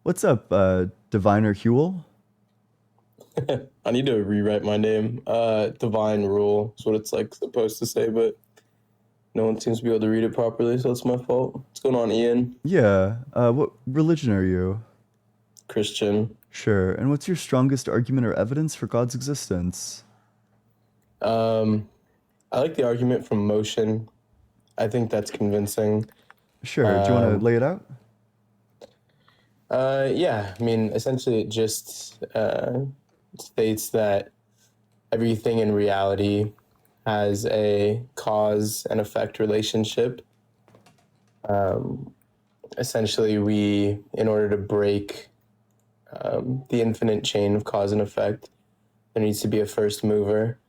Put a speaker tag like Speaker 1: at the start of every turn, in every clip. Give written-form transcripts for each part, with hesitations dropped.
Speaker 1: What's up, Diviner Huel?
Speaker 2: I need to rewrite my name. Divine Rule is what it's like supposed to say, but no one seems to be able to read it properly, so it's my fault. What's going on, Ian?
Speaker 1: Yeah, what religion are you?
Speaker 2: Christian.
Speaker 1: Sure. And what's your strongest argument or evidence for God's existence?
Speaker 2: Um, I like the argument from motion. I think that's convincing.
Speaker 1: Sure. Do you want to
Speaker 2: Um,
Speaker 1: lay it out?
Speaker 2: yeah, I mean, essentially, it just states that everything in reality has a cause and effect relationship. Um, Essentially, in order to break the infinite chain of cause and effect, there needs to be a first mover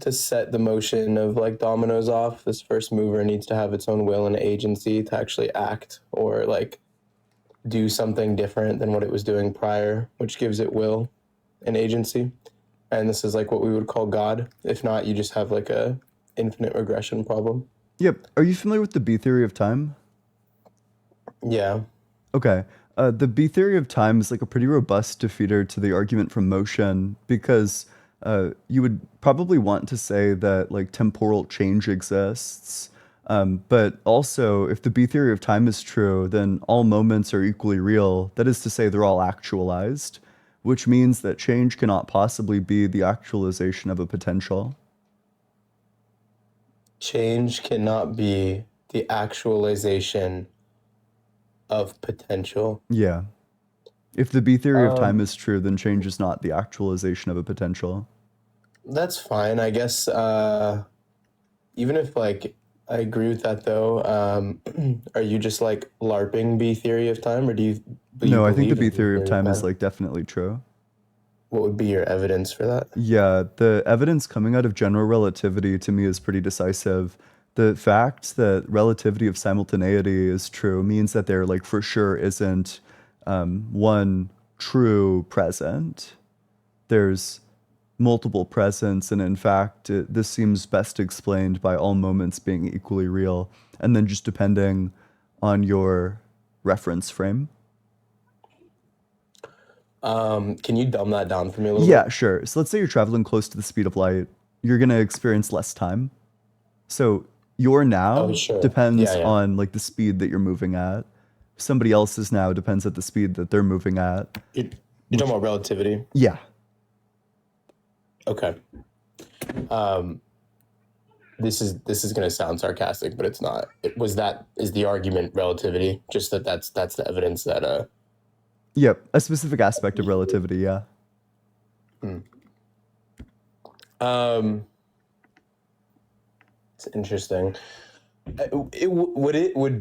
Speaker 2: to set the motion of like dominoes off. This first mover needs to have its own will and agency to actually act or like do something different than what it was doing prior, which gives it will and agency. And this is like what we would call God. If not, you just have like a infinite regression problem.
Speaker 1: Yep. Are you familiar with the B theory of time?
Speaker 2: Yeah.
Speaker 1: Okay. The B theory of time is like a pretty robust defeater to the argument from motion because you would probably want to say that like temporal change exists. But also, if the B theory of time is true, then all moments are equally real. That is to say, they're all actualized, which means that change cannot possibly be the actualization of a potential.
Speaker 2: Change cannot be the actualization of potential.
Speaker 1: Yeah. If the B theory of time
Speaker 2: Um,
Speaker 1: is true, then change is not the actualization of a potential.
Speaker 2: that's fine, I guess. Even if like I agree with that though, are you just like LARPing B theory of time, or do you
Speaker 1: No, I think the
Speaker 2: believe
Speaker 1: B
Speaker 2: in B
Speaker 1: theory of
Speaker 2: theory of
Speaker 1: time is
Speaker 2: time?
Speaker 1: like definitely true.
Speaker 2: What would be your evidence for that?
Speaker 1: Yeah, the evidence coming out of general relativity to me is pretty decisive. The fact that relativity of simultaneity is true means that there, like, for sure isn't one true present. There's multiple presents, and in fact, this seems best explained by all moments being equally real, and then just depending on your reference frame.
Speaker 2: Can you dumb that down for me a little
Speaker 1: Yeah,
Speaker 2: bit?
Speaker 1: sure. So let's say you're traveling close to the speed of light, you're gonna experience less time. So your
Speaker 2: Oh,
Speaker 1: now
Speaker 2: sure.
Speaker 1: depends
Speaker 2: Yeah, yeah.
Speaker 1: on like the speed that you're moving at. Somebody else's now depends at the speed that they're moving at.
Speaker 2: You're, you're talking
Speaker 1: Which,
Speaker 2: about relativity.
Speaker 1: yeah,
Speaker 2: Okay. Um, this is gonna sound sarcastic, but it's not. It was that is the argument relativity. Just that's the evidence that
Speaker 1: yep, a specific aspect of relativity. Yeah,
Speaker 2: hmm. um it's interesting. Would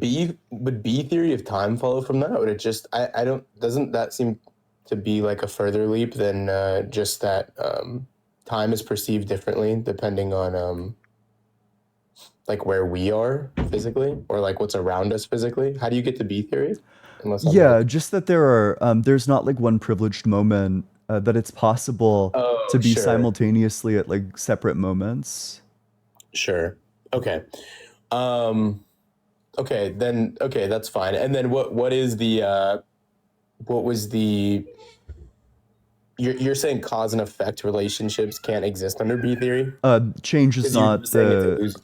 Speaker 2: B theory of time follow from that? Would it just I don't doesn't that seem to be like a further leap than just that time is perceived differently depending on like where we are physically or like what's around us physically? How do you get to B theory? Unless I'm
Speaker 1: yeah.
Speaker 2: like,
Speaker 1: Just that there's not like one privileged moment that it's possible to
Speaker 2: oh,
Speaker 1: be
Speaker 2: sure,
Speaker 1: simultaneously at like separate moments.
Speaker 2: sure, okay, um, okay, then okay, that's fine. And then what is the what was the you're saying cause and effect relationships can't exist under B theory
Speaker 1: Change is
Speaker 2: because you're
Speaker 1: not
Speaker 2: just saying it's
Speaker 1: the
Speaker 2: illusory.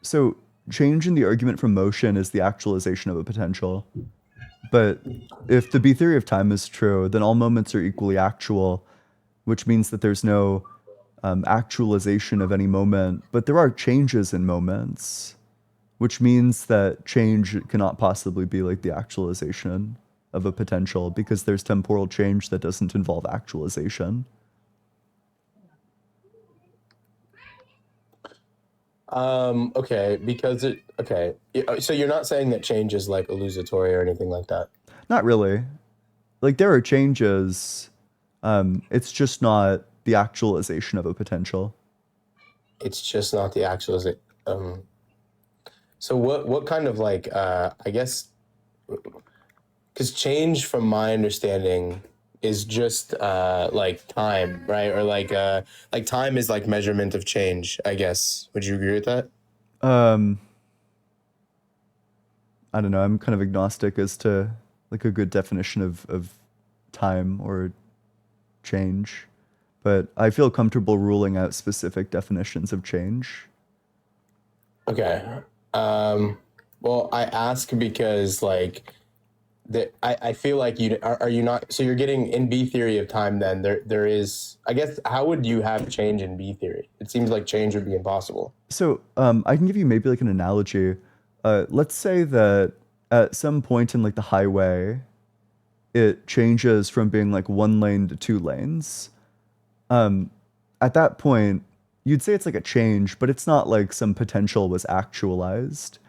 Speaker 1: so change in the argument from motion is the actualization of a potential. But if the B theory of time is true, then all moments are equally actual, which means that there's no actualization of any moment, but there are changes in moments, which means that change cannot possibly be like the actualization of a potential because there's temporal change that doesn't involve actualization.
Speaker 2: Okay, because it okay. So you're not saying that change is like illusory or anything like that.
Speaker 1: Not really. Like there are changes, it's just not the actualization of a potential.
Speaker 2: It's just not the actual. Um. So what kind of like I guess because change from my understanding is just like time, right? Or like time is like measurement of change, I guess. Would you agree with that?
Speaker 1: Um, I don't know. I'm kind of agnostic as to. like a good definition of time or change. But I feel comfortable ruling out specific definitions of change.
Speaker 2: Okay. Um, well, I ask because like I feel like are you not so you're getting in B theory of time then there is I guess how would you have change in B theory? It seems like change would be impossible.
Speaker 1: So I can give you maybe like an analogy. Let's say that at some point in like the highway, it changes from being like one lane to two lanes. Um, at that point, you'd say it's like a change, but it's not like some potential was actualized.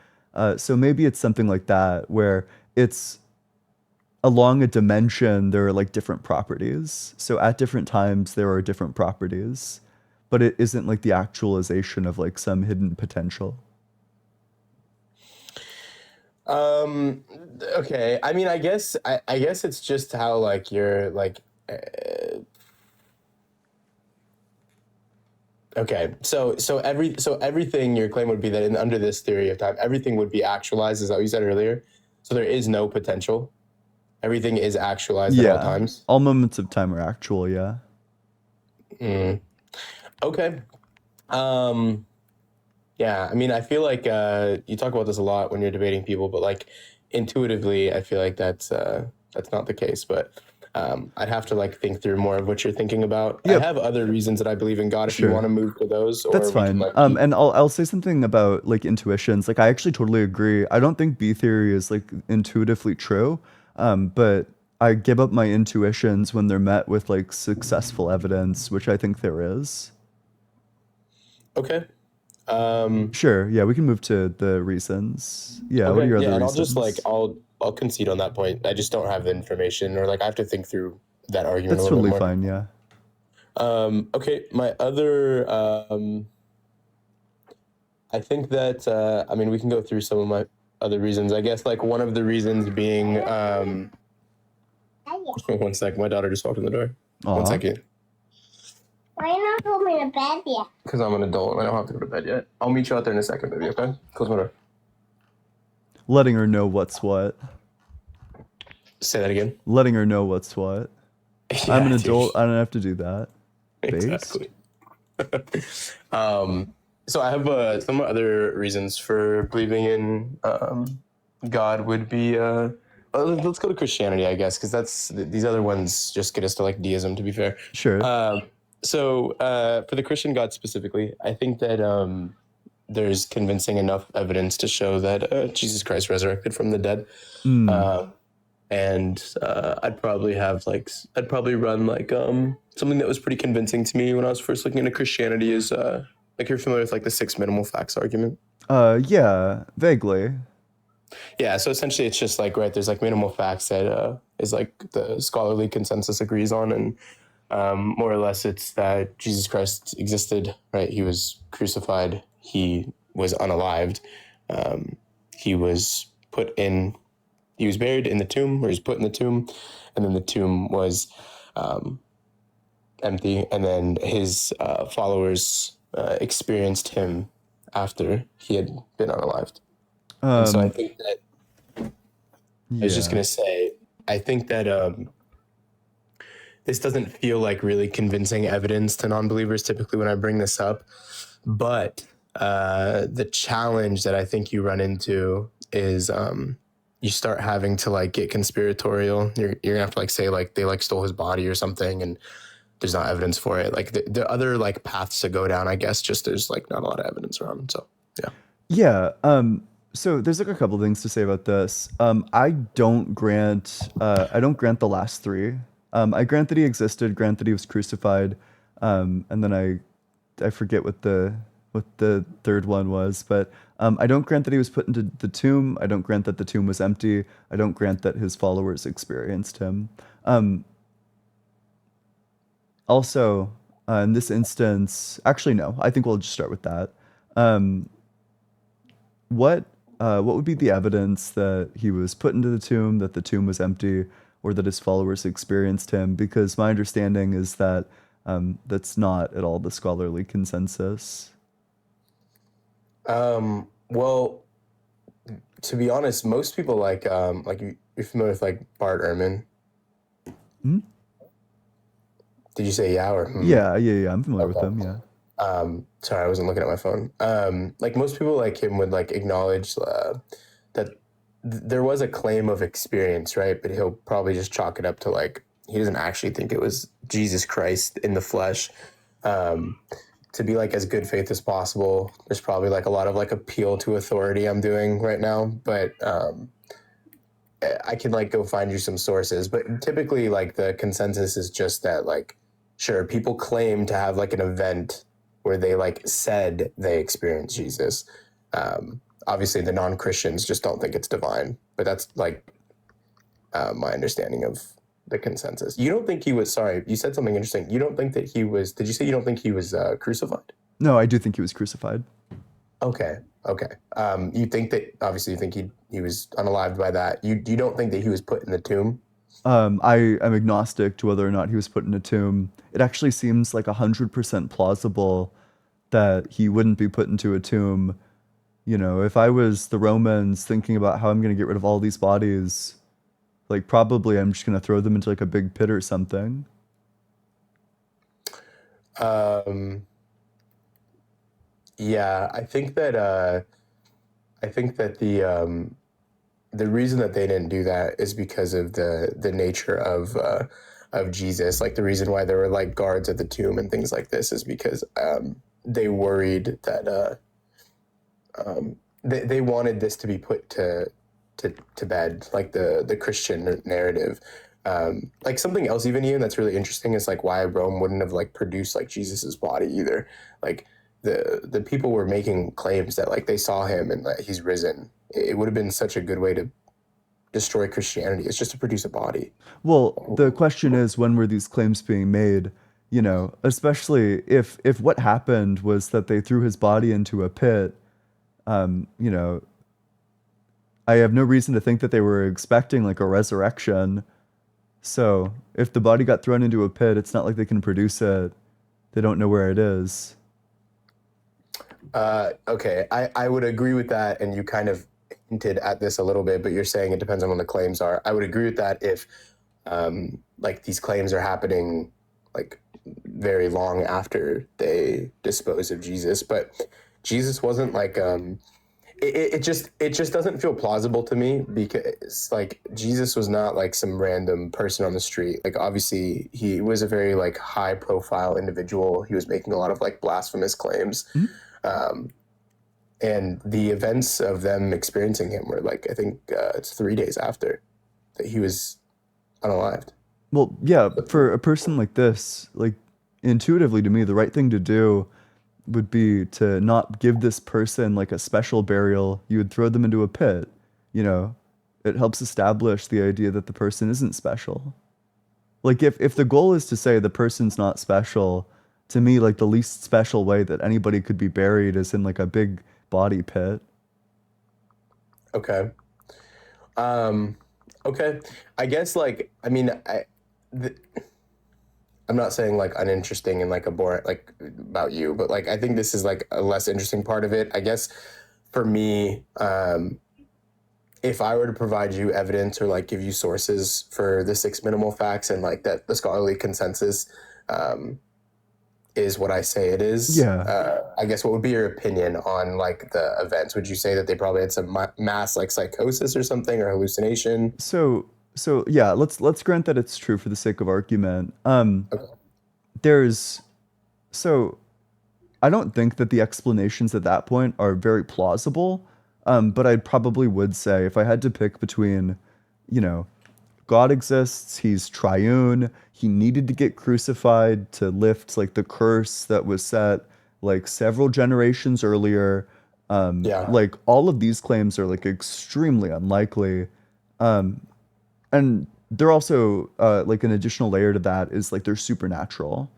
Speaker 1: So maybe it's something like that where it's along a dimension, there are like different properties. So at different times, there are different properties, but it isn't like the actualization of like some hidden potential.
Speaker 2: Um, okay. I mean, I guess it's just how like you're like okay. So everything your claim would be that under this theory of time, everything would be actualized, is that what you said earlier? So there is no potential. Everything is actualized at all
Speaker 1: Yeah,
Speaker 2: times.
Speaker 1: all moments of time are actual, yeah.
Speaker 2: Mm. Okay. Um, yeah, I mean, I feel like you talk about this a lot when you're debating people, but like intuitively, I feel like that's not the case. But I'd have to like think through more of what you're thinking about. I
Speaker 1: Yep,
Speaker 2: have other reasons that I believe in God. If you want
Speaker 1: sure.
Speaker 2: to move to those,
Speaker 1: That's
Speaker 2: or we can
Speaker 1: fine.
Speaker 2: like keep.
Speaker 1: And I'll say something about like intuitions. Like I actually totally agree. I don't think B theory is like intuitively true. But I give up my intuitions when they're met with like successful evidence, which I think there is.
Speaker 2: Okay. Um,
Speaker 1: Sure. Yeah, we can move to the reasons. Yeah, what are
Speaker 2: okay.
Speaker 1: your other
Speaker 2: Yeah, and I'll just like
Speaker 1: reasons?
Speaker 2: I'll concede on that point. I just don't have the information, or like I have to think through that argument a
Speaker 1: That's
Speaker 2: little bit
Speaker 1: totally
Speaker 2: more.
Speaker 1: fine. Yeah.
Speaker 2: Okay. My other I think that I mean we can go through some of my other reasons. I guess like one of the reasons being one sec, my daughter just walked in the door. One
Speaker 1: Aw.
Speaker 2: second.
Speaker 3: Why you not going to bed yet?
Speaker 2: Because I'm an adult and I don't have to go to bed yet. I'll meet you out there in a second, baby, okay? Close my door.
Speaker 1: Letting her know what's what.
Speaker 2: Say that again.
Speaker 1: Letting her know what's what. I'm
Speaker 2: Yeah,
Speaker 1: an
Speaker 2: dude.
Speaker 1: adult. I don't have to do that. Based.
Speaker 2: Exactly. So I have some other reasons for believing in God would be let's go to Christianity, I guess, because these other ones just get us to like deism. To be fair,
Speaker 1: Sure.
Speaker 2: for the Christian God specifically, I think that there's convincing enough evidence to show that Jesus Christ resurrected from the dead.
Speaker 1: Mm.
Speaker 2: Uh, and I'd probably run like something that was pretty convincing to me when I was first looking into Christianity is like you're familiar with like the six minimal facts argument.
Speaker 1: Yeah, vaguely.
Speaker 2: Yeah, so essentially it's just like right there's like minimal facts that is like the scholarly consensus agrees on, and more or less it's that Jesus Christ existed, right? He was crucified, he was unalived, um, he was put in he was buried in the tomb, or he was put in the tomb, and then the tomb was um, empty, and then his followers experienced him after he had been unalived. And so I
Speaker 1: Um,
Speaker 2: think that I was just
Speaker 1: yeah.
Speaker 2: gonna say, I think that this doesn't feel like really convincing evidence to non-believers typically when I bring this up, but the challenge that I think you run into is you start having to like get conspiratorial. You're gonna have to like say like they like stole his body or something, and there's not evidence for it. Like the other like paths to go down, I guess, just there's like not a lot of evidence around. So yeah.
Speaker 1: Yeah. So there's like a couple things to say about this. I don't grant the last three. I grant that he existed, grant that he was crucified, and then I forget what the third one was, but I don't grant that he was put into the tomb. I don't grant that the tomb was empty. I don't grant that his followers experienced him. Um, Also, in this instance, actually, no, I think we'll just start with that. Um, what what would be the evidence that he was put into the tomb, that the tomb was empty, or that his followers experienced him? Because my understanding is that that's not at all the scholarly consensus.
Speaker 2: Well, to be honest, most people like you're familiar with like Bart Ehrman?
Speaker 1: Hmm?
Speaker 2: Did you say yeah or hmm?
Speaker 1: Yeah. I'm familiar with
Speaker 2: Okay.
Speaker 1: them. Yeah.
Speaker 2: Sorry, I wasn't looking at my phone. Like most people like him would like acknowledge that there was a claim of experience, right? But he'll probably just chalk it up to like he doesn't actually think it was Jesus Christ in the flesh. Um, to be like as good faith as possible. There's probably like a lot of like appeal to authority I'm doing right now, but I can like go find you some sources. But typically, like the consensus is just that like, sure, people claim to have like an event where they like said they experienced Jesus. Obviously, the non-Christians just don't think it's divine, but that's like my understanding of the consensus. You don't think he was? Sorry, you said something interesting. You don't think that he was? Did you say you don't think he was crucified?
Speaker 1: No, I do think he was crucified.
Speaker 2: Okay. Okay. You think that obviously you think he was unalived by that. You don't think that he was put in the tomb?
Speaker 1: I am agnostic to whether or not he was put in a tomb. It actually seems like 100% plausible that he wouldn't be put into a tomb. You know, if I was the Romans thinking about how I'm going to get rid of all these bodies, like probably I'm just going to throw them into like a big pit or something.
Speaker 2: Um, yeah, I think that the reason that they didn't do that is because of the nature of Jesus. Like the reason why there were like guards at the tomb and things like this is because they worried that they wanted this to be put to bed, like the Christian narrative. Like something else, even Ian, that's really interesting is like why Rome wouldn't have like produced like Jesus's body either. Like the people were making claims that like they saw him and that he's risen. It would have been such a good way to destroy Christianity. It's just to produce a body.
Speaker 1: Well, the question is, when were these claims being made? You know, especially if what happened was that they threw his body into a pit, you know, I have no reason to think that they were expecting like a resurrection. So if the body got thrown into a pit, it's not like they can produce it. They don't know where it is.
Speaker 2: Okay, I would agree with that, and you kind of hinted at this a little bit, but you're saying it depends on when the claims are. I would agree with that if like these claims are happening like very long after they dispose of Jesus, but Jesus wasn't like it just doesn't feel plausible to me because like Jesus was not like some random person on the street. Like obviously he was a very like high profile individual. He was making a lot of like blasphemous claims.
Speaker 1: Mhm.
Speaker 2: Um, and the events of them experiencing him were like I think it's 3 days after that he was unalived.
Speaker 1: Well, yeah, for a person like this, like intuitively to me, the right thing to do would be to not give this person like a special burial. You would throw them into a pit. You know, it helps establish the idea that the person isn't special. Like if the goal is to say the person's not special, to me, like the least special way that anybody could be buried is in like a big body pit.
Speaker 2: Okay. Um, okay. I guess like I mean th- I'm not saying like uninteresting and like a boring like about you, but like I think this is like a less interesting part of it. I guess for me, if I were to provide you evidence or like give you sources for the six minimal facts and like that the scholarly consensus um, is what I say it is,
Speaker 1: Yeah.
Speaker 2: I guess what would be your opinion on like the events? Would you say that they probably had some mass like psychosis or something or hallucination?
Speaker 1: So yeah, let's grant that it's true for the sake of argument.
Speaker 2: Okay.
Speaker 1: There's so I don't think that the explanations at that point are very plausible. But I probably would say if I had to pick between, you know, God exists, he's triune, he needed to get crucified to lift like the curse that was set like several generations earlier.
Speaker 2: Yeah.
Speaker 1: Like all of these claims are like extremely unlikely. And they're also like an additional layer to that is like they're supernatural.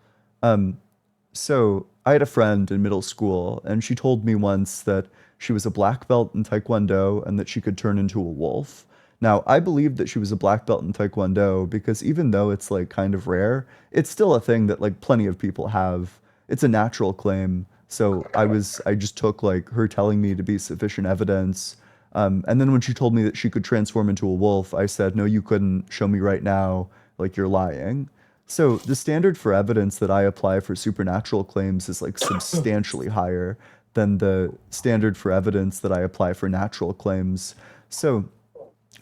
Speaker 1: So I had a friend in middle school, and she told me once that she was a black belt in Taekwondo and that she could turn into a wolf. Now, I believed that she was a black belt in Taekwondo because even though it's like kind of rare, it's still a thing that like plenty of people have. It's a natural claim. So I just took like her telling me to be sufficient evidence. And then when she told me that she could transform into a wolf, I said, no, you couldn't. Show me right now. Like, you're lying. So the standard for evidence that I apply for supernatural claims is like substantially higher than the standard for evidence that I apply for natural claims. So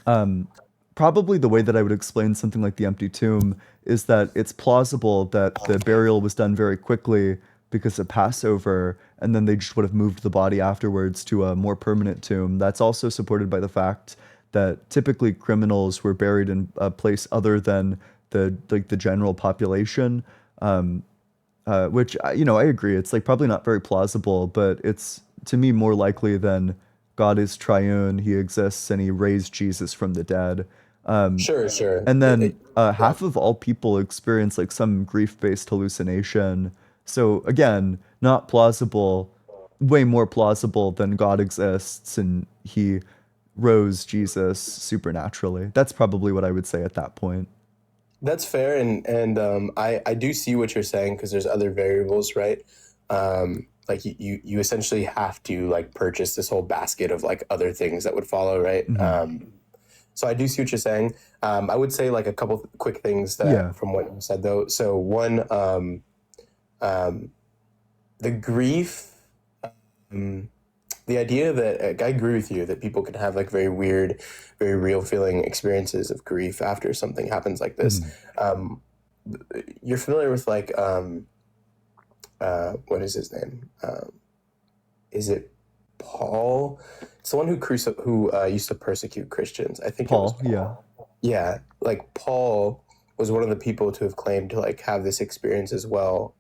Speaker 1: um, probably the way that I would explain something like the empty tomb is that it's plausible that the burial was done very quickly because of Passover, and then they just would have moved the body afterwards to a more permanent tomb. That's also supported by the fact that typically criminals were buried in a place other than the general population. Um, which I agree. It's like probably not very plausible, but it's to me more likely than God is triune, He exists, and He raised Jesus from the dead. Um,
Speaker 2: Sure, sure.
Speaker 1: and then
Speaker 2: Yeah.
Speaker 1: half of all people experience like some grief-based hallucination. So again, not plausible, way more plausible than God exists and He rose Jesus supernaturally. That's probably what I would say at that point.
Speaker 2: That's fair, and I do see what you're saying because there's other variables, right? Like you essentially have to like purchase this whole basket of like other things that would follow, right?
Speaker 1: Hmm.
Speaker 2: So I do see what you're saying. I would say like a couple quick things that
Speaker 1: Yeah.
Speaker 2: from what you said though. So one, um, the grief. Um, the idea that I agree with you that people can have like very weird, very real feeling experiences of grief after something happens like this.
Speaker 1: Mhm.
Speaker 2: Um, you're familiar with like what is his name? Is it Paul? It's the one who used to persecute Christians. I think it was
Speaker 1: Paul, yeah.
Speaker 2: Paul. Yeah, like Paul was one of the people to have claimed to like have this experience as well,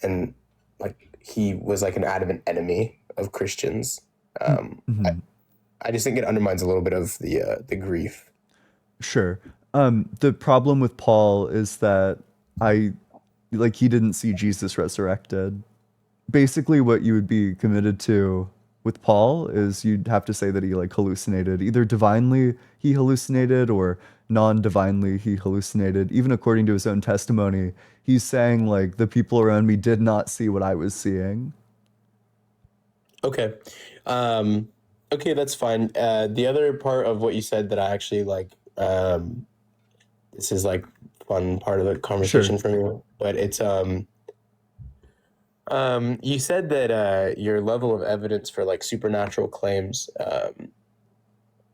Speaker 2: and like he was like an adamant enemy of Christians. Um, I,
Speaker 1: Mhm.
Speaker 2: I just think it undermines a little bit of the grief.
Speaker 1: Sure. The problem with Paul is that I like he didn't see Jesus resurrected. Basically, what you would be committed to with Paul is you'd have to say that he like hallucinated. Either divinely he hallucinated or non-divinely he hallucinated. Even according to his own testimony, he's saying like the people around me did not see what I was seeing.
Speaker 2: Okay. Um, okay, that's fine. The other part of what you said that I actually like, this is like fun part of the
Speaker 1: Sure.
Speaker 2: conversation for me, but it's you said that your level of evidence for like supernatural claims,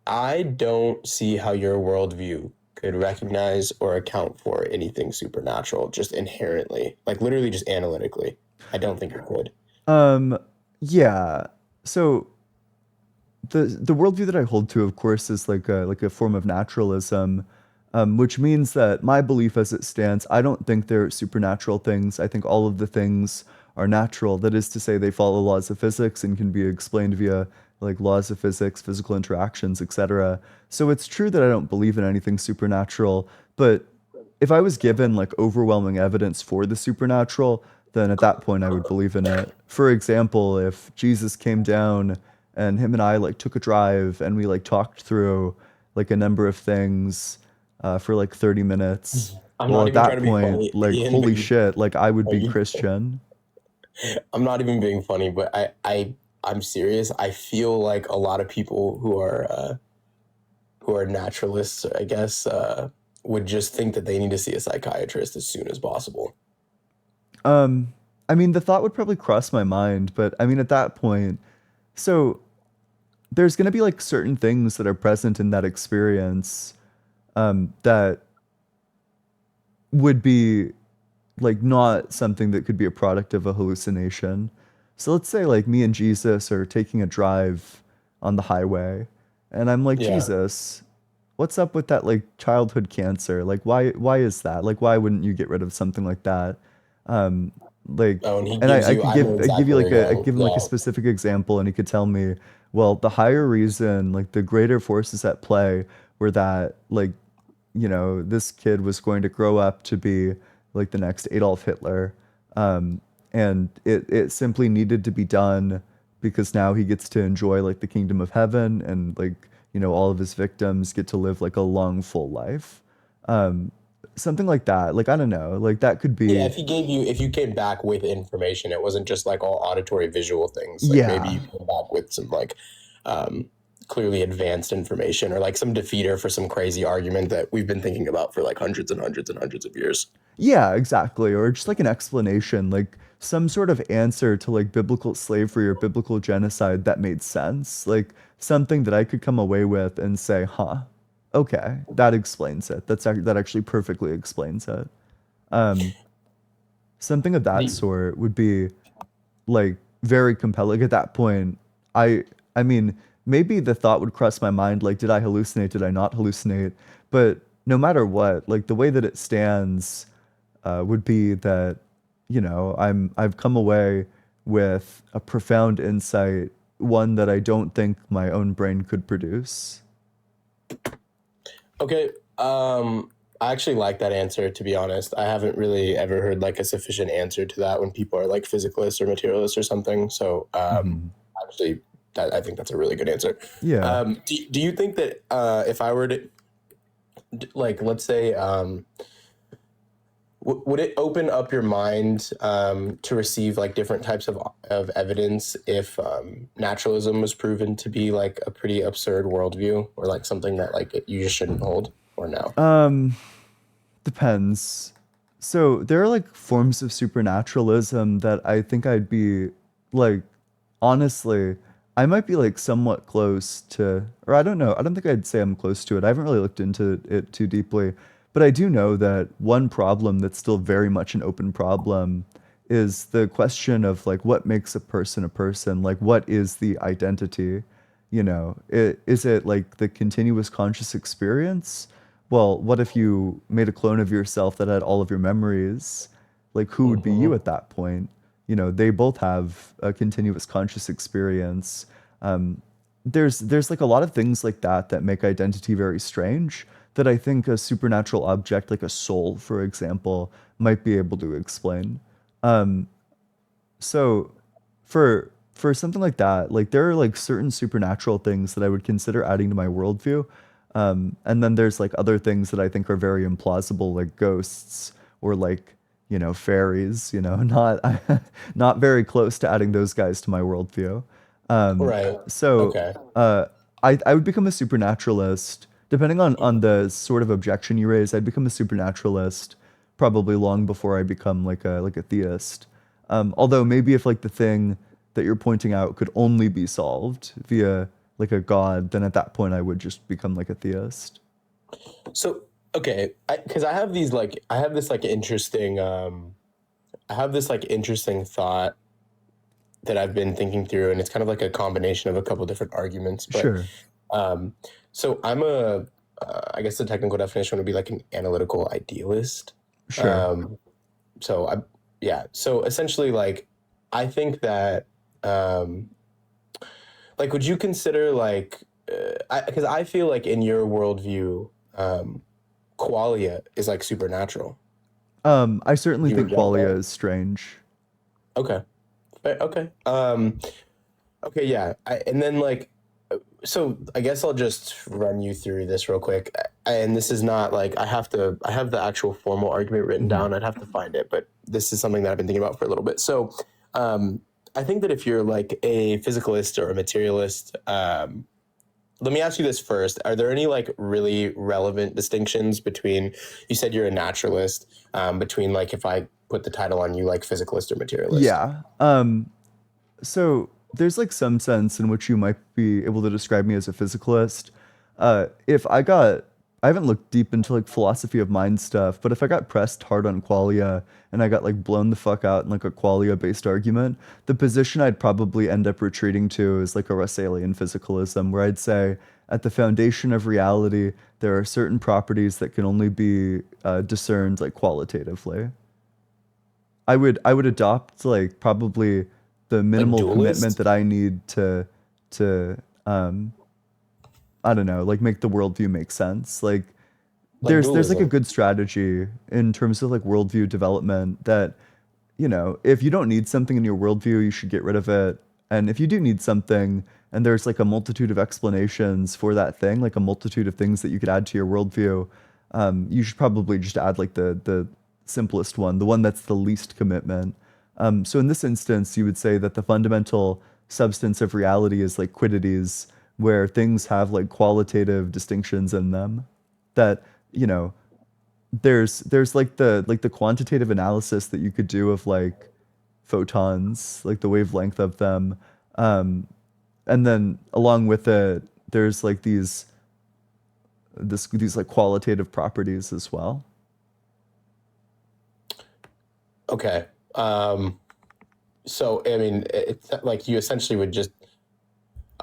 Speaker 2: I don't see how your worldview could recognize or account for anything supernatural just inherently, like literally just analytically. I don't think it could.
Speaker 1: Um, yeah. So the worldview that I hold to, of course, is like a form of naturalism, which means that my belief as it stands, I don't think they're supernatural things. I think all of the things are natural. That is to say, they follow laws of physics and can be explained via like laws of physics, physical interactions, etc. So it's true that I don't believe in anything supernatural, but if I was given like overwhelming evidence for the supernatural, then at that point I would believe in it. For example, if Jesus came down and him and I like took a drive and we like talked through like a number of things for like 30 minutes,
Speaker 2: I'm
Speaker 1: well,
Speaker 2: not
Speaker 1: at
Speaker 2: even
Speaker 1: that
Speaker 2: trying to be
Speaker 1: point,
Speaker 2: funny,
Speaker 1: like,
Speaker 2: Ian, but
Speaker 1: holy shit, like I would be
Speaker 2: you,
Speaker 1: Christian.
Speaker 2: I'm not even being funny, but I'm serious. I feel like a lot of people who are naturalists, I guess, would just think that they need to see a psychiatrist as soon as possible.
Speaker 1: Um, I mean, the thought would probably cross my mind, but I mean, at that point, so there's going to be like certain things that are present in that experience that would be like not something that could be a product of a hallucination. So let's say like me and Jesus are taking a drive on the highway and I'm like,
Speaker 2: Yeah.
Speaker 1: Jesus, what's up with that like childhood cancer? Like why is that? Like why wouldn't you get rid of something like that? Um like
Speaker 2: Oh, and he
Speaker 1: and
Speaker 2: gives
Speaker 1: I
Speaker 2: you,
Speaker 1: could
Speaker 2: I know
Speaker 1: give
Speaker 2: exactly
Speaker 1: you
Speaker 2: where
Speaker 1: like
Speaker 2: you're
Speaker 1: I
Speaker 2: going.
Speaker 1: give him like a
Speaker 2: Yeah.
Speaker 1: specific example and he could tell me, well, the higher reason, like the greater forces at play were that like this kid was going to grow up to be like the next Adolf Hitler. Um, and it simply needed to be done because now he gets to enjoy like the kingdom of heaven and like, all of his victims get to live like a long, full life. Um, something like that. Like, I don't know, like that could
Speaker 2: Yeah,
Speaker 1: be,
Speaker 2: if you came back with information, it wasn't just like all auditory visual things. Like maybe
Speaker 1: yeah,
Speaker 2: you came back with some like clearly advanced information or like some defeater for some crazy argument that we've been thinking about for like hundreds and hundreds and hundreds of years.
Speaker 1: Yeah, exactly. Or just like an explanation, like some sort of answer to like biblical slavery or biblical genocide that made sense. Like something that I could come away with and say, huh, okay, that explains it. That actually perfectly explains it. Um, Something of that
Speaker 2: The,
Speaker 1: sort would be like very compelling. At that point, I I mean, maybe the thought would cross my mind like, did I hallucinate? Did I not hallucinate? But no matter what, like the way that it stands would be that, I've come away with a profound insight, one that I don't think my own brain could produce.
Speaker 2: okay. I actually like that answer, to be honest. I haven't really ever heard like a sufficient answer to that when people are like physicalists or materialists or something. So
Speaker 1: Hmm.
Speaker 2: actually, I think that's a really good answer.
Speaker 1: Yeah.
Speaker 2: Do you think that if I were to, like, let's say, would it open up your mind to receive like different types of evidence if naturalism was proven to be like a pretty absurd worldview or like something that like you just shouldn't hold or no?
Speaker 1: Um, Depends. So there are like forms of supernaturalism that I think I'd be like, honestly, I might be like somewhat close to, or I don't know. I don't think I'd say I'm close to it. I haven't really looked into it too deeply, but I do know that one problem that's still very much an open problem is the question of like what makes a person a person? Like what is the identity? Is it like the continuous conscious experience? Well, what if you made a clone of yourself that had all of your memories? Like, who would be you
Speaker 2: Hmm.
Speaker 1: at that point? They both have a continuous conscious experience. Um, there's like a lot of things like that that make identity very strange that I think a supernatural object like a soul, for example, might be able to explain. Um, so for something like that, like there are like certain supernatural things that I would consider adding to my worldview. And then there's like other things that I think are very implausible, like ghosts or like, fairies, not not very close to adding those guys to my worldview. Um,
Speaker 2: Right.
Speaker 1: so
Speaker 2: Okay.
Speaker 1: uh, I would become a supernaturalist, depending on the sort of objection you raise, I'd become a supernaturalist probably long before I become like a theist. Although maybe if like the thing that you're pointing out could only be solved via like a god, then at that point I would just become like a theist.
Speaker 2: So okay, because I have these like I have this like interesting I have this like interesting thought that I've been thinking through, and it's kind of like a combination of a couple different arguments. But
Speaker 1: Sure,
Speaker 2: um, so I'm a I guess the technical definition would be like an analytical idealist.
Speaker 1: sure.
Speaker 2: Um, so I yeah. So essentially, like I think that um, like would you consider like because I feel like in your worldview qualia is like supernatural.
Speaker 1: I certainly
Speaker 2: You
Speaker 1: think
Speaker 2: reject
Speaker 1: qualia
Speaker 2: that?
Speaker 1: is strange.
Speaker 2: Okay. Okay. Okay, yeah. And then like so I guess I'll just run you through this real quick. And this is not like I have the actual formal argument written
Speaker 1: Hmm.
Speaker 2: down. I'd have to find it, but this is something that I've been thinking about for a little bit. So um I think that if you're like a physicalist or a materialist, let me ask you this first. Are there any like really relevant distinctions between, you said you're a naturalist, between like if I put the title on you, like physicalist or materialist?
Speaker 1: Yeah. So there's like some sense in which you might be able to describe me as a physicalist. If I haven't looked deep into like philosophy of mind stuff, but if I got pressed hard on qualia and I got like blown the fuck out in like a qualia based argument, the position I'd probably end up retreating to is like a Russellian physicalism, where I'd say at the foundation of reality, there are certain properties that can only be discerned like qualitatively. I would adopt like probably the
Speaker 2: Like
Speaker 1: minimal commitment
Speaker 2: dualist?
Speaker 1: that I need to um I don't know, like make the worldview make sense. Like
Speaker 2: Like
Speaker 1: there's like a
Speaker 2: dualism?
Speaker 1: good strategy in terms of like worldview development that, if you don't need something in your worldview, you should get rid of it. And if you do need something and there's like a multitude of explanations for that thing, like a multitude of things that you could add to your worldview, you should probably just add like the simplest one, the one that's the least commitment. So in this instance, you would say that the fundamental substance of reality is like quiddities, where things have like qualitative distinctions in them. That you know, there's like the quantitative analysis that you could do of like photons, like the wavelength of them, um, and then along with it, there's like these like qualitative properties as well.
Speaker 2: Okay. Um, so I mean, it's like you essentially would just.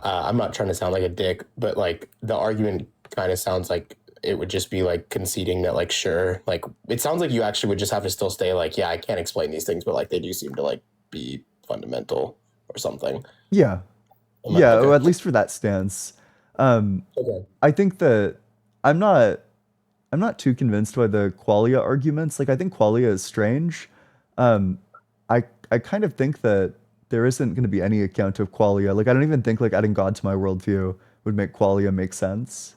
Speaker 2: I'm not trying to sound like a dick, but like the argument kind of sounds like it would just be like conceding that like sure, like it sounds like you actually would just have to still stay like yeah, I can't explain these things, but like they do seem to like be fundamental or something.
Speaker 1: Yeah, yeah, or
Speaker 2: Okay.
Speaker 1: at least for that stance. Um,
Speaker 2: Okay.
Speaker 1: I think that I'm not I'm not too convinced by the qualia arguments. Like I think qualia is strange. Um, I kind of think that there isn't going to be any account of qualia. Like I don't even think like adding God to my worldview would make qualia make sense.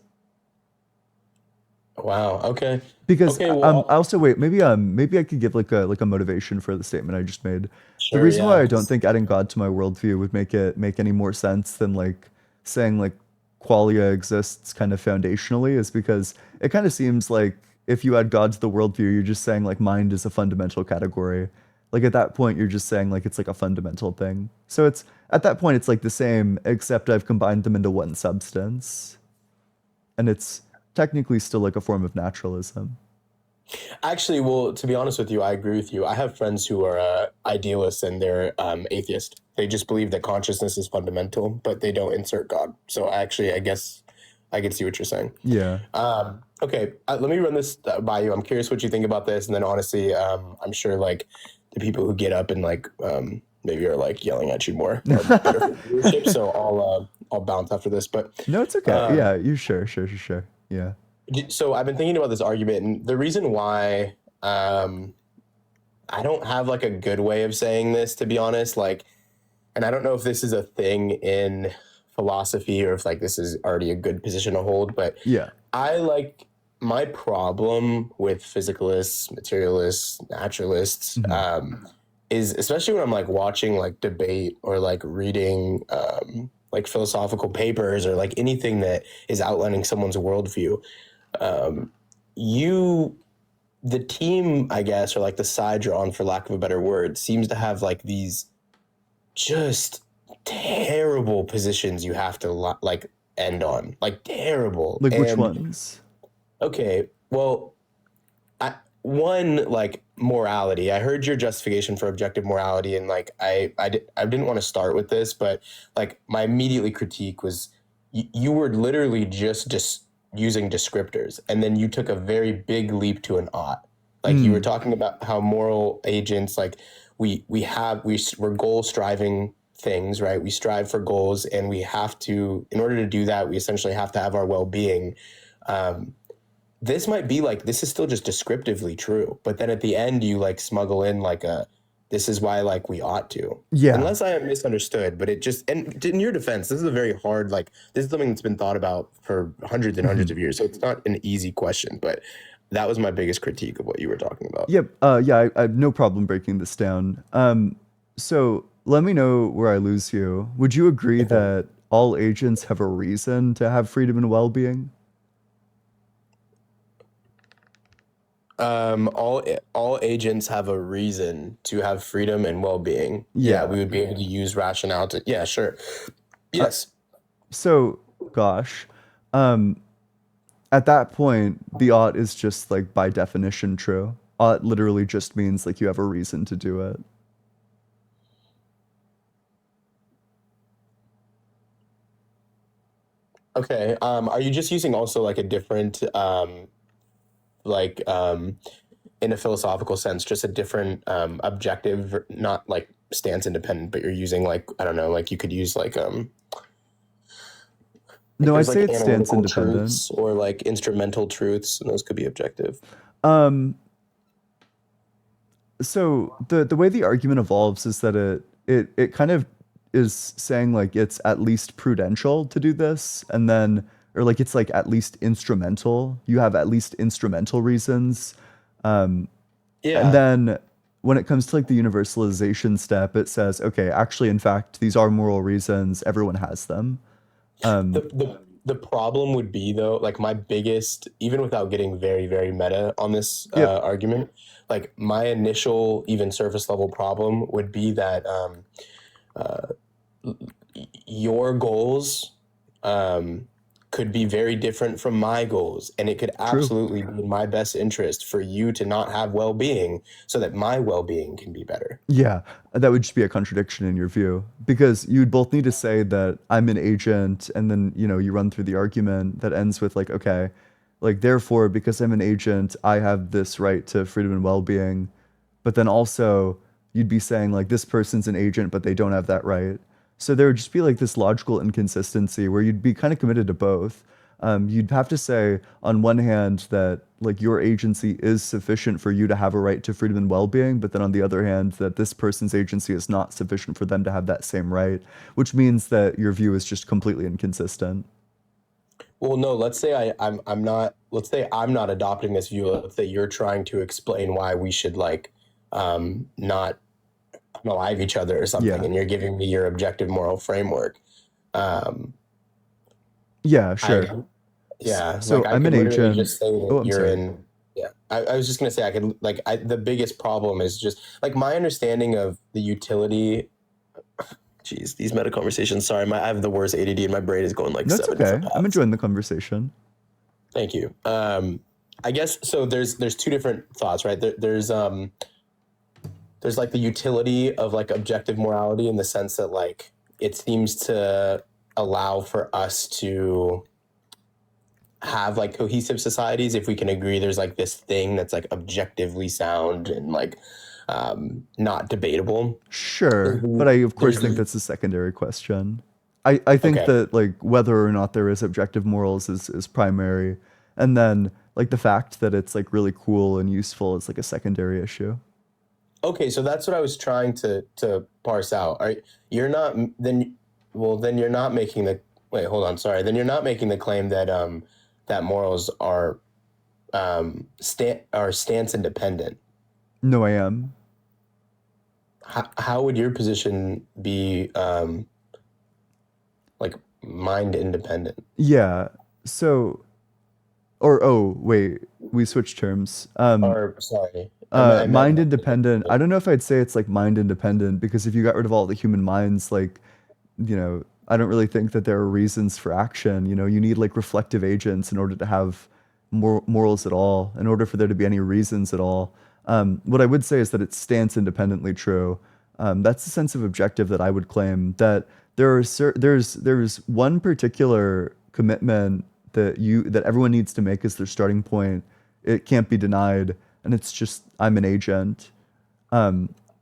Speaker 2: Wow. Okay.
Speaker 1: Because
Speaker 2: Okay. Well,
Speaker 1: I also wait, maybe I could give like a motivation for the statement I just made. The
Speaker 2: sure.
Speaker 1: reason why
Speaker 2: Yeah.
Speaker 1: I don't think adding God to my worldview would make it make any more sense than like saying like qualia exists kind of foundationally is because it kind of seems like if you add God to the worldview, you're just saying like mind is a fundamental category. Like at that point, you're just saying like it's like a fundamental thing. So it's at that point it's like the same, except I've combined them into one substance, and it's technically still like a form of naturalism.
Speaker 2: Actually, well, to be honest with you, I agree with you. I have friends who are idealists and they're atheist. They just believe that consciousness is fundamental, but they don't insert God. So actually, I guess I can see what you're saying.
Speaker 1: Yeah.
Speaker 2: Okay, let me run this by you. I'm curious what you think about this, and then honestly, I'm sure like the people who get up and like maybe are like yelling at you more are better for leadership. So I'll bounce after this. But
Speaker 1: No, it's okay.
Speaker 2: um,
Speaker 1: Yeah, you sure. Yeah.
Speaker 2: so I've been thinking about this argument, and the reason why um, I don't have like a good way of saying this, to be honest. Like, and I don't know if this is a thing in philosophy or if like this is already a good position to hold, but
Speaker 1: Yeah.
Speaker 2: I like my problem with physicalists, materialists, naturalists,
Speaker 1: Hmm.
Speaker 2: is especially when I'm like watching like debate or like reading like philosophical papers or like anything that is outlining someone's worldview. Um, you, the team, I guess, or like the side you're on, for lack of a better word, seems to have like these just terrible positions you have to like end on, like terrible.
Speaker 1: Like which
Speaker 2: And
Speaker 1: ones?
Speaker 2: okay, well, one like morality. I heard your justification for objective morality, and like I didn't want to start with this, but like my immediately critique was you were literally just using descriptors, and then you took a very big leap to an ought. Like you were
Speaker 1: Mm.
Speaker 2: talking about how moral agents, like we're goal striving things, right? We strive for goals, and we have to, in order to do that, we essentially have to have our well being. Um, this might be like this is still just descriptively true, but then at the end you like smuggle in like a this is why like we ought to.
Speaker 1: Yeah.
Speaker 2: Unless I am misunderstood, but it just, and in your defense, this is a very hard, like this is something that's been thought about for hundreds and hundreds
Speaker 1: Hmm.
Speaker 2: of years. So it's not an easy question, but that was my biggest critique of what you were talking about.
Speaker 1: Yep. Yeah, I have no problem breaking this down. So let me know where I lose you. Would you agree
Speaker 2: Okay.
Speaker 1: that all agents have a reason to have freedom and well-being?
Speaker 2: All agents have a reason to have freedom and well-being. Yeah,
Speaker 1: Yeah.
Speaker 2: we would be able to use rationale to, yeah, sure.
Speaker 1: Uh,
Speaker 2: Yes.
Speaker 1: so, gosh, um, at that point, the ought is just like by definition true. Ought literally just means like you have a reason to do it.
Speaker 2: Okay. Are you just using also like a different like in a philosophical sense, just a different objective, not like stance independent, but you're using like I don't know, like you could use like
Speaker 1: No, I
Speaker 2: there's
Speaker 1: say
Speaker 2: like
Speaker 1: it stands
Speaker 2: analytical
Speaker 1: independent.
Speaker 2: truths or like instrumental truths, and those could be objective.
Speaker 1: Um, so the way the argument evolves is that it kind of is saying like it's at least prudential to do this, and then or like it's like at least instrumental. You have at least instrumental reasons, and
Speaker 2: Yeah.
Speaker 1: then when it comes to like the universalization step, it says, okay, actually, in fact, these are moral reasons. Everyone has them. Um,
Speaker 2: The problem would be though, like my biggest, even without getting very, very meta on this
Speaker 1: yep,
Speaker 2: argument, like my initial even surface level problem would be that your goals um, could be very different from my goals, and it could
Speaker 1: true.
Speaker 2: absolutely be in my best interest for you to not have well-being so that my well-being can be better.
Speaker 1: Yeah, that would just be a contradiction in your view because you'd both need to say that I'm an agent, and then you run through the argument that ends with like, okay, like therefore, because I'm an agent, I have this right to freedom and well-being. But then also, you'd be saying like this person's an agent, but they don't have that right. So there would just be like this logical inconsistency where you'd be kind of committed to both. You'd have to say, on one hand, that like your agency is sufficient for you to have a right to freedom and well-being, but then on the other hand, that this person's agency is not sufficient for them to have that same right, which means that your view is just completely inconsistent.
Speaker 2: Well, no, let's say I'm not, let's say I'm not adopting this view. Let's say you're trying to explain why we should like not unalive each other or something,
Speaker 1: Yeah.
Speaker 2: and you're giving me your objective moral framework. Um,
Speaker 1: Yeah,
Speaker 2: I
Speaker 1: sure.
Speaker 2: Yeah, like
Speaker 1: So
Speaker 2: I
Speaker 1: I'm an
Speaker 2: could literally
Speaker 1: agent.
Speaker 2: just say that
Speaker 1: Oh, I'm
Speaker 2: you're
Speaker 1: sorry.
Speaker 2: in. Yeah, I was just gonna say I could like the biggest problem is just like my understanding of the utility. Geez, these meta conversations. Sorry, I have the worst ADD and my brain is going like
Speaker 1: No, it's
Speaker 2: seven
Speaker 1: okay.
Speaker 2: different
Speaker 1: I'm
Speaker 2: paths.
Speaker 1: enjoying the conversation.
Speaker 2: Thank you. I guess so. There's two different thoughts, right? There's like the utility of like objective morality in the sense that like it seems to allow for us to have like cohesive societies if we can agree there's like this thing that's like objectively sound and like not debatable.
Speaker 1: Sure, but I of course
Speaker 2: There's
Speaker 1: think
Speaker 2: the
Speaker 1: that's a secondary question. I think
Speaker 2: okay.
Speaker 1: that like whether or not there is objective morals is primary, and then like the fact that it's like really cool and useful is like a secondary issue.
Speaker 2: Okay, so that's what I was trying to parse out. All right, you're not then well then you're not making the wait, hold on, sorry. Then you're not making the claim that that morals are stance independent.
Speaker 1: No, I am.
Speaker 2: How would your position be like mind independent?
Speaker 1: Yeah. So, or oh wait, we switched terms.
Speaker 2: Or sorry, I meant
Speaker 1: Mind
Speaker 2: mind
Speaker 1: independent. I
Speaker 2: independent.
Speaker 1: don't know if I'd say it's like mind independent because if you got rid of all the human minds, like I don't really think that there are reasons for action. You need like reflective agents in order to have morals at all, in order for there to be any reasons at all. What I would say is that it stands independently true. That's the sense of objective that I would claim that there's one particular commitment that everyone needs to make as their starting point. It can't be denied, and it's just I'm an agent.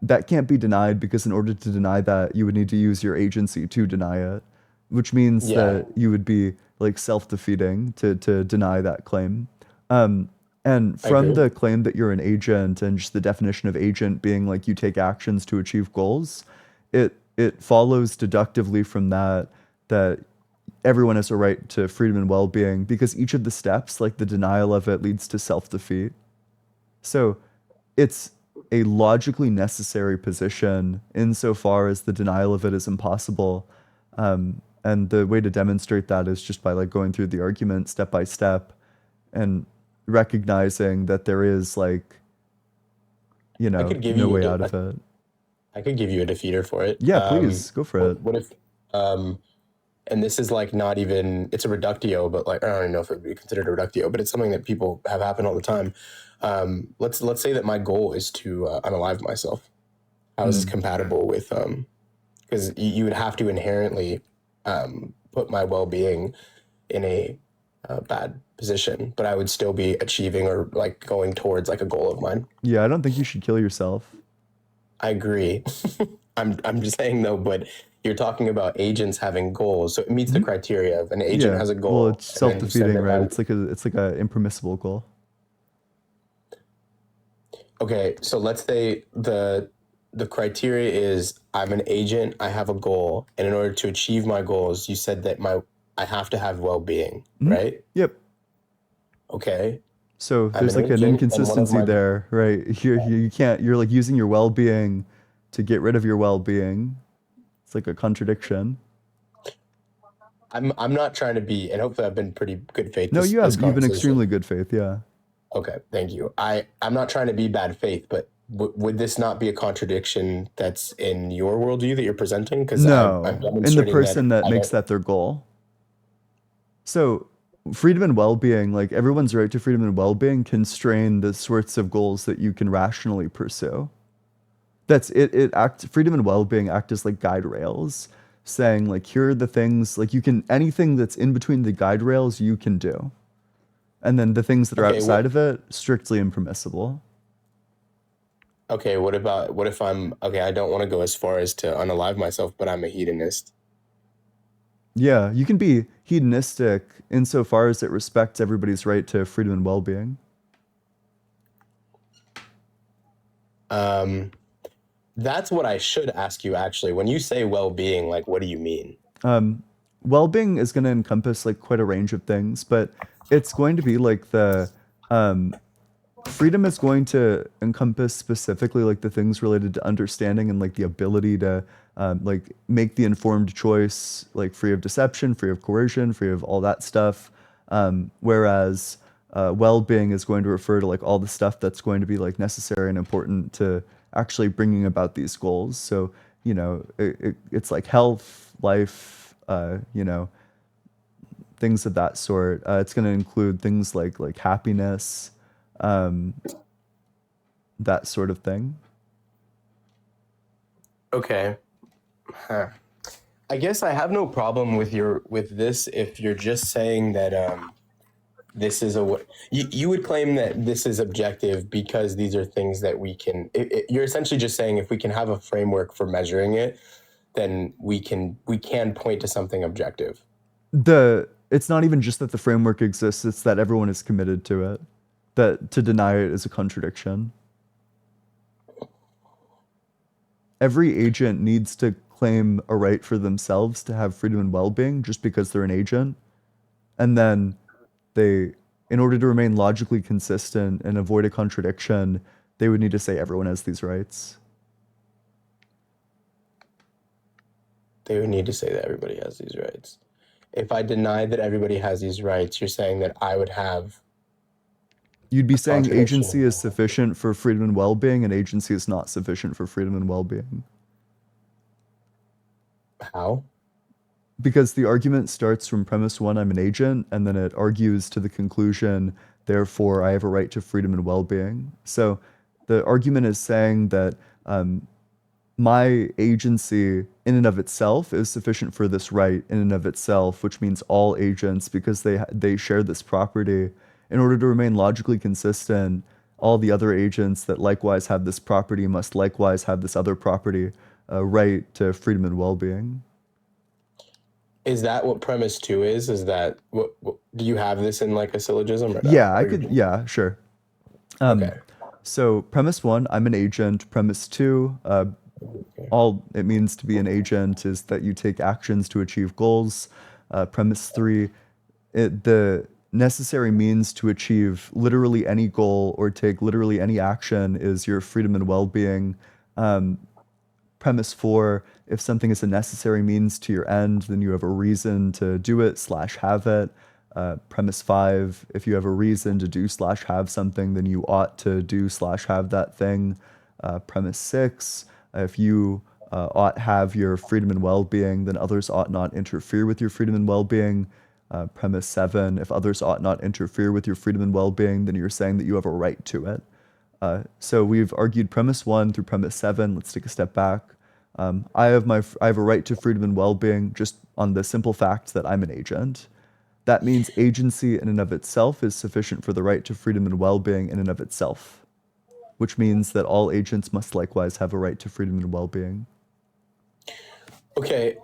Speaker 1: That can't be denied because in order to deny that, you would need to use your agency to deny it, which means
Speaker 2: Yeah,
Speaker 1: that you would be like self-defeating to deny that claim. Um, and
Speaker 2: I
Speaker 1: from
Speaker 2: agree.
Speaker 1: the claim that you're an agent and just the definition of agent being like you take actions to achieve goals, it follows deductively from that that everyone has a right to freedom and well-being because each of the steps, like the denial of it, leads to self-defeat. So it's a logically necessary position insofar as the denial of it is impossible. And the way to demonstrate that is just by like going through the argument step by step and recognizing that there is like,
Speaker 2: I could give
Speaker 1: no
Speaker 2: you
Speaker 1: way out of it.
Speaker 2: I could give you a defeater for it.
Speaker 1: Yeah, please go for it.
Speaker 2: What if um and this is like not even it's a reductio, but like I don't even know if it would be considered a reductio, but it's something that people have happen all the time. Let's say that my goal is to unalive myself. How is this
Speaker 1: Mm.
Speaker 2: compatible with because you would have to inherently put my well-being in a bad position, but I would still be achieving or like going towards like a goal of mine.
Speaker 1: Yeah, I don't think you should kill yourself.
Speaker 2: I agree. I'm just saying though, but you're talking about agents having goals, so it meets the
Speaker 1: Mhm.
Speaker 2: criteria of an agent
Speaker 1: Yeah,
Speaker 2: has a
Speaker 1: well,
Speaker 2: goal,
Speaker 1: it's
Speaker 2: and then you said
Speaker 1: self-defeating,
Speaker 2: that
Speaker 1: right?
Speaker 2: my
Speaker 1: It's like a impermissible goal.
Speaker 2: okay. So let's say the criteria is I'm an agent, I have a goal, and in order to achieve my goals, you said that my I have to have well-being,
Speaker 1: Mhm.
Speaker 2: right?
Speaker 1: Yep.
Speaker 2: Okay.
Speaker 1: So
Speaker 2: I'm
Speaker 1: there's
Speaker 2: an
Speaker 1: like an
Speaker 2: agent, and one of
Speaker 1: inconsistency
Speaker 2: my
Speaker 1: there, right? You can't, you're like using your well-being to get rid of your well-being. It's like a contradiction.
Speaker 2: I'm not trying to be, and hopefully I've been pretty good faith
Speaker 1: No,
Speaker 2: this
Speaker 1: you've been
Speaker 2: conversation.
Speaker 1: extremely good faith, yeah.
Speaker 2: Okay, thank you. I'm not trying to be bad faith, but would this not be a contradiction that's in your worldview that you're presenting? Because I'm
Speaker 1: No, in the
Speaker 2: demonstrating that
Speaker 1: person that
Speaker 2: I
Speaker 1: makes
Speaker 2: don't.
Speaker 1: that their goal. So freedom and well-being, like everyone's right to freedom and well-being constrain the sorts of goals that you can rationally pursue. That's it, freedom and well-being act as like guide rails, saying like here are the things like you can anything that's in between the guide rails you can do. And then the things that are
Speaker 2: Okay,
Speaker 1: outside of it, strictly impermissible.
Speaker 2: okay. What if I'm okay? I don't want to go as far as to unalive myself, but I'm a hedonist.
Speaker 1: Yeah, you can be hedonistic insofar as it respects everybody's right to freedom and well-being.
Speaker 2: Um, that's what I should ask you actually. When you say well-being, like, what do you mean?
Speaker 1: Um, well-being is going to encompass like quite a range of things, but it's going to be like the um, freedom is going to encompass specifically like the things related to understanding and like the ability to like make the informed choice, like free of deception, free of coercion, free of all that stuff. Whereas well-being is going to refer to like all the stuff that's going to be like necessary and important to actually bringing about these goals. So, it's like health, life, things of that sort. It's going to include things like happiness, um, that sort of thing.
Speaker 2: Okay. Huh. I guess I have no problem with this if you're just saying that this is you would claim that this is objective because these are things that we can you're essentially just saying if we can have a framework for measuring it, then we can point to something objective.
Speaker 1: It's not even just that the framework exists, it's that everyone is committed to it. That to deny it is a contradiction. Every agent needs to claim a right for themselves to have freedom and well-being just because they're an agent. And then they, in order to remain logically consistent and avoid a contradiction, they would need to say everyone has these rights.
Speaker 2: They would need to say that everybody has these rights. If I deny that everybody has these rights, you're saying that I would have
Speaker 1: You'd be
Speaker 2: a
Speaker 1: saying agency
Speaker 2: contradiction.
Speaker 1: is sufficient for freedom and well-being, and agency is not sufficient for freedom and well-being.
Speaker 2: How?
Speaker 1: Because the argument starts from premise one, I'm an agent, and then it argues to the conclusion, therefore, I have a right to freedom and well being. So the argument is saying that my agency in and of itself is sufficient for this right in and of itself, which means all agents, because they share this property, in order to remain logically consistent, all the other agents that likewise have this property must likewise have this other property, right to freedom and well being.
Speaker 2: Is that what premise two is? Is that what do you have this in like a syllogism or no?
Speaker 1: Yeah, I
Speaker 2: Or you're
Speaker 1: could.
Speaker 2: just,
Speaker 1: Yeah, sure. Um,
Speaker 2: okay.
Speaker 1: so premise one, I'm an agent. Premise two,
Speaker 2: Okay.
Speaker 1: all it means to be an agent is that you take actions to achieve goals. Premise three, the necessary means to achieve literally any goal or take literally any action is your freedom and well-being. Premise four, if something is a necessary means to your end, then you have a reason to do it slash have it. Premise five, if you have a reason to do slash have something, then you ought to do slash have that thing. Premise six, if you ought have your freedom and well-being, then others ought not interfere with your freedom and well-being. Premise seven, if others ought not interfere with your freedom and well-being, then you're saying that you have a right to it. So we've argued premise one through premise seven. Let's take a step back. I have a right to freedom and well-being just on the simple fact that I'm an agent. That means agency in and of itself is sufficient for the right to freedom and well-being in and of itself, which means that all agents must likewise have a right to freedom and well-being.
Speaker 2: Okay.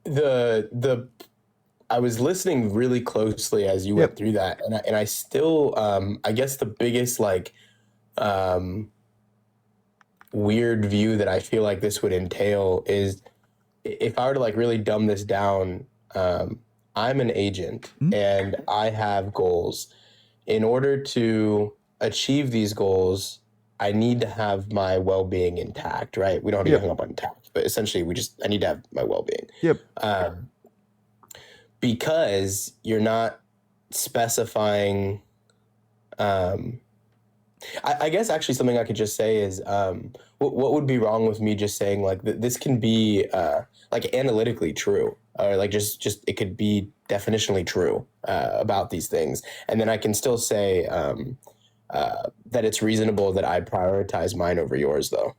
Speaker 2: The I was listening really closely as you went
Speaker 1: Yep.
Speaker 2: through that, and I still I guess the biggest like um weird view that I feel like this would entail is if I were to like really dumb this down, I'm an agent
Speaker 1: Hmm?
Speaker 2: and I have goals. in order to achieve these goals, I need to have my well-being intact, right? We don't have to get
Speaker 1: Yep.
Speaker 2: hung up on intact, but essentially I need to have my well-being.
Speaker 1: Yep.
Speaker 2: Um, because you're not specifying, um, I guess actually something I could just say is, what would be wrong with me just saying like this can be like analytically true, or like just it could be definitionally true about these things, and then I can still say that it's reasonable that I prioritize mine over yours, though.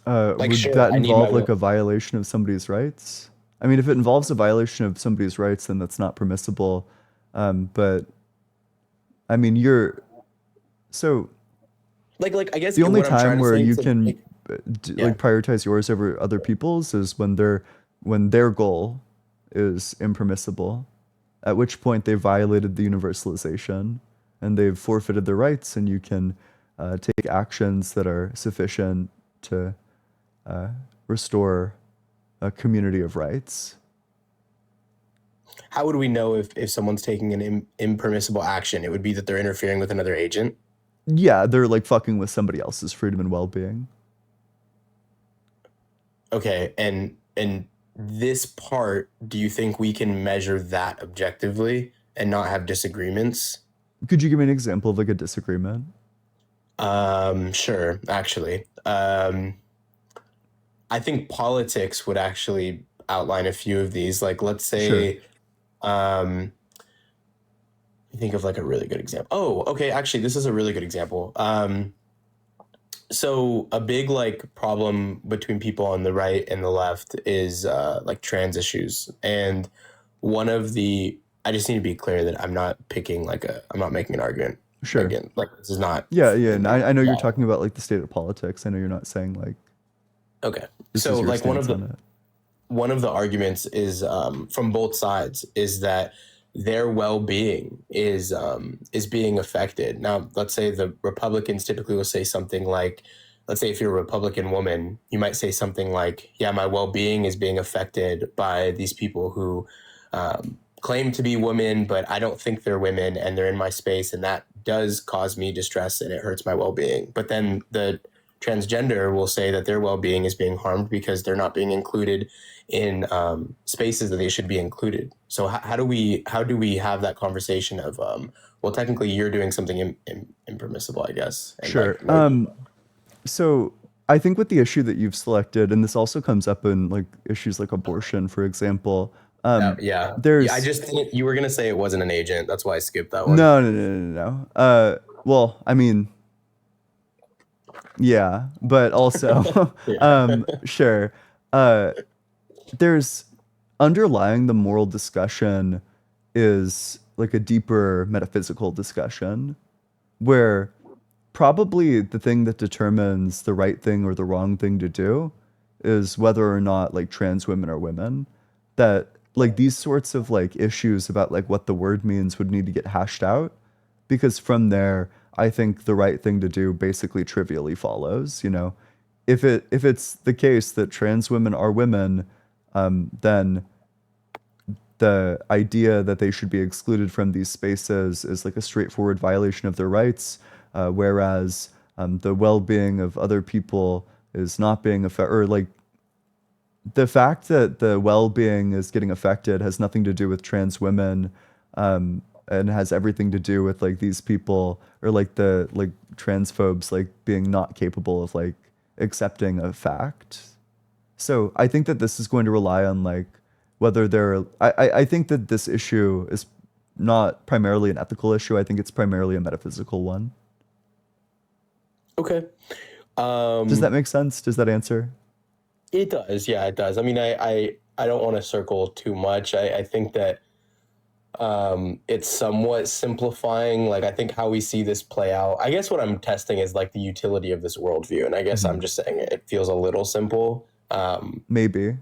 Speaker 2: Like,
Speaker 1: Would
Speaker 2: sure,
Speaker 1: that
Speaker 2: I need my
Speaker 1: involve like
Speaker 2: will.
Speaker 1: a violation of somebody's rights? I mean, if it involves a violation of somebody's rights, then that's not permissible. But I mean, you're so
Speaker 2: Like I guess
Speaker 1: the only
Speaker 2: what I'm trying
Speaker 1: time
Speaker 2: to
Speaker 1: where
Speaker 2: say
Speaker 1: you
Speaker 2: to
Speaker 1: can
Speaker 2: like, yeah.
Speaker 1: like prioritize yours over other people's is when their goal is impermissible, at which point they violated the universalization and they've forfeited their rights, and you can take actions that are sufficient to restore a community of rights.
Speaker 2: How would we know if someone's taking an impermissible action? It would be that they're interfering with another agent.
Speaker 1: Yeah, they're like fucking with somebody else's freedom and well-being.
Speaker 2: Okay, and this part, do you think we can measure that objectively and not have disagreements?
Speaker 1: Could you give me an example of like a disagreement?
Speaker 2: Sure, actually. I think politics would actually outline a few of these. Like, let's
Speaker 1: Sure.
Speaker 2: say, um, think of like a really good example. Oh, okay. Actually, this is a really good example. So a big like problem between people on the right and the left is like trans issues. And one of the I just need to be clear that I'm not making an argument
Speaker 1: Sure.
Speaker 2: again. Like this is not
Speaker 1: Yeah, yeah. And
Speaker 2: like
Speaker 1: I know you're
Speaker 2: yeah.
Speaker 1: talking about like the state of politics. I know you're not saying like
Speaker 2: Okay.
Speaker 1: this
Speaker 2: So
Speaker 1: is your
Speaker 2: like
Speaker 1: stance on it.
Speaker 2: one of the arguments is from both sides is that their well-being is being affected. Now, let's say the Republicans typically will say something like, let's say if you're a Republican woman, you might say something like, "Yeah, my well-being is being affected by these people who claim to be women, but I don't think they're women, and they're in my space, and that does cause me distress, and it hurts my well-being." But then the transgender will say that their well-being is being harmed because they're not being included in spaces that they should be included. So how do we have that conversation of well, technically you're doing something impermissible, I guess, and
Speaker 1: Sure.
Speaker 2: like no,
Speaker 1: So I think with the issue that you've selected, and this also comes up in like issues like abortion, for example,
Speaker 2: yeah. I
Speaker 1: there's
Speaker 2: just think you were gonna say it wasn't an agent. That's why I skipped that one.
Speaker 1: no, no, no, no, no. Well, I mean, yeah, but also,
Speaker 2: Yeah.
Speaker 1: sure. Uh, there's underlying the moral discussion is like a deeper metaphysical discussion where probably the thing that determines the right thing or the wrong thing to do is whether or not like trans women are women. That like these sorts of like issues about like what the word means would need to get hashed out because from there I think the right thing to do basically trivially follows, you know. If it's the case that trans women are women, then the idea that they should be excluded from these spaces is like a straightforward violation of their rights, whereas the well-being of other people is not being affected, or like the fact that the well-being is getting affected has nothing to do with trans women, and has everything to do with like these people or like the like transphobes like being not capable of like accepting a fact. So I think that this is going to rely on like whether there. I think that this issue is not primarily an ethical issue. I think it's primarily a metaphysical one.
Speaker 2: Okay.
Speaker 1: Does that
Speaker 2: Um,
Speaker 1: make sense? Does that answer?
Speaker 2: it does. Yeah, it does. I mean, I don't want to circle too much. I think that it's somewhat simplifying. Like, I think how we see this play out. I guess what I'm testing is like the utility of this worldview, and I guess
Speaker 1: Hmm.
Speaker 2: I'm just saying it feels a little simple.
Speaker 1: Maybe.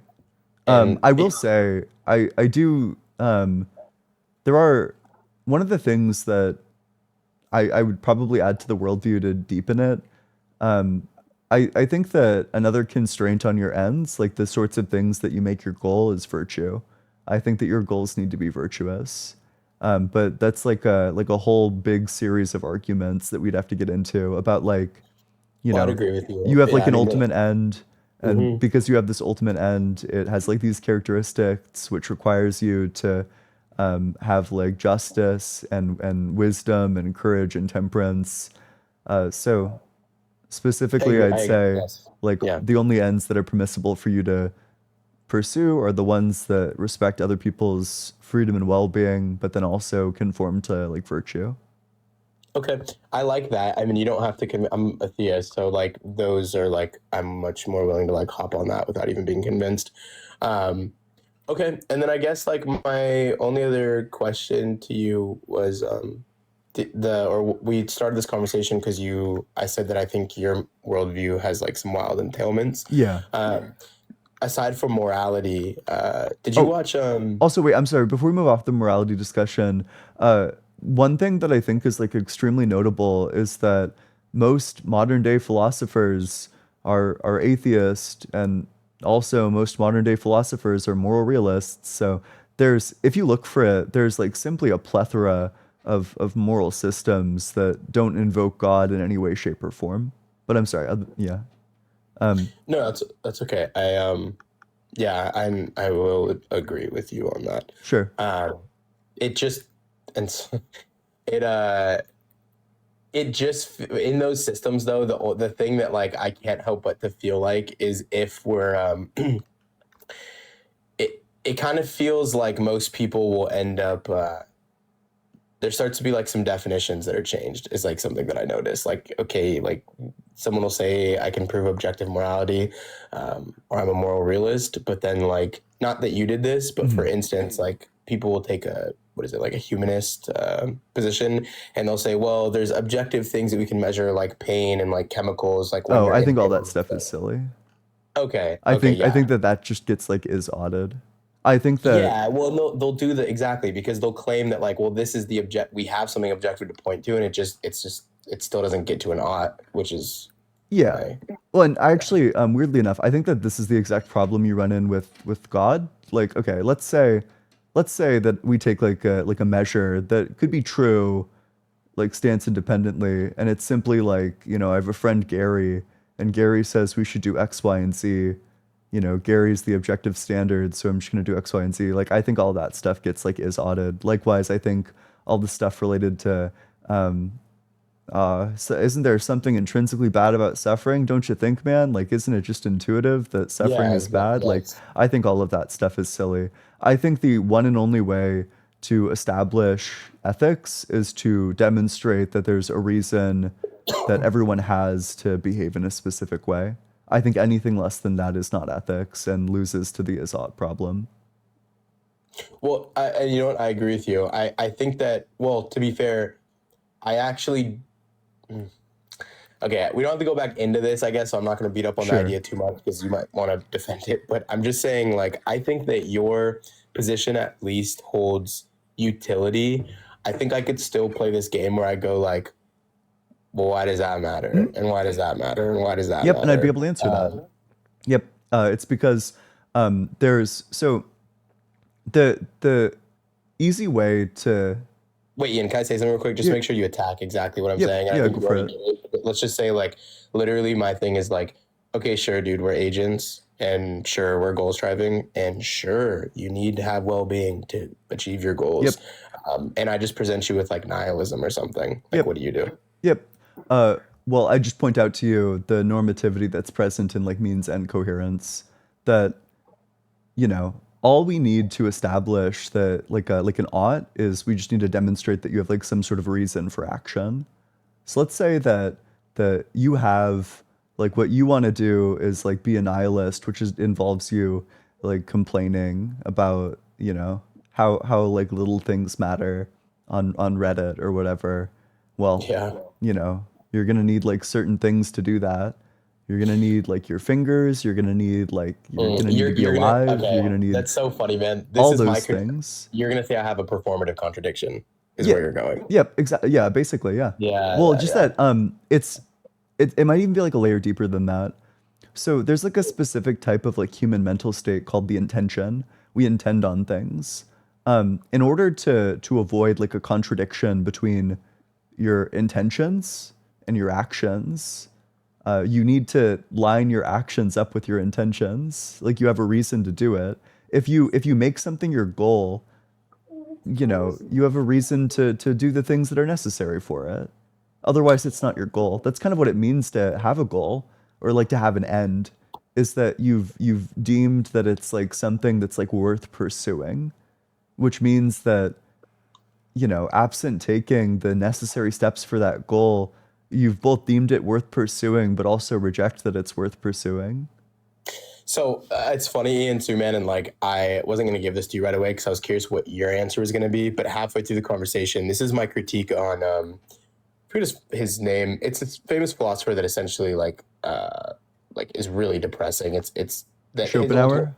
Speaker 2: And
Speaker 1: I will say I do. There are one of the things that I would probably add to the worldview to deepen it. Um, I think that another constraint on your ends, like the sorts of things that you make your goal, is virtue. I think that your goals need to be virtuous. But that's like a whole big series of arguments that we'd have to get into about like, you
Speaker 2: Well, I'd
Speaker 1: know,
Speaker 2: agree with you.
Speaker 1: you have
Speaker 2: Yeah,
Speaker 1: like
Speaker 2: I
Speaker 1: an
Speaker 2: mean,
Speaker 1: ultimate end, and
Speaker 2: mhm.
Speaker 1: because you have this ultimate end, it has like these characteristics which requires you to have like justice and wisdom and courage and temperance. So
Speaker 2: I
Speaker 1: specifically,
Speaker 2: agree.
Speaker 1: I'd say
Speaker 2: Yes.
Speaker 1: like
Speaker 2: Yeah.
Speaker 1: the only ends that are permissible for you to pursue are the ones that respect other people's freedom and well-being, but then also conform to like virtue.
Speaker 2: Okay. I like that. I mean, you don't have to commit. I'm a theist, so like those are like I'm much more willing to like hop on that without even being convinced. Um, okay. And then I guess like my only other question to you was or we started this conversation because I said that I think your worldview has like some wild entailments.
Speaker 1: Yeah.
Speaker 2: Um, aside from morality, did you
Speaker 1: Oh,
Speaker 2: watch
Speaker 1: also, wait, I'm sorry. Before we move off the morality discussion, one thing that I think is like extremely notable is that most modern day philosophers are atheist, and also most modern day philosophers are moral realists. So there's, if you look for it, there's like simply a plethora of moral systems that don't invoke God in any way, shape, or form. But I'm sorry. Yeah. Um,
Speaker 2: No, that's okay. Yeah, I will agree with you on that.
Speaker 1: sure.
Speaker 2: Um, it just and it it just in those systems though the thing that like I can't help but to feel like is if we're it kind of feels like most people will end up there starts to be like some definitions that are changed is like something that I noticed. Like, okay, like someone will say I can prove objective morality, or I'm a moral realist, but then like not that you did this, but for
Speaker 1: Mhm.
Speaker 2: instance, like people will take a what is it like a humanist position, and they'll say, well, there's objective things that we can measure like pain and like chemicals, like when
Speaker 1: Oh,
Speaker 2: you're
Speaker 1: I
Speaker 2: in
Speaker 1: think all
Speaker 2: pain
Speaker 1: that
Speaker 2: and
Speaker 1: stuff is
Speaker 2: stuff.
Speaker 1: silly.
Speaker 2: Okay, okay,
Speaker 1: I
Speaker 2: yeah.
Speaker 1: think that that just gets like is audited. I think that
Speaker 2: Yeah, well, no, they'll do the exactly because they'll claim that like, well, this is the object. We have something objective to point to, and it still doesn't get to an ought, which is
Speaker 1: yeah.
Speaker 2: my
Speaker 1: Well, and I actually weirdly enough, I think that this is the exact problem you run in with God. Like, okay, let's say that we take like a measure that could be true, like stands independently, and it's simply like, you know, I have a friend Gary, and Gary says we should do X, Y, and Z. You know, Gary's the objective standard, so I'm just gonna do X, Y, and Z. Like, I think all that stuff gets like is audited. Likewise, I think all the stuff related to um so isn't there something intrinsically bad about suffering? Don't you think, man? Like, isn't it just intuitive that suffering
Speaker 2: yeah,
Speaker 1: is bad? Like,
Speaker 2: yes.
Speaker 1: I think all of that stuff is silly. I think the one and only way to establish ethics is to demonstrate that there's a reason that everyone has to behave in a specific way. I think anything less than that is not ethics and loses to the is-ought problem.
Speaker 2: Well, you know what? I agree with you. I think that well, to be fair, I actually okay. We don't have to go back into this, I guess. So I'm not going to beat up on the
Speaker 1: Sure.
Speaker 2: idea too much because you might want to defend it. But I'm just saying, like, I think that your position at least holds utility. I think I could still play this game where I go like, well, why does that matter?
Speaker 1: Mhm.
Speaker 2: And why does that matter? And why does that
Speaker 1: Yep, and I'd be
Speaker 2: matter?
Speaker 1: able to answer that. Yep. It's because there's so the easy way to
Speaker 2: Wait, Ian, can I say something real quick? Just
Speaker 1: yeah,
Speaker 2: make sure you attack exactly what I'm
Speaker 1: yep,
Speaker 2: saying. And I
Speaker 1: yeah,
Speaker 2: think
Speaker 1: go
Speaker 2: you
Speaker 1: for
Speaker 2: already
Speaker 1: it.
Speaker 2: did it. But let's just say, like, literally, my thing is like, okay, sure, dude, we're agents, and sure, we're goal striving, and sure, you need to have well being to achieve your goals.
Speaker 1: Yep,
Speaker 2: And I just present you with like nihilism or something. Like,
Speaker 1: yep,
Speaker 2: what do you do?
Speaker 1: yep. Uh, well, I just point out to you the normativity that's present in like means and coherence that, you know, all we need to establish that like an ought is we just need to demonstrate that you have like some sort of reason for action. So let's say that you have like what you want to do is like be a nihilist, which is involves you like complaining about, you know, how like little things matter on Reddit or whatever. Well,
Speaker 2: Yeah.
Speaker 1: you know, you're gonna need like certain things to do that. You're gonna need like your fingers, you're gonna need to be
Speaker 2: You're gonna
Speaker 1: alive, you're
Speaker 2: okay.
Speaker 1: gonna need
Speaker 2: That's so funny, man. This
Speaker 1: all
Speaker 2: is
Speaker 1: those things.
Speaker 2: you're gonna say I have a performative contradiction, is
Speaker 1: Yeah.
Speaker 2: where you're going.
Speaker 1: Yep, exactly. Yeah, basically, yeah.
Speaker 2: Yeah,
Speaker 1: Well,
Speaker 2: yeah,
Speaker 1: just
Speaker 2: yeah.
Speaker 1: that it might even be like a layer deeper than that. So there's like a specific type of like human mental state called the intention. We intend on things. In order to avoid like a contradiction between your intentions and your actions, you need to line your actions up with your intentions. Like you have a reason to do it. If you make something your goal, you know, you have a reason to do the things that are necessary for it. Otherwise, it's not your goal. That's kind of what it means to have a goal or like to have an end, is that you've deemed that it's like something that's like worth pursuing, which means that, you know, absent taking the necessary steps for that goal, you've both deemed it worth pursuing, but also reject that it's worth pursuing.
Speaker 2: So it's funny, Ian too, man. And like, I wasn't going to give this to you right away because I was curious what your answer was going to be. But halfway through the conversation, this is my critique on, I forget his name. It's this famous philosopher that essentially like is really depressing. It's that his ultimate.
Speaker 1: Schopenhauer?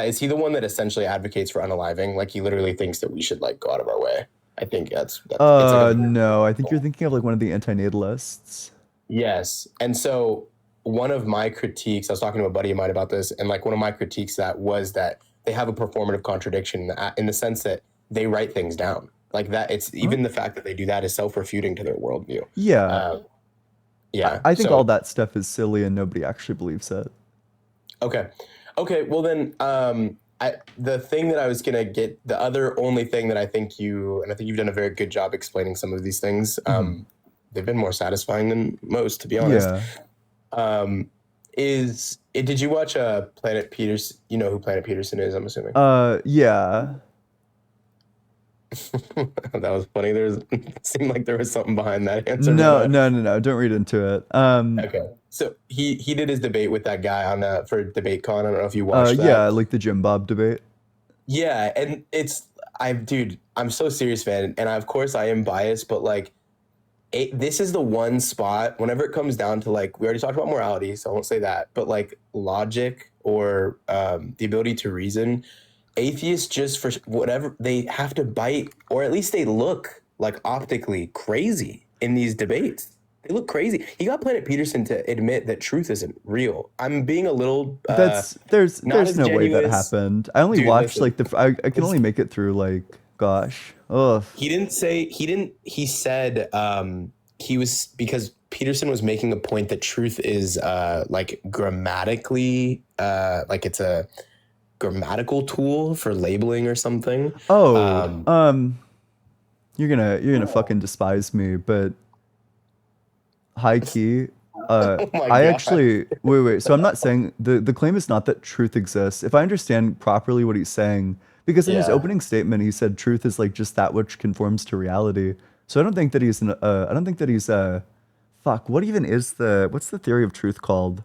Speaker 2: Is he the one that essentially advocates for unaliving? Like he literally thinks that we should like go out of our way. I think that's it's like a
Speaker 1: No, I think you're thinking of like one of the antinatalists.
Speaker 2: yes. And so one of my critiques, I was talking to a buddy of mine about this, and like one of my critiques that was that they have a performative contradiction in the sense that they write things down. Like that, it's
Speaker 1: Huh?
Speaker 2: even the fact that they do that is self-refuting to their worldview.
Speaker 1: Yeah,
Speaker 2: Uh,
Speaker 1: I,
Speaker 2: yeah.
Speaker 1: I think all
Speaker 2: So
Speaker 1: that stuff is silly and nobody actually believes it.
Speaker 2: okay, okay. Well then, the thing that I was gonna get, the other only thing that I think you, and I think you've done a very good job explaining some of these things.
Speaker 1: Hmm.
Speaker 2: They've been more satisfying than most, to be honest.
Speaker 1: Yeah.
Speaker 2: Um, did you watch Planet Peters? You know who Planet Peterson is, I'm assuming.
Speaker 1: Yeah.
Speaker 2: That was funny. Seemed like there was something behind that answer, but
Speaker 1: No, no, no, no. Don't read into it.
Speaker 2: okay. So he did his debate with that guy on for DebateCon. I don't know if you watched
Speaker 1: Yeah,
Speaker 2: that.
Speaker 1: like the Jim Bob debate.
Speaker 2: Yeah, and dude, I'm so serious, man, and of course I am biased, but like this is the one spot whenever it comes down to like we already talked about morality, so I won't say that, but like logic or the ability to reason, atheists just for whatever they have to bite, or at least they look like optically crazy in these debates. They look crazy. He got Planet Peterson to admit that truth isn't real. I'm being a little
Speaker 1: That's
Speaker 2: not
Speaker 1: there's
Speaker 2: as
Speaker 1: no way that
Speaker 2: genuine.
Speaker 1: happened. I only
Speaker 2: Dude,
Speaker 1: watched
Speaker 2: listen.
Speaker 1: like I can only make it through like gosh. Ugh.
Speaker 2: He said he was because Peterson was making a point that truth is like grammatically like it's a grammatical tool for labeling or something.
Speaker 1: Oh,
Speaker 2: Um,
Speaker 1: you're gonna fucking despise me, but high key,
Speaker 2: oh my
Speaker 1: I
Speaker 2: god.
Speaker 1: actually wait. So I'm not saying the claim is not that truth exists. If I understand properly what he's saying, because in his
Speaker 2: Yeah.
Speaker 1: opening statement he said truth is like just that which conforms to reality. So I don't think that I don't think that he's fuck. What even is what's the theory of truth called?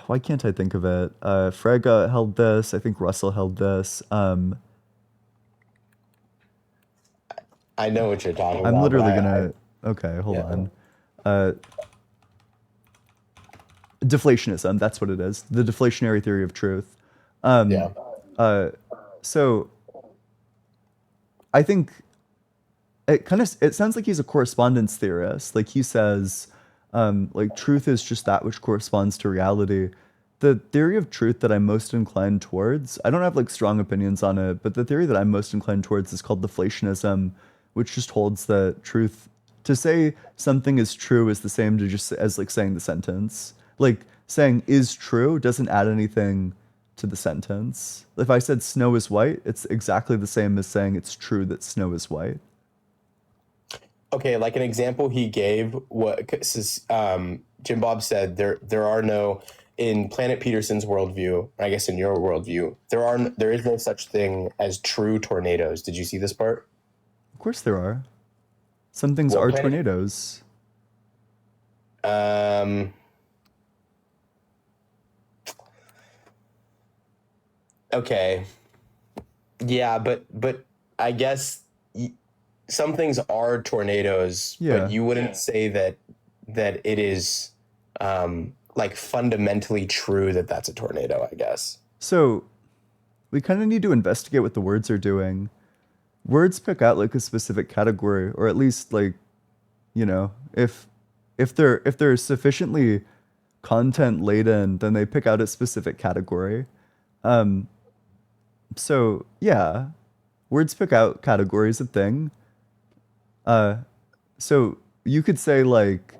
Speaker 1: Why can't I think of it? Frege held this. I think Russell held this.
Speaker 2: I know what you're talking
Speaker 1: I'm
Speaker 2: about, but
Speaker 1: literally
Speaker 2: I
Speaker 1: gonna. Okay, hold
Speaker 2: yeah.
Speaker 1: on. Uh, Deflationism. That's what it is. The deflationary theory of truth.
Speaker 2: Yeah.
Speaker 1: Um, uh, so I think it sounds like he's a correspondence theorist. Like he says, like truth is just that which corresponds to reality. The theory of truth that I'm most inclined towards, I don't have like strong opinions on it, but the theory that I'm most inclined towards is called deflationism, which just holds that truth, to say something is true is the same to just as like saying the sentence. Like saying is true doesn't add anything to the sentence. If I said snow is white, it's exactly the same as saying it's true that snow is white.
Speaker 2: Okay, like an example he gave, what 'cause, Jim Bob said there are no in Planet Peterson's worldview, I guess in your worldview, there is no such thing as true tornadoes. Did you see this part?
Speaker 1: Of course there are. Some things
Speaker 2: Well,
Speaker 1: are
Speaker 2: Planet
Speaker 1: tornadoes.
Speaker 2: um okay. Yeah, but I guess some things are tornadoes, but
Speaker 1: Yeah.
Speaker 2: you wouldn't say that it is like fundamentally true that that's a tornado, I guess.
Speaker 1: So we kind of need to investigate what the words are doing. Words pick out like a specific category, or at least like, you know, if they're sufficiently content laden, then they pick out a specific category. Um, So yeah, words pick out categories of thing. Uh, so you could say like,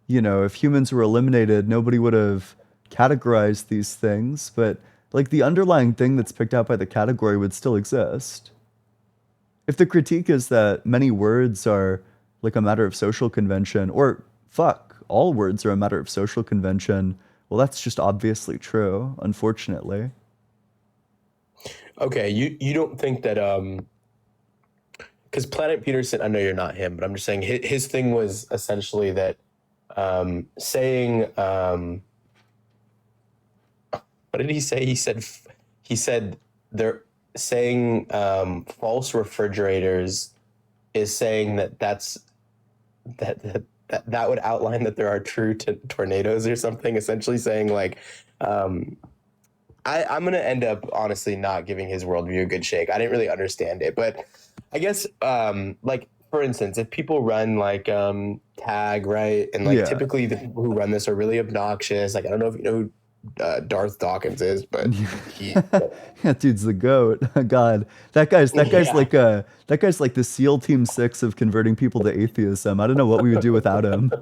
Speaker 1: if humans were eliminated, nobody would have categorized these things, but like the underlying thing that's picked out by the category would still exist. If the critique is that many words are like a matter of social convention, or fuck, all words are a matter of social convention, well, that's just obviously true, unfortunately.
Speaker 2: Okay, you don't think that because Planet Peterson, I know you're not him, but I'm just saying his thing was essentially that saying what did he say? He said they're saying false refrigerators is saying that would outline that there are true tornadoes or something. Essentially saying like um, I'm gonna end up honestly not giving his worldview a good shake. I didn't really understand it, but I guess like for instance, if people run like tag, right, and like
Speaker 1: Yeah.
Speaker 2: typically the people who run this are really obnoxious. Like I don't know if you know who Darth Dawkins is, but he
Speaker 1: That dude's the goat. God, that guy's
Speaker 2: yeah.
Speaker 1: like the SEAL Team 6 of converting people to atheism. I don't know what we would do without him.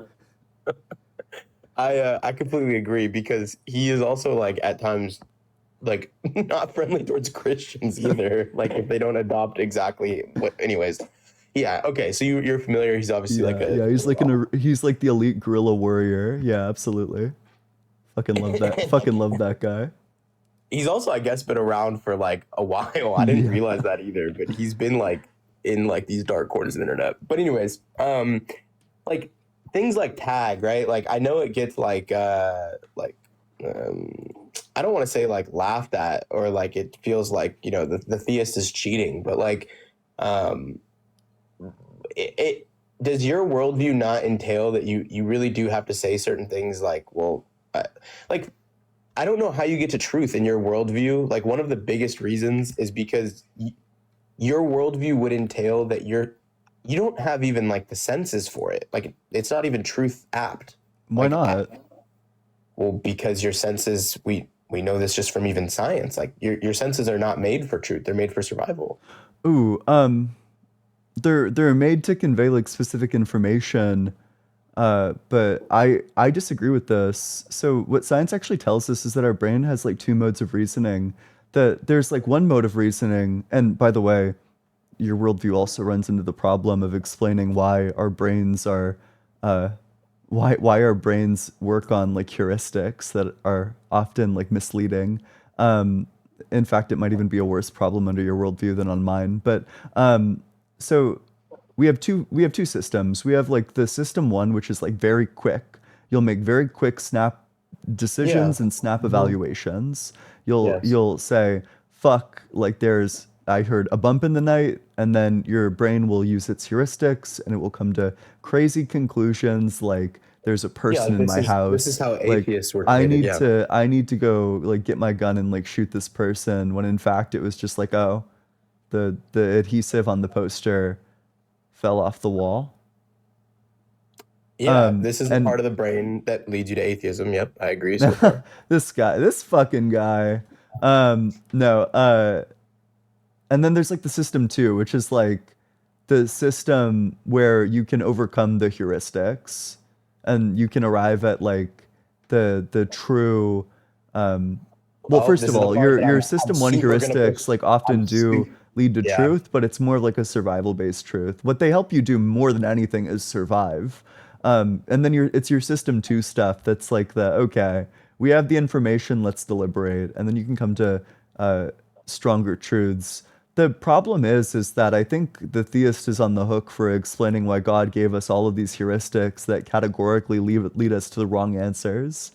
Speaker 2: I completely agree because he is also like at times like not friendly towards Christians either. Like if they don't adopt exactly what. Anyways, yeah. Okay, so you're familiar. He's obviously like
Speaker 1: Yeah,
Speaker 2: a.
Speaker 1: yeah, he's like the elite guerrilla warrior. Yeah, absolutely. Fucking love that. Fucking love that guy.
Speaker 2: He's also, I guess, been around for like a while. I didn't
Speaker 1: Yeah.
Speaker 2: realize that either, but he's been like in like these dark corners of the internet. But anyways, like things like tag, right? Like I know it gets like um I don't want to say like laughed at or like it feels like, the theist is cheating, but like um it does your worldview not entail that you really do have to say certain things like, well, like I don't know how you get to truth in your worldview. Like one of the biggest reasons is because your worldview would entail that you don't have even like the senses for it. Like it's not even truth apt.
Speaker 1: Why
Speaker 2: Like
Speaker 1: not?
Speaker 2: well, because your senses we know this just from even science. Like your senses are not made for truth. They're made for survival.
Speaker 1: Ooh, they're made to convey like specific information. But I disagree with this. So what science actually tells us is that our brain has like two modes of reasoning. That there's like one mode of reasoning, and by the way, your worldview also runs into the problem of explaining why our brains are uh why our brains work on like heuristics that are often like misleading. Um, in fact, it might even be a worse problem under your worldview than on mine. But so we have two systems. We have like the system one, which is like very quick. You'll make very quick snap
Speaker 2: Yeah.
Speaker 1: decisions and snap
Speaker 2: Mhm.
Speaker 1: evaluations. You'll
Speaker 2: Yes.
Speaker 1: you'll say, fuck, like I heard a bump in the night, and then your brain will use its heuristics and it will come to crazy conclusions like there's a
Speaker 2: Yeah.
Speaker 1: person
Speaker 2: Like
Speaker 1: in my
Speaker 2: this is
Speaker 1: house.
Speaker 2: how
Speaker 1: Like
Speaker 2: atheists were
Speaker 1: I
Speaker 2: created.
Speaker 1: need
Speaker 2: Yeah.
Speaker 1: to I need to go like get my gun and like shoot this person when in fact it was just like, oh, the adhesive on the poster fell off the wall.
Speaker 2: Yeah. This is the
Speaker 1: And
Speaker 2: part of the brain that leads you to atheism. Yep. I agree so far.
Speaker 1: this fucking guy. No, and then there's like the system two, which is like the system where you can overcome the heuristics and you can arrive at like the true well,
Speaker 2: Well,
Speaker 1: first
Speaker 2: this
Speaker 1: of
Speaker 2: is the
Speaker 1: all,
Speaker 2: part
Speaker 1: your
Speaker 2: that
Speaker 1: your
Speaker 2: I'm
Speaker 1: system one
Speaker 2: super gonna push.
Speaker 1: heuristics like often
Speaker 2: I'm
Speaker 1: do
Speaker 2: super,
Speaker 1: lead to
Speaker 2: yeah,
Speaker 1: truth, but it's more like a survival based truth. What they help you do more than anything is survive. And then it's your system two stuff that's like the okay, we have the information, let's deliberate, and then you can come to uh, stronger truths. The problem is that I think the theist is on the hook for explaining why God gave us all of these heuristics that categorically lead us to the wrong answers.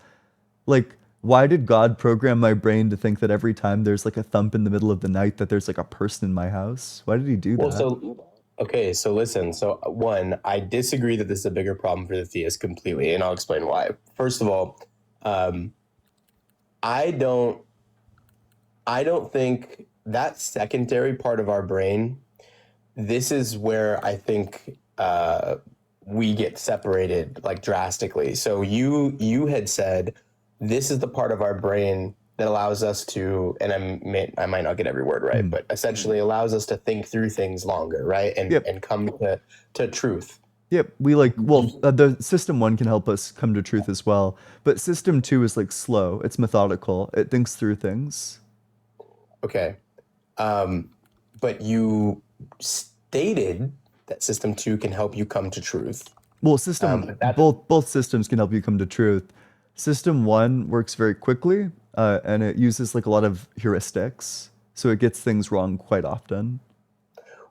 Speaker 1: Like, why did God program my brain to think that every time there's like a thump in the middle of the night that there's like a person in my house? Why did he do
Speaker 2: well,
Speaker 1: that?
Speaker 2: so okay, so listen. So one, I disagree that this is a bigger problem for the theist completely, and I'll explain why. First of all, um, I don't, I don't think that secondary part of our brain. This is where I think we get separated like drastically. So you had said this is the part of our brain that allows us to, and I might not get every word right, but essentially allows us to think through things longer, right?
Speaker 1: Yep.
Speaker 2: And come to truth.
Speaker 1: Yep. We like, well, the system one can help us come to truth as well, but system two is like slow. It's methodical. It thinks through things.
Speaker 2: Okay. But you stated that system two can help you come to truth.
Speaker 1: Well,
Speaker 2: But that's
Speaker 1: both systems can help you come to truth. System one works very quickly, and it uses like a lot of heuristics, so it gets things wrong quite often.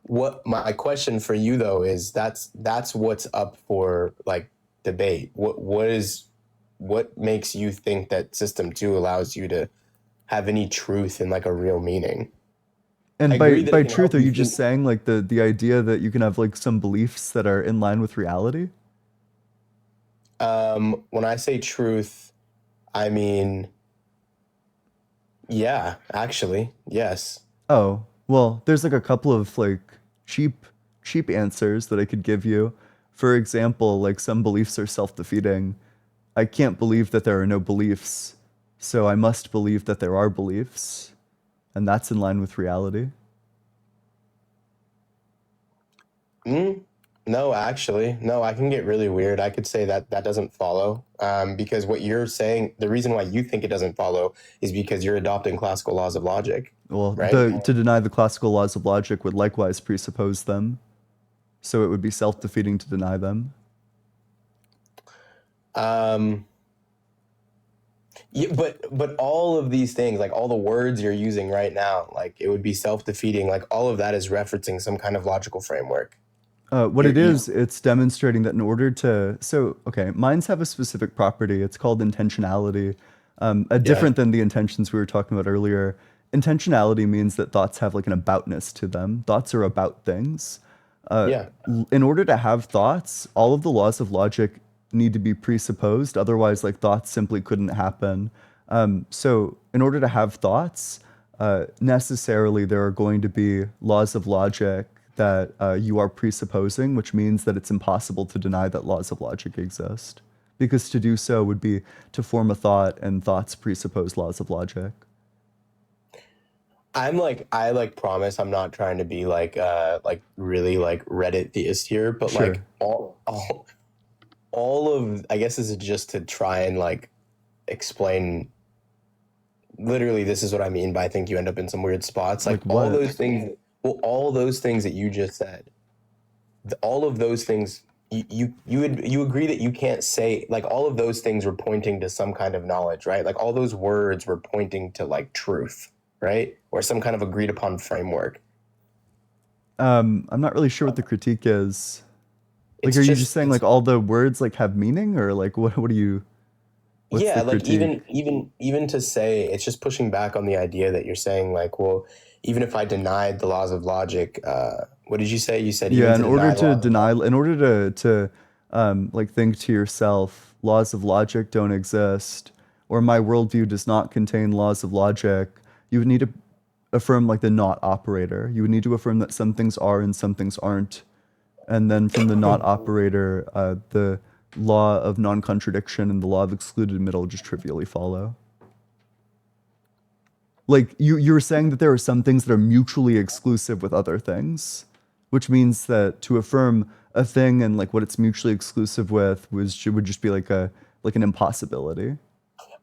Speaker 2: what my question for you though is that's what's up for like debate. What makes you think that system two allows you to have any truth and like a real meaning? I
Speaker 1: And
Speaker 2: agree that it
Speaker 1: by
Speaker 2: can
Speaker 1: truth,
Speaker 2: help
Speaker 1: are
Speaker 2: you
Speaker 1: you just
Speaker 2: think.
Speaker 1: saying like the idea that you can have like some beliefs that are in line with reality?
Speaker 2: When I say truth, I mean, yeah, actually, yes.
Speaker 1: Oh, well, there's like a couple of like cheap cheap answers that I could give you. For example, like some beliefs are self-defeating. I can't believe that there are no beliefs, so I must believe that there are beliefs, and that's in line with reality.
Speaker 2: Mm, no, actually, no. I can get really weird. I could say that that doesn't follow, because what you're saying, the reason why you think it doesn't follow is because you're adopting classical laws of logic,
Speaker 1: Well,
Speaker 2: right?
Speaker 1: the to deny the classical laws of logic would likewise presuppose them, so it would be self-defeating to deny them.
Speaker 2: Um, yeah, but all of these things, like all the words you're using right now, like it would be self-defeating. Like all of that is referencing some kind of logical framework.
Speaker 1: What
Speaker 2: You're,
Speaker 1: it is, it's demonstrating that in order to, so, okay, minds have a specific property. It's called intentionality,
Speaker 2: yeah,
Speaker 1: different than the intentions we were talking about earlier. Intentionality means that thoughts have like an aboutness to them. Thoughts are about things.
Speaker 2: yeah.
Speaker 1: In order to have thoughts, all of the laws of logic need to be presupposed. Otherwise, like thoughts simply couldn't happen. So, in order to have thoughts, necessarily there are going to be laws of logic that you are presupposing, which means that it's impossible to deny that laws of logic exist. Because to do so would be to form a thought, and thoughts presuppose laws of logic.
Speaker 2: I like promise I'm not trying to be like really like Reddit theist here, but like
Speaker 1: Sure.
Speaker 2: all of I guess this is just to try and like explain literally this is what I mean by I think you end up in some weird spots. Like
Speaker 1: Like
Speaker 2: all
Speaker 1: what?
Speaker 2: those things, well, all those things that you just said, all of those things you agree that you can't say like all of those things were pointing to some kind of knowledge, right? Like all those words were pointing to like truth, right? Or some kind of agreed upon framework.
Speaker 1: I'm not really sure what the critique is. Like,
Speaker 2: It's
Speaker 1: are you just
Speaker 2: just
Speaker 1: saying
Speaker 2: it's
Speaker 1: like all the words like have meaning, or like what do you? What's
Speaker 2: yeah,
Speaker 1: the
Speaker 2: like
Speaker 1: critique?
Speaker 2: even to say it's just pushing back on the idea that you're saying like, well, even if I denied the laws of logic, what did you say? You said
Speaker 1: Yeah,
Speaker 2: even
Speaker 1: in
Speaker 2: to
Speaker 1: order
Speaker 2: deny the
Speaker 1: to
Speaker 2: laws of
Speaker 1: deny,
Speaker 2: logic.
Speaker 1: in order to like think to yourself, laws of logic don't exist, or my worldview does not contain laws of logic, you would need to affirm like the not operator. You would need to affirm that some things are and some things aren't, and then from the not operator, the law of non-contradiction and the law of excluded middle just trivially follow. Like you're saying that there are some things that are mutually exclusive with other things, which means that to affirm a thing and like what it's mutually exclusive with would just be like a like an impossibility.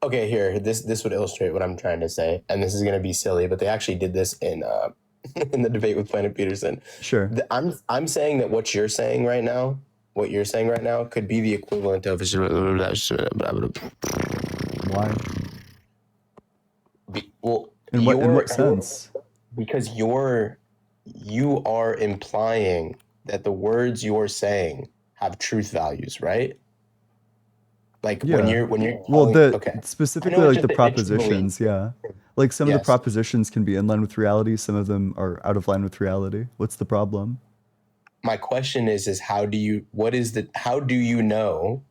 Speaker 2: Okay, here, this would illustrate what I'm trying to say, and this is gonna be silly, but they actually did this in in the debate with Planet Peterson.
Speaker 1: Sure.
Speaker 2: I'm saying that what you're saying right now, could be the equivalent of
Speaker 1: Why?
Speaker 2: well,
Speaker 1: In what sense?
Speaker 2: because you are implying that the words you're saying have truth values, right? Like
Speaker 1: Yeah.
Speaker 2: when you're
Speaker 1: Well,
Speaker 2: telling,
Speaker 1: the
Speaker 2: okay, I
Speaker 1: specifically
Speaker 2: know it's
Speaker 1: like the
Speaker 2: just it's just a belief.
Speaker 1: propositions, yeah. Like some of the
Speaker 2: Yes,
Speaker 1: propositions can be in line with reality, some of them are out of line with reality. What's the problem?
Speaker 2: my question is how do you know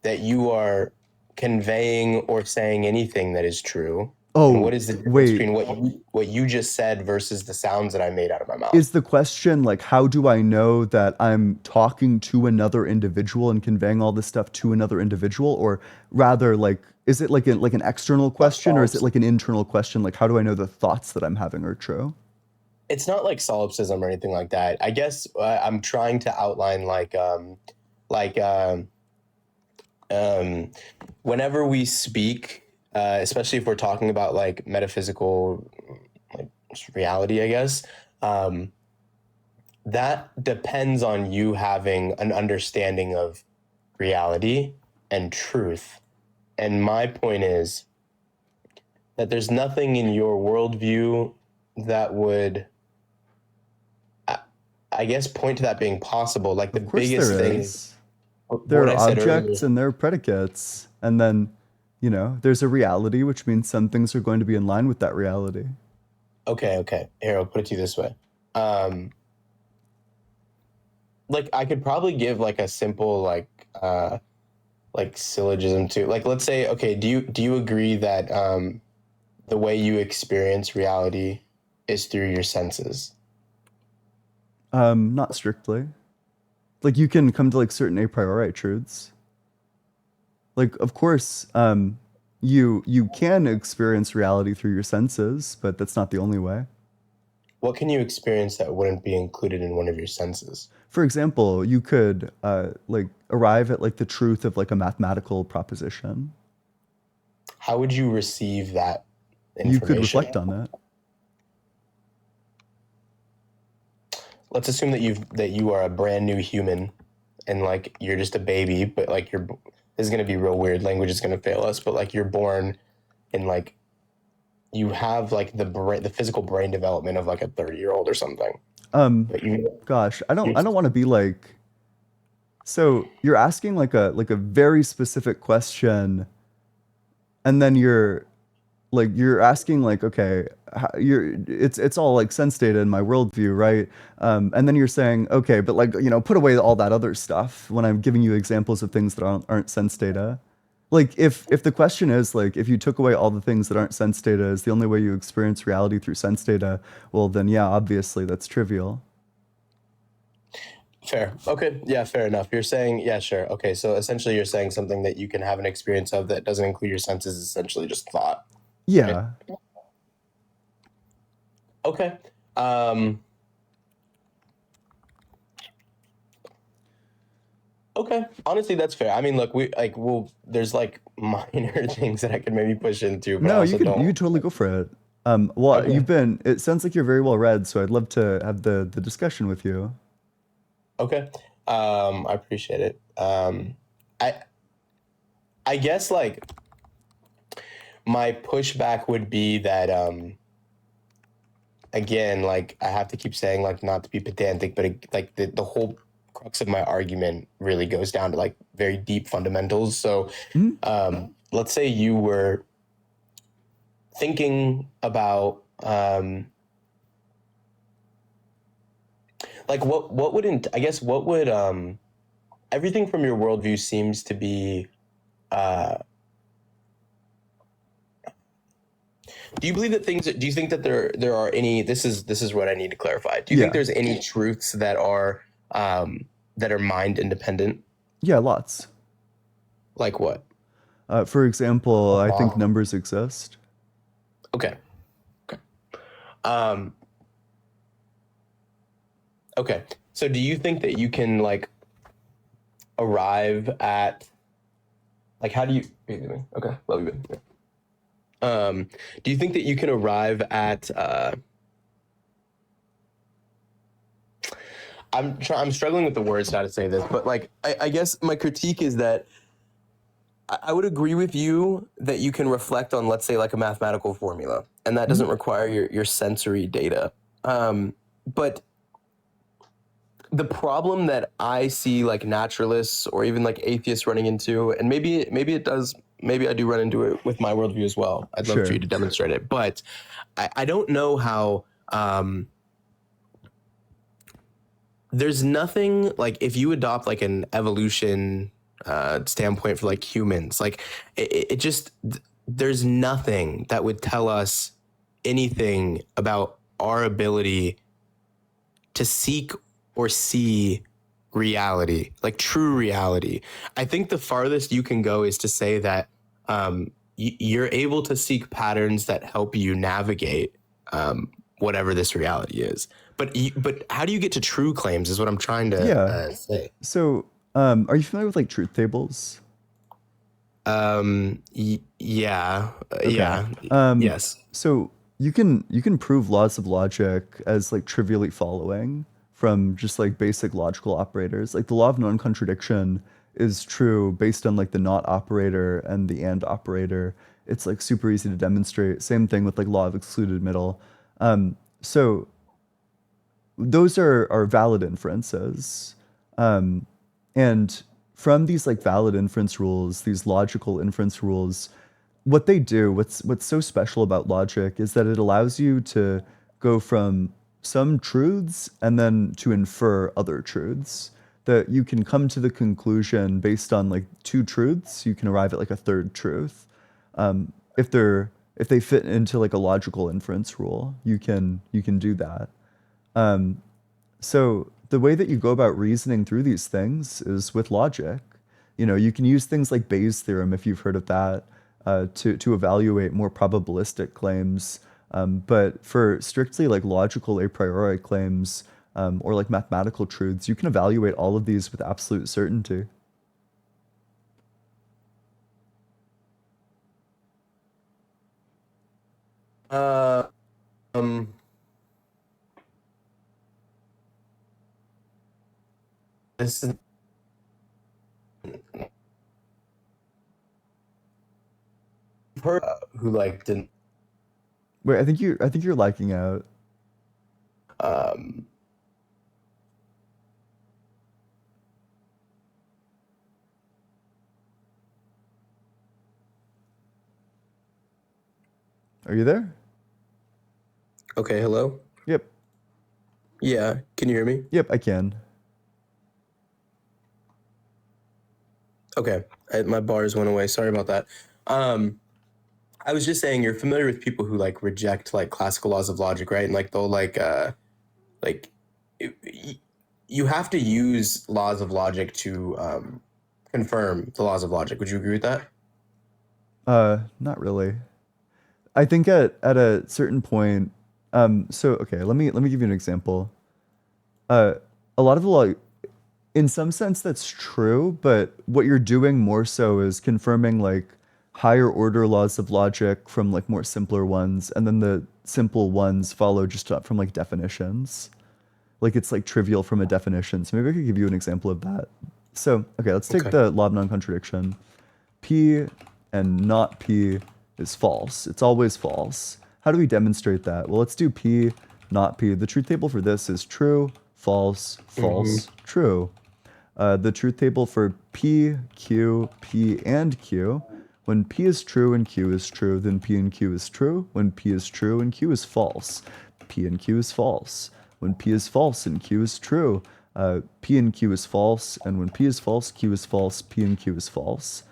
Speaker 2: that you are conveying or saying anything that is true And
Speaker 1: Oh,
Speaker 2: what is the difference
Speaker 1: wait.
Speaker 2: between what you just said versus the sounds that I made out of my mouth?
Speaker 1: Is the question like, how do I know that I'm talking to another individual and conveying all this stuff to another individual? Or rather, like, is it like an external
Speaker 2: Not
Speaker 1: question, or is it
Speaker 2: solipsism.
Speaker 1: like an internal question? Like, how do I know the thoughts that I'm having are true?
Speaker 2: It's not like solipsism or anything like that. I guess I'm trying to outline like um, whenever we speak, especially if we're talking about like metaphysical, like reality, I guess. Um, that depends on you having an understanding of reality and truth. And my point is that there's nothing in your worldview that would, I, I guess, point to that being possible. Like the
Speaker 1: Of course
Speaker 2: biggest
Speaker 1: there
Speaker 2: thing is
Speaker 1: is. There
Speaker 2: what
Speaker 1: are
Speaker 2: I said earlier.
Speaker 1: objects and there are predicates. And then, there's a reality, which means some things are going to be in line with that reality.
Speaker 2: Okay. Here, I'll put it to you this way. Um, like I could probably give like a simple like syllogism to like let's say okay do you agree that the way you experience reality is through your senses?
Speaker 1: Not strictly. Like you can come to like certain a priori truths. Like of course, you can experience reality through your senses, but that's not the only way.
Speaker 2: What can you experience that wouldn't be included in one of your senses?
Speaker 1: For example, you could like arrive at like the truth of like a mathematical proposition.
Speaker 2: How would you receive that
Speaker 1: You could
Speaker 2: information?
Speaker 1: reflect on it.
Speaker 2: Let's assume that you are a brand new human and like you're just a baby, but like this is going to be real weird, language is going to fail us, but like you're born and like you have like the physical brain development of like a 30-year-old or something.
Speaker 1: Um,
Speaker 2: But
Speaker 1: Gosh,
Speaker 2: you
Speaker 1: I don't want to be like. So you're asking like a very specific question, and then you're asking like, okay, it's all like sense data in my worldview, right? And then you're saying, okay, but like put away all that other stuff when I'm giving you examples of things that aren't sense data. Like if the question is like if you took away all the things that aren't sense data is the only way you experience reality through sense data, well then yeah, obviously that's trivial.
Speaker 2: Fair. Okay. Yeah, fair enough. You're saying, yeah, sure. Okay. So essentially, you're saying something that you can have an experience of that doesn't include your senses is essentially just thought, right?
Speaker 1: Yeah.
Speaker 2: Okay. Um, okay. Honestly, that's fair. I mean, look, there's like minor things that I could maybe push into, but I
Speaker 1: No,
Speaker 2: also
Speaker 1: you
Speaker 2: don't.
Speaker 1: could totally go for it. Well,
Speaker 2: Okay.
Speaker 1: it sounds like you're very well read, so I'd love to have the discussion with you.
Speaker 2: Okay. I appreciate it. I, I guess like my pushback would be that, again, like I have to keep saying like not to be pedantic, but like the whole crux of my argument really goes down to like very deep fundamentals. So,
Speaker 1: Mhm.
Speaker 2: let's say you were thinking about like what would I guess what would everything from your worldview seems to be. Uh, do you believe that things? Do you think that there are any? This is what I need to clarify. Do you think
Speaker 1: Yeah.
Speaker 2: there's any truths that are mind independent?
Speaker 1: Yeah, lots.
Speaker 2: Like what?
Speaker 1: For example, I think
Speaker 2: Wow.
Speaker 1: numbers exist.
Speaker 2: Okay. Okay. Um, okay. So do you think that you can like arrive at like how do you okay, love you. Do you think that you can arrive at I'm struggling with the words how to say this, but like I guess my critique is that I would agree with you that you can reflect on, let's say, like a mathematical formula, and that
Speaker 1: Mhm.
Speaker 2: doesn't require your sensory data. But the problem that I see like naturalists or even like atheists running into, and maybe it does, maybe I do run into it with my worldview as well. I'd love for you
Speaker 1: Sure.
Speaker 2: to demonstrate it, but I don't know how. There's nothing like if you adopt like an evolution standpoint for like humans, like it just there's nothing that would tell us anything about our ability to seek or see reality, like true reality. I think the farthest you can go is to say that you're able to seek patterns that help you navigate whatever this reality is. But how do you get to true claims? Is what I'm trying to
Speaker 1: Yeah.
Speaker 2: say.
Speaker 1: So, are you familiar with like truth tables?
Speaker 2: Yeah,
Speaker 1: Okay.
Speaker 2: yeah,
Speaker 1: Um,
Speaker 2: yes.
Speaker 1: so you can prove laws of logic as like trivially following from just like basic logical operators. Like the law of non-contradiction is true based on like the not operator and the and operator. It's like super easy to demonstrate. Same thing with like law of excluded middle. So those are valid inferences. Um, and from these like valid inference rules, these logical inference rules, what they do, what's so special about logic is that it allows you to go from some truths and then to infer other truths. That you can come to the conclusion based on like two truths, you can arrive at like a third truth. If they fit into like a logical inference rule, you can do that. So the way that you go about reasoning through these things is with logic. You know, you can use things like Bayes' theorem, if you've heard of that, to evaluate more probabilistic claims. But for strictly like logical a priori claims or like mathematical truths, you can evaluate all of these with absolute certainty.
Speaker 2: Uh, um, this is her who like didn't.
Speaker 1: Wait, I think you're liking out.
Speaker 2: Um,
Speaker 1: Are you there?
Speaker 2: okay, hello.
Speaker 1: Yep.
Speaker 2: Yeah, can you hear me?
Speaker 1: Yep, I can.
Speaker 2: Okay, my bars went away. Sorry about that. Um, I was just saying you're familiar with people who like reject like classical laws of logic, right? And like they'll like y- you have to use laws of logic to confirm the laws of logic. Would you agree with that?
Speaker 1: Not really. I think at a certain point, so okay, let me give you an example. Uh, a lot of the law, in some sense, that's true, but what you're doing more so is confirming like higher order laws of logic from like more simpler ones, and then the simple ones follow just up from like definitions. Like it's like trivial from a definition. So maybe I could give you an example of that. So, okay, let's take
Speaker 2: Okay.
Speaker 1: the law of non-contradiction. P and not P is false. It's always false. How do we demonstrate that? Well, let's do P, not P. The truth table for this is true, false,
Speaker 2: Mm-hmm.
Speaker 1: false, true. The truth table for P, Q, P, and Q. When P is true and Q is true, then P and Q is true. When P is true and Q is false, P and Q is false. When P is false and Q is true, P and Q is false. And when P is false, Q is false, P and Q is false.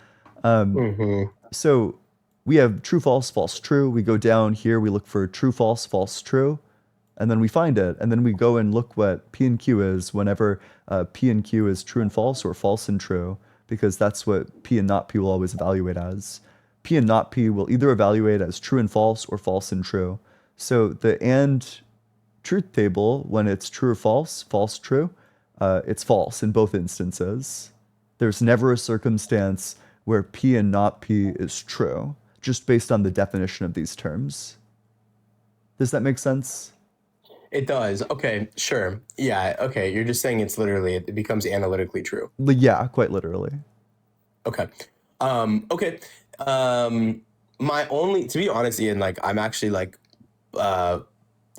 Speaker 2: Mm-hmm.
Speaker 1: So we have true, false, false, true. We go down here, we look for true, false, false, true, and then we find it. And then we go and look what P and Q is whenever P and Q is true and false or false and true, because that's what P and not P will always evaluate as. P and not P will either evaluate as true and false or false and true. So the and truth table, when it's true or false, false, true, it's false in both instances. There's never a circumstance where P and not P is true, just based on the definition of these terms. Does that make sense?
Speaker 2: It does. Okay, sure. Yeah, okay. You're just saying it's literally it becomes analytically true.
Speaker 1: Yeah, quite literally.
Speaker 2: Okay. Okay. Um, my only, to be honest, Ian, like I'm actually like uh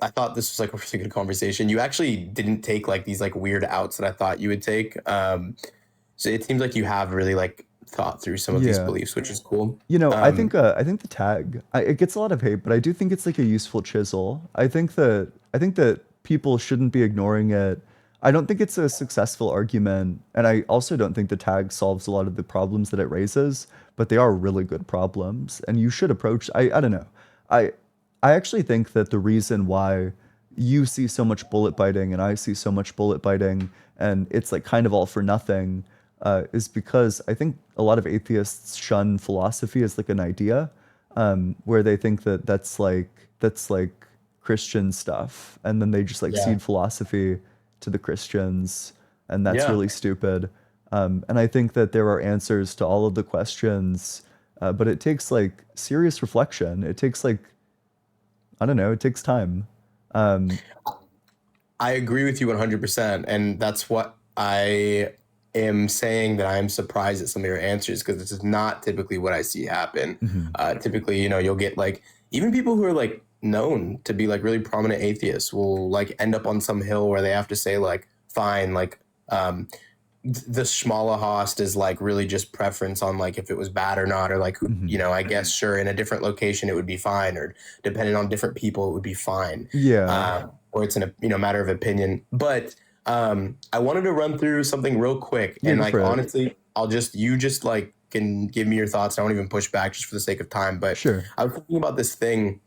Speaker 2: I thought this was like a really good conversation. You actually didn't take like these like weird outs that I thought you would take. So it seems like you have really like thought through some of these
Speaker 1: Yeah.
Speaker 2: beliefs, which is cool.
Speaker 1: You know, I
Speaker 2: Um,
Speaker 1: think the tag it gets a lot of hate, but I do think it's like a useful chisel. I think that people shouldn't be ignoring it. I don't think it's a successful argument, and I also don't think the tag solves a lot of the problems that it raises, but they are really good problems, and you should approach I don't know. I I actually think that the reason why you see so much bullet biting and I see so much bullet biting and it's like kind of all for nothing is because I think a lot of atheists shun philosophy as like an idea, where they think that that's like Christian stuff, and then they just like
Speaker 2: Yeah.
Speaker 1: cede philosophy to the Christians, and that's
Speaker 2: Yeah.
Speaker 1: really stupid. And I think that there are answers to all of the questions, but it takes like serious reflection. It takes like I don't know, it takes time. Um,
Speaker 2: I agree with you 100%. And that's what I am saying, that I'm surprised at some of your answers, because this is not typically what I see happen.
Speaker 1: mhm.
Speaker 2: Typically, you'll get like, even people who are like known to be like really prominent atheists will like end up on some hill where they have to say like, fine, like, um, the Schmalahost is like really just preference on like if it was bad or not, or like,
Speaker 1: Mhm.
Speaker 2: I guess sure, in a different location it would be fine, or depending on different people it would be fine,
Speaker 1: Yeah.
Speaker 2: or it's in a matter of opinion. But I wanted to run through something real quick,
Speaker 1: Yeah,
Speaker 2: and
Speaker 1: go
Speaker 2: like
Speaker 1: for it.
Speaker 2: honestly, you just like can give me your thoughts. I won't even push back just for the sake of time. But
Speaker 1: Sure.
Speaker 2: I was thinking about this thing.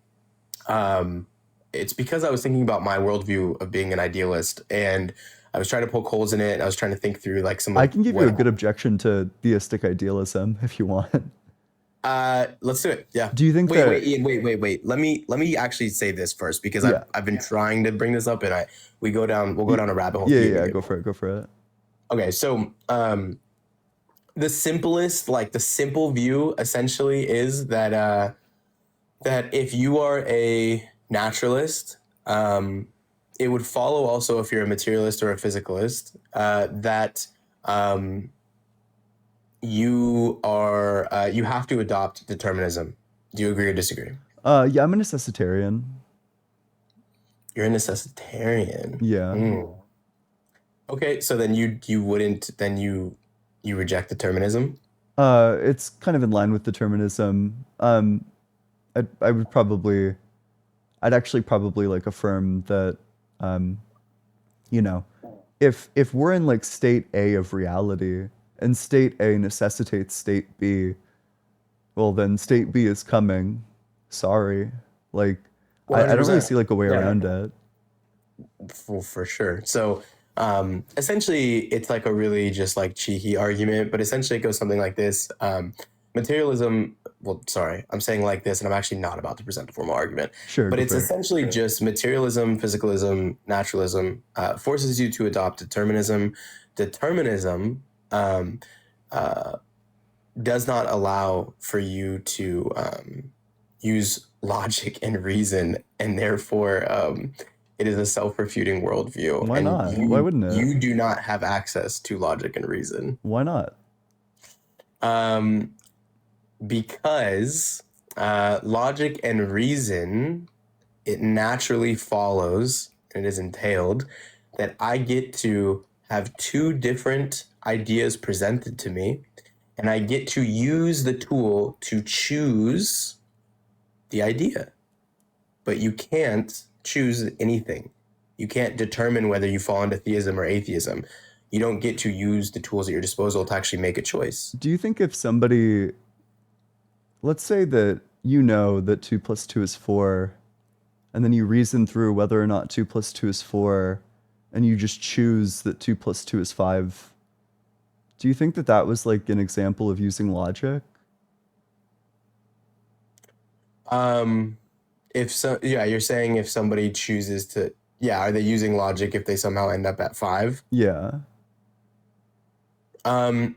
Speaker 2: Um, it's because I was thinking about my worldview of being an idealist, and I was trying to poke holes in it. And I was trying to think through like some
Speaker 1: I
Speaker 2: of
Speaker 1: can give you
Speaker 2: what.
Speaker 1: a good objection to theistic idealism if you want.
Speaker 2: Let's do it. Yeah.
Speaker 1: Do you think
Speaker 2: Wait,
Speaker 1: that,
Speaker 2: Ian. Wait. Let me actually say this first, because
Speaker 1: yeah,
Speaker 2: I've been trying to bring this up, and we'll go
Speaker 1: y-
Speaker 2: down a rabbit hole.
Speaker 1: yeah,
Speaker 2: You
Speaker 1: yeah,
Speaker 2: immediately.
Speaker 1: go for it, go for it.
Speaker 2: Okay, so the simple view essentially is that that if you are a naturalist, um, it would follow also, if you're a materialist or a physicalist, that um, you have to adopt determinism. Do you agree or disagree?
Speaker 1: Yeah, I'm a necessitarian.
Speaker 2: You're a necessitarian.
Speaker 1: Yeah.
Speaker 2: Hmm. Okay, so then you wouldn't then you reject determinism.
Speaker 1: It's kind of in line with determinism. I would probably, I'd actually probably like affirm that, um, you know, if we're in like state A of reality and state A necessitates state B, well then state B is coming. Sorry. Like I don't really
Speaker 2: 100%.
Speaker 1: see like a way
Speaker 2: Yeah.
Speaker 1: around it.
Speaker 2: For sure. So essentially, it's like a really just like cheeky argument, but essentially it goes something like this. Materialism, well, sorry, I'm saying like this, and I'm actually not about to present a formal argument,
Speaker 1: Sure,
Speaker 2: but
Speaker 1: go
Speaker 2: it's
Speaker 1: for it.
Speaker 2: essentially just materialism, physicalism, naturalism forces you to adopt determinism. Determinism um, uh, does not allow for you to use logic and reason, and therefore it is a self-refuting worldview,
Speaker 1: Why
Speaker 2: and
Speaker 1: not? Why wouldn't it?
Speaker 2: you do not have access to logic and reason,
Speaker 1: Why not?
Speaker 2: um, because logic and reason, it naturally follows, and it is entailed, that I get to have two different ideas presented to me, and I get to use the tool to choose the idea. But you can't choose anything. You can't determine whether you fall into theism or atheism. You don't get to use the tools at your disposal to actually make a choice.
Speaker 1: Do you think if somebody, let's say that you know that 2 plus 2 is 4, and then you reason through whether or not 2 plus 2 is 4, and you just choose that 2 plus 2 is 5, do you think that that was like an example of using logic?
Speaker 2: Um, if so, yeah, you're saying if somebody chooses to, yeah, are they using logic if they somehow end up at five?
Speaker 1: Yeah.
Speaker 2: Um,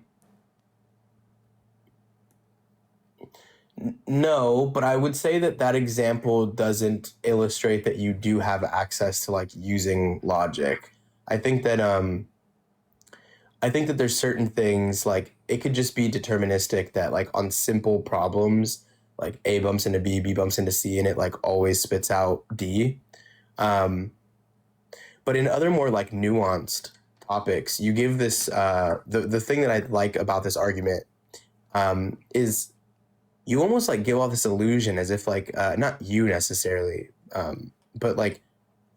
Speaker 2: no, but I would say that that example doesn't illustrate that you do have access to like using logic. I think that I think that there's certain things, like it could just be deterministic, that like on simple problems, like A bumps into B, B bumps into C, and it like always spits out D. Um, but in other more like nuanced topics, you give this the thing that I like about this argument is you almost like give off this illusion as if like not you necessarily, but like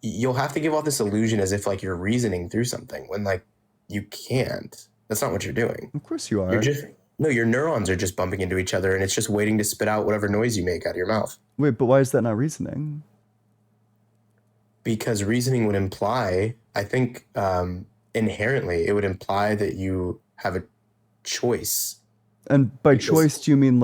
Speaker 2: you'll have to give off this illusion as if like you're reasoning through something when like you can't. That's not what you're doing.
Speaker 1: Of course you
Speaker 2: You're
Speaker 1: are.
Speaker 2: just no, your neurons are just bumping into each other and it's just waiting to spit out whatever noise you make out of your mouth.
Speaker 1: Wait, but why is that not reasoning?
Speaker 2: Because reasoning would imply, I think, inherently, it would imply that you have a choice.
Speaker 1: And by
Speaker 2: Because
Speaker 1: choice, do you mean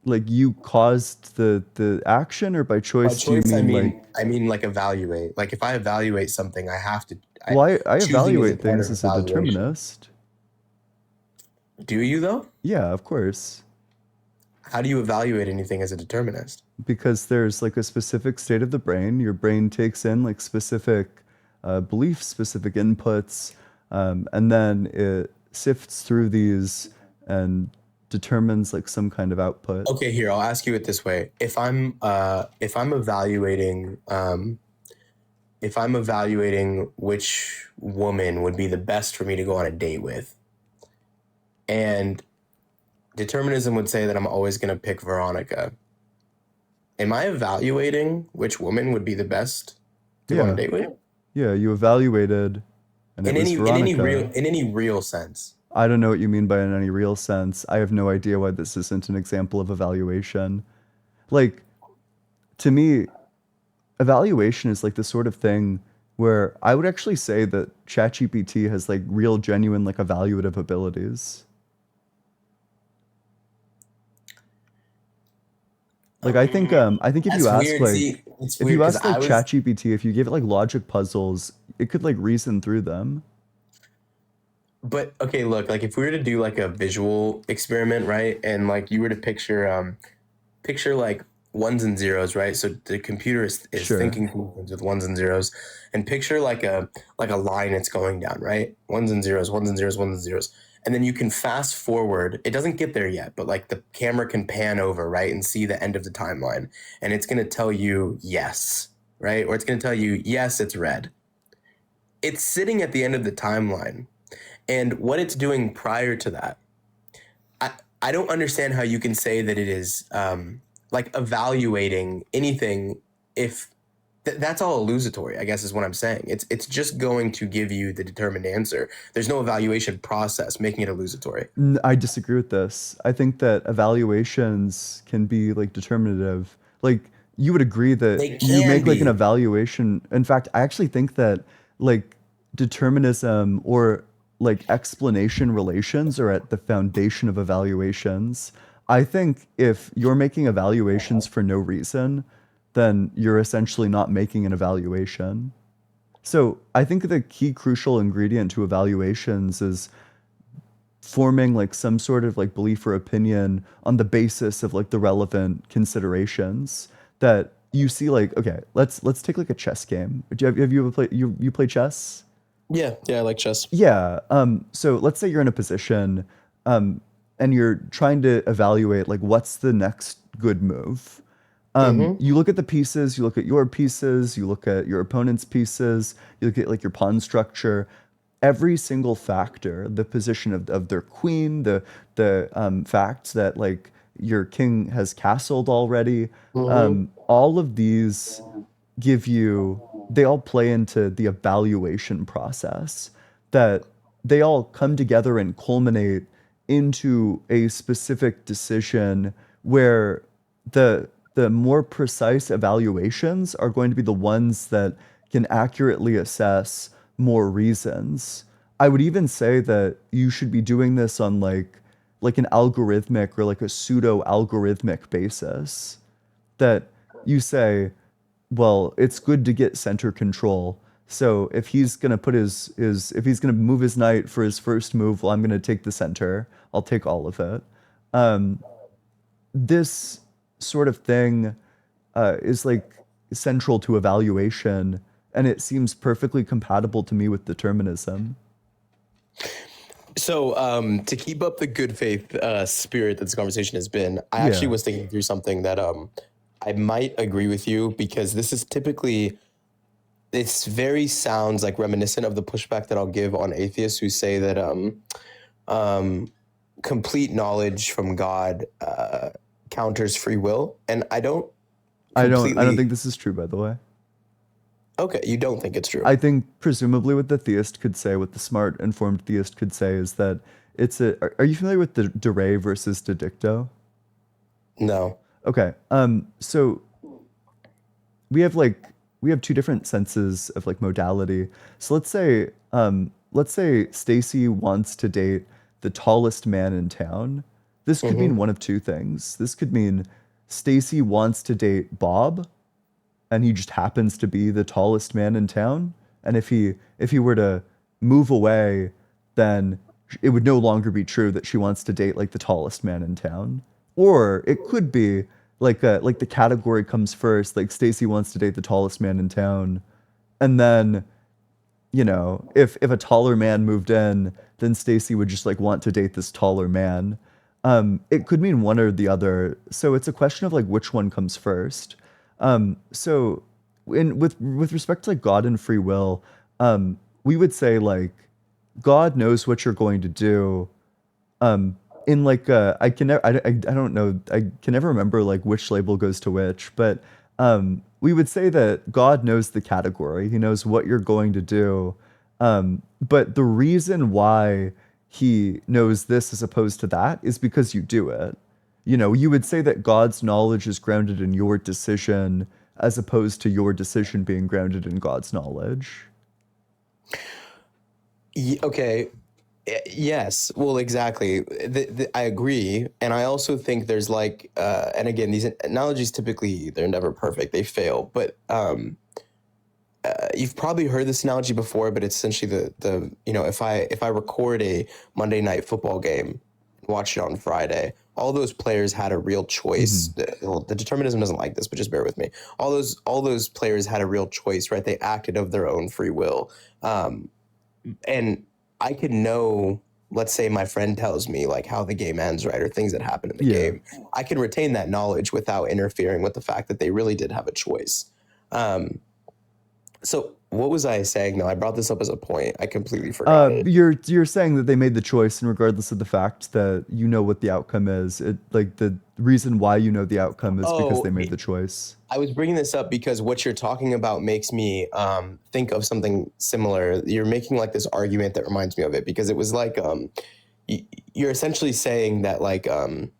Speaker 1: like you caused the action, or by
Speaker 2: by
Speaker 1: choice do you
Speaker 2: choice,
Speaker 1: mean like,
Speaker 2: I mean like evaluate. Like if I evaluate something, I have to.
Speaker 1: well, I
Speaker 2: Choosing is a
Speaker 1: evaluate
Speaker 2: part
Speaker 1: things
Speaker 2: of
Speaker 1: as a
Speaker 2: evaluation.
Speaker 1: determinist.
Speaker 2: Do you though?
Speaker 1: Yeah, of course.
Speaker 2: How do you evaluate anything as a determinist?
Speaker 1: Because there's like a specific state of the brain. Your brain takes in like specific beliefs, specific inputs, and then it sifts through these and determines like some kind of output.
Speaker 2: Okay, here I'll ask you it this way: if I'm evaluating which woman would be the best for me to go on a date with, and determinism would say that I'm always going to pick Veronica. Am I evaluating which woman would be the best to go on a
Speaker 1: Yeah,
Speaker 2: date with?
Speaker 1: yeah. You evaluated, and it was Veronica.
Speaker 2: In any real sense.
Speaker 1: I don't know what you mean by in any real sense. I have no idea why this isn't an example of evaluation. Like, to me, evaluation is like the sort of thing where I would actually say that ChatGPT has like real, genuine, like evaluative abilities. Like, I think
Speaker 2: That's weird. See, it's
Speaker 1: if
Speaker 2: weird
Speaker 1: you
Speaker 2: because
Speaker 1: ask like ChatGPT, if you give it like logic puzzles, it could like reason through them.
Speaker 2: but okay, look, like if we were to do like a visual experiment, right? And like you were to picture like ones and zeros, right? So the computer is
Speaker 1: Sure.
Speaker 2: thinking through things with ones and zeros, and picture like a line it's going down, right? Ones and zeros, ones and zeros, ones and zeros. And then you can fast forward. It doesn't get there yet, but like the camera can pan over, right, and see the end of the timeline. And it's gonna tell you yes, right? Or it's gonna tell you, yes, it's red. It's sitting at the end of the timeline. And what it's doing prior to that, I, I don't understand how you can say that it is like evaluating anything if that's all illusory, I guess is what I'm saying. It's just going to give you the determined answer. There's no evaluation process making it illusory.
Speaker 1: I disagree with this. I think that evaluations can be like determinative. Like you would agree that
Speaker 2: They
Speaker 1: you
Speaker 2: can
Speaker 1: make like an
Speaker 2: be.
Speaker 1: evaluation. In fact, I actually think that like determinism or like explanation relations are at the foundation of evaluations. I think if you're making evaluations for no reason, then you're essentially not making an evaluation. So I think the key crucial ingredient to evaluations is forming like some sort of like belief or opinion on the basis of like the relevant considerations that you see. Like, okay, let's take like a chess game. Have you ever played, you play chess?
Speaker 2: Yeah, yeah, I like chess.
Speaker 1: Yeah. So let's say you're in a position, um, and you're trying to evaluate like what's the next good move.
Speaker 2: Mm-hmm.
Speaker 1: You look at the pieces, you look at your pieces, you look at your opponent's pieces, you look at like your pawn structure, every single factor, the position of their queen, the fact that like your king has castled already,
Speaker 2: Mm-hmm.
Speaker 1: all of these give you, they all play into the evaluation process, that they all come together and culminate into a specific decision where the more precise evaluations are going to be the ones that can accurately assess more reasons. I would even say that you should be doing this on like an algorithmic or like a pseudo algorithmic basis, that you say, well, it's good to get center control. So if he's gonna put his if he's gonna move his knight for his first move, well, I'm gonna take the center. I'll take all of it. Um, this sort of thing is like central to evaluation, and it seems perfectly compatible to me with determinism.
Speaker 2: So, to keep up the good faith spirit that this conversation has been, I actually
Speaker 1: Yeah,
Speaker 2: was thinking through something that I might agree with you because this is typically it's very sounds like reminiscent of the pushback that I'll give on atheists who say that um, complete knowledge from God counters free will, and I don't
Speaker 1: I don't
Speaker 2: completely.
Speaker 1: think this is true, by the way.
Speaker 2: Okay, you don't think it's true.
Speaker 1: I think presumably what the theist could say, what the smart, informed theist could say, is that it's a. Are you familiar with the de re versus de dicto?
Speaker 2: No.
Speaker 1: Okay. So we have two different senses of like modality. So let's say Stacy wants to date the tallest man in town. This could mean
Speaker 2: Mm-hmm.
Speaker 1: one of two things. This could mean Stacy wants to date Bob, and he just happens to be the tallest man in town. And if he were to move away, then it would no longer be true that she wants to date like the tallest man in town. Or it could be like the category comes first, like Stacy wants to date the tallest man in town, and then if a taller man moved in, then Stacy would just like want to date this taller man. It could mean one or the other. So it's a question of like which one comes first. So with respect to like God and free will, we would say like God knows what you're going to do. In like I can never I don't know, I can never remember like which label goes to which, but we would say that God knows the category. He knows what you're going to do. But the reason why he knows this as opposed to that is because you do it. You would say that God's knowledge is grounded in your decision as opposed to your decision being grounded in God's knowledge.
Speaker 2: Okay. Yes. Well, exactly. I agree, and I also think there's like, and again, these analogies typically they're never perfect. They fail, but you've probably heard this analogy before, but it's essentially the if I record a Monday night football game and watch it on Friday, all those players had a real choice.
Speaker 1: Hmm.
Speaker 2: The determinism doesn't like this, but just bear with me. All those players had a real choice, right? They acted of their own free will, and I could know. Let's say my friend tells me like how the game ends, right, or things that happen in the
Speaker 1: Yeah.
Speaker 2: game. I can retain that knowledge without interfering with the fact that they really did have a choice. Um, so what was I saying? No, I brought this up as a point. I completely forgot it.
Speaker 1: You're saying that they made the choice, and regardless of the fact that you know what the outcome is, it like the reason why you know the outcome is because they
Speaker 2: Oh,
Speaker 1: made the choice.
Speaker 2: I was bringing this up because what you're talking about makes me think of something similar. You're making like this argument that reminds me of it because it was like you're essentially saying that like um,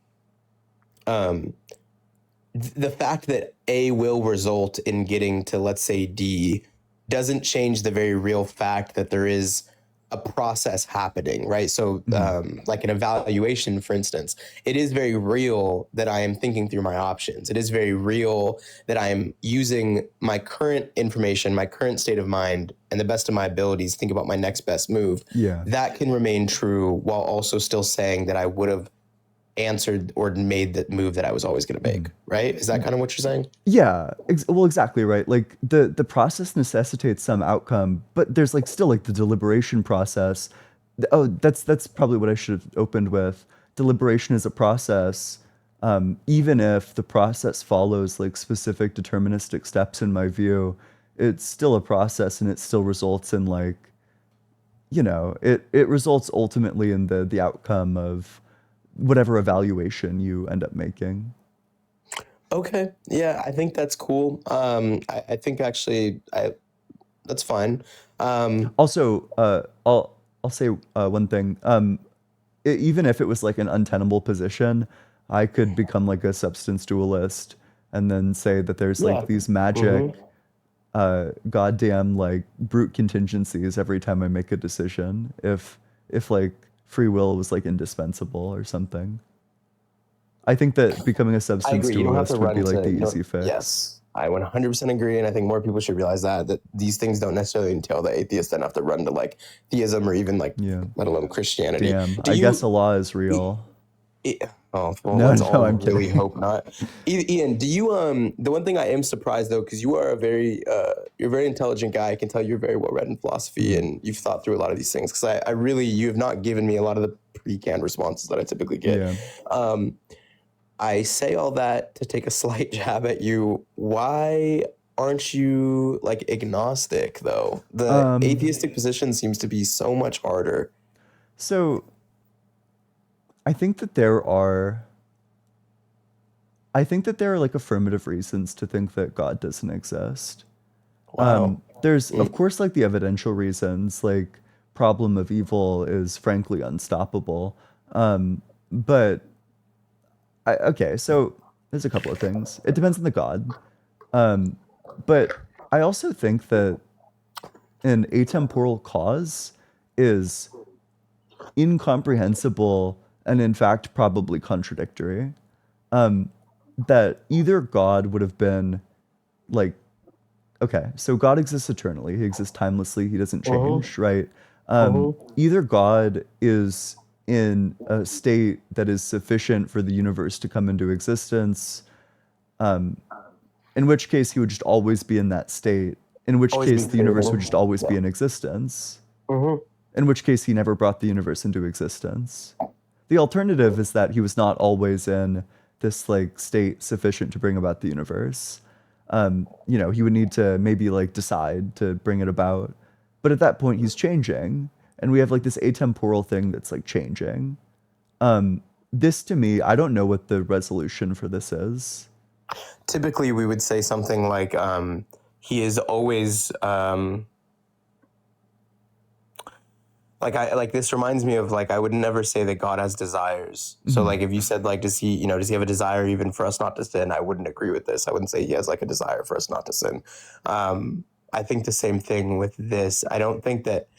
Speaker 2: the fact that A will result in getting to, let's say, D doesn't change the very real fact that there is a process happening, right? So,
Speaker 1: Mhm.
Speaker 2: like an evaluation, for instance, it is very real that I am thinking through my options. It is very real that I am using my current information, my current state of mind, and the best of my abilities to think about my next best move.
Speaker 1: Yeah.
Speaker 2: That can remain true while also still saying that I would have answered or made the move that I was always going to make,
Speaker 1: Mhm.
Speaker 2: right? Is that kind of what you're saying?
Speaker 1: Yeah, well, exactly right. Like the process necessitates some outcome, but there's like still like the deliberation process. Oh, that's probably what I should have opened with. Deliberation is a process, even if the process follows like specific deterministic steps. In my view, it's still a process, and it still results in like it results ultimately in the outcome of whatever evaluation you end up making.
Speaker 2: Okay. Yeah, I think that's cool. I think actually that's fine. Um,
Speaker 1: Also, I'll say one thing. Even if it was like an untenable position, I could become like a substance dualist and then say that there's
Speaker 2: yeah.
Speaker 1: like these
Speaker 2: hmm
Speaker 1: magic, goddamn like brute contingencies every time I make a decision. If like free will was like indispensable or something. I think that becoming a
Speaker 2: I
Speaker 1: substance
Speaker 2: agree. You don't have to
Speaker 1: dualist would be
Speaker 2: run
Speaker 1: like
Speaker 2: to,
Speaker 1: the
Speaker 2: you don't,
Speaker 1: easy fix.
Speaker 2: yes, I 100% agree. And I think more people should realize that these things don't necessarily entail that atheists then have to run to like theism or even like,
Speaker 1: Yeah.
Speaker 2: let alone Christianity.
Speaker 1: Damn.
Speaker 2: Do
Speaker 1: I guess
Speaker 2: you,
Speaker 1: Allah is real.
Speaker 2: Oh, well,
Speaker 1: No,
Speaker 2: let's
Speaker 1: no,
Speaker 2: all
Speaker 1: I'm
Speaker 2: really
Speaker 1: kidding.
Speaker 2: hope not. Ian, do you the one thing I am surprised though, because you are you're a very intelligent guy. I can tell you're very well read in philosophy
Speaker 1: Mhm.
Speaker 2: and you've thought through a lot of these things. Because I really you have not given me a lot of the pre-canned responses that I typically get.
Speaker 1: Yeah.
Speaker 2: Um, I say all that to take a slight jab at you. Why aren't you like agnostic though? The
Speaker 1: Um,
Speaker 2: atheistic position seems to be so much harder.
Speaker 1: so I think that there are I think that there are like affirmative reasons to think that God doesn't exist.
Speaker 2: Wow.
Speaker 1: There's, of course, like the evidential reasons, like problem of evil is frankly unstoppable. But okay, so there's a couple of things. It depends on the god. Um, but I also think that an atemporal cause is incomprehensible and in fact probably contradictory. Um, that either God would have been like, okay, so God exists eternally, he exists timelessly, he doesn't
Speaker 2: Mm-hmm.
Speaker 1: change, right?
Speaker 2: Mm-hmm.
Speaker 1: Either God is in a state that is sufficient for the universe to come into existence, in which case he would just always be in that state, in which
Speaker 2: Always
Speaker 1: case
Speaker 2: be
Speaker 1: the universe would
Speaker 2: creating.
Speaker 1: just always be
Speaker 2: Yeah.
Speaker 1: in existence,
Speaker 2: Mm-hmm.
Speaker 1: in which case he never brought the universe into existence. The alternative is that he was not always in this like state sufficient to bring about the universe. He would need to maybe like decide to bring it about. But at that point he's changing. And we have like this atemporal thing that's like changing. This to me, I don't know what the resolution for this is.
Speaker 2: Typically, we would say something like, he is always, like this reminds me of like I would never say that God has desires. So
Speaker 1: Mhm.
Speaker 2: like if you said like does he have a desire even for us not to sin? I wouldn't agree with this. I wouldn't say he has like a desire for us not to sin. I think the same thing with this. I don't think that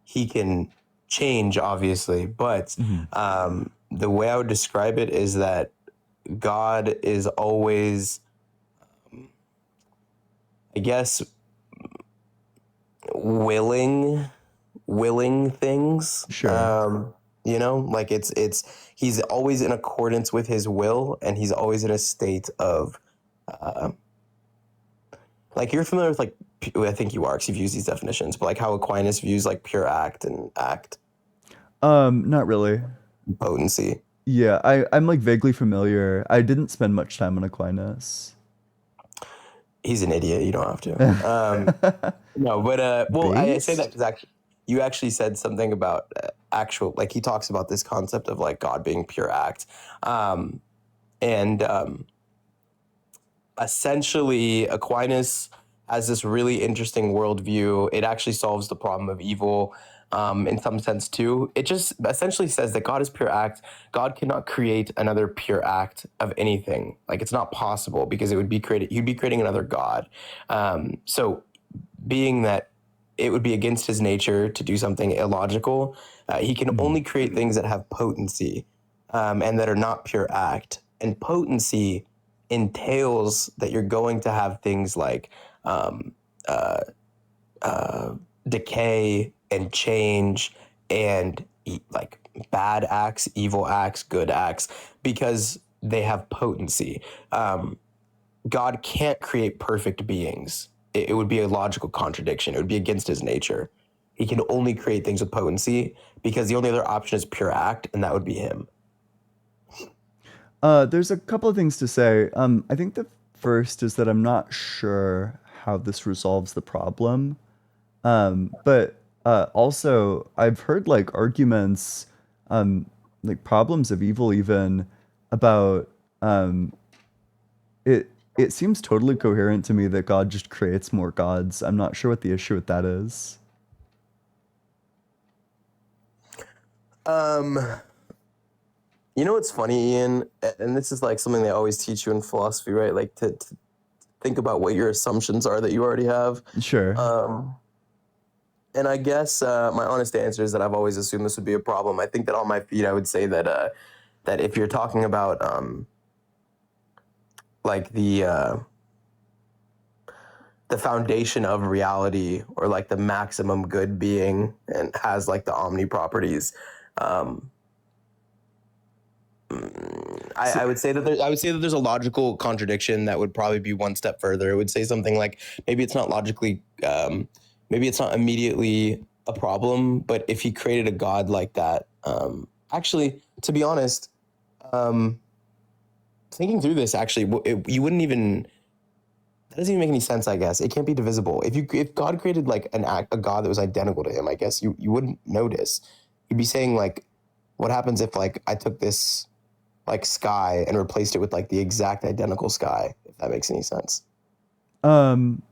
Speaker 2: he can change, obviously, but
Speaker 1: Mhm.
Speaker 2: the way I would describe it is that God is always, I guess, willing things.
Speaker 1: Sure.
Speaker 2: Like he's always in accordance with his will, and he's always in a state of like you're familiar with like I think you are because you've used these definitions, but like how Aquinas views like pure act and act
Speaker 1: Not really.
Speaker 2: potency.
Speaker 1: Yeah, I'm like vaguely familiar. I didn't spend much time on Aquinas.
Speaker 2: He's an idiot. You don't have to. No, but well, I say that
Speaker 1: Based?
Speaker 2: because actually, you actually said something about actual like he talks about this concept of like God being pure act, and essentially Aquinas has this really interesting worldview. It actually solves the problem of evil in some sense too. It just essentially says that God is pure act. God cannot create another pure act of anything. Like it's not possible because it would be created. You'd be creating another God. So being that it would be against his nature to do something illogical, he can
Speaker 1: Mhm.
Speaker 2: only create things that have potency and that are not pure act. And potency entails that you're going to have things like um, uh, decay and change and like bad acts, evil acts, good acts, because they have potency. God can't create perfect beings. It would be a logical contradiction. It would be against his nature. He can only create things with potency because the only other option is pure act, and that would be him.
Speaker 1: There's a couple of things to say. I think the first is that I'm not sure how this resolves the problem. But also, I've heard like arguments, like problems of evil, even about um, it. It seems totally coherent to me that God just creates more gods. I'm not sure what the issue with that is.
Speaker 2: Um, you know what's funny, Ian? And this is like something they always teach you in philosophy, right? Like to think about what your assumptions are that you already have.
Speaker 1: Sure.
Speaker 2: And I guess my honest answer is that I've always assumed this would be a problem. I think that on my feet, I would say that if you're talking about like the foundation of reality or like the maximum good being and has like the omni properties, um,
Speaker 1: So,
Speaker 2: I would say that there's a logical contradiction that would probably be one step further. It would say something like maybe it's not logically, maybe it's not immediately a problem, but if he created a god like that, actually, to be honest, um, thinking through this, actually, you wouldn't even. That doesn't even make any sense. I guess it can't be divisible. If God created like a god that was identical to him, I guess you wouldn't notice. You'd be saying like, what happens if like I took this like sky and replaced it with like the exact identical sky, if that makes any sense.
Speaker 1: um,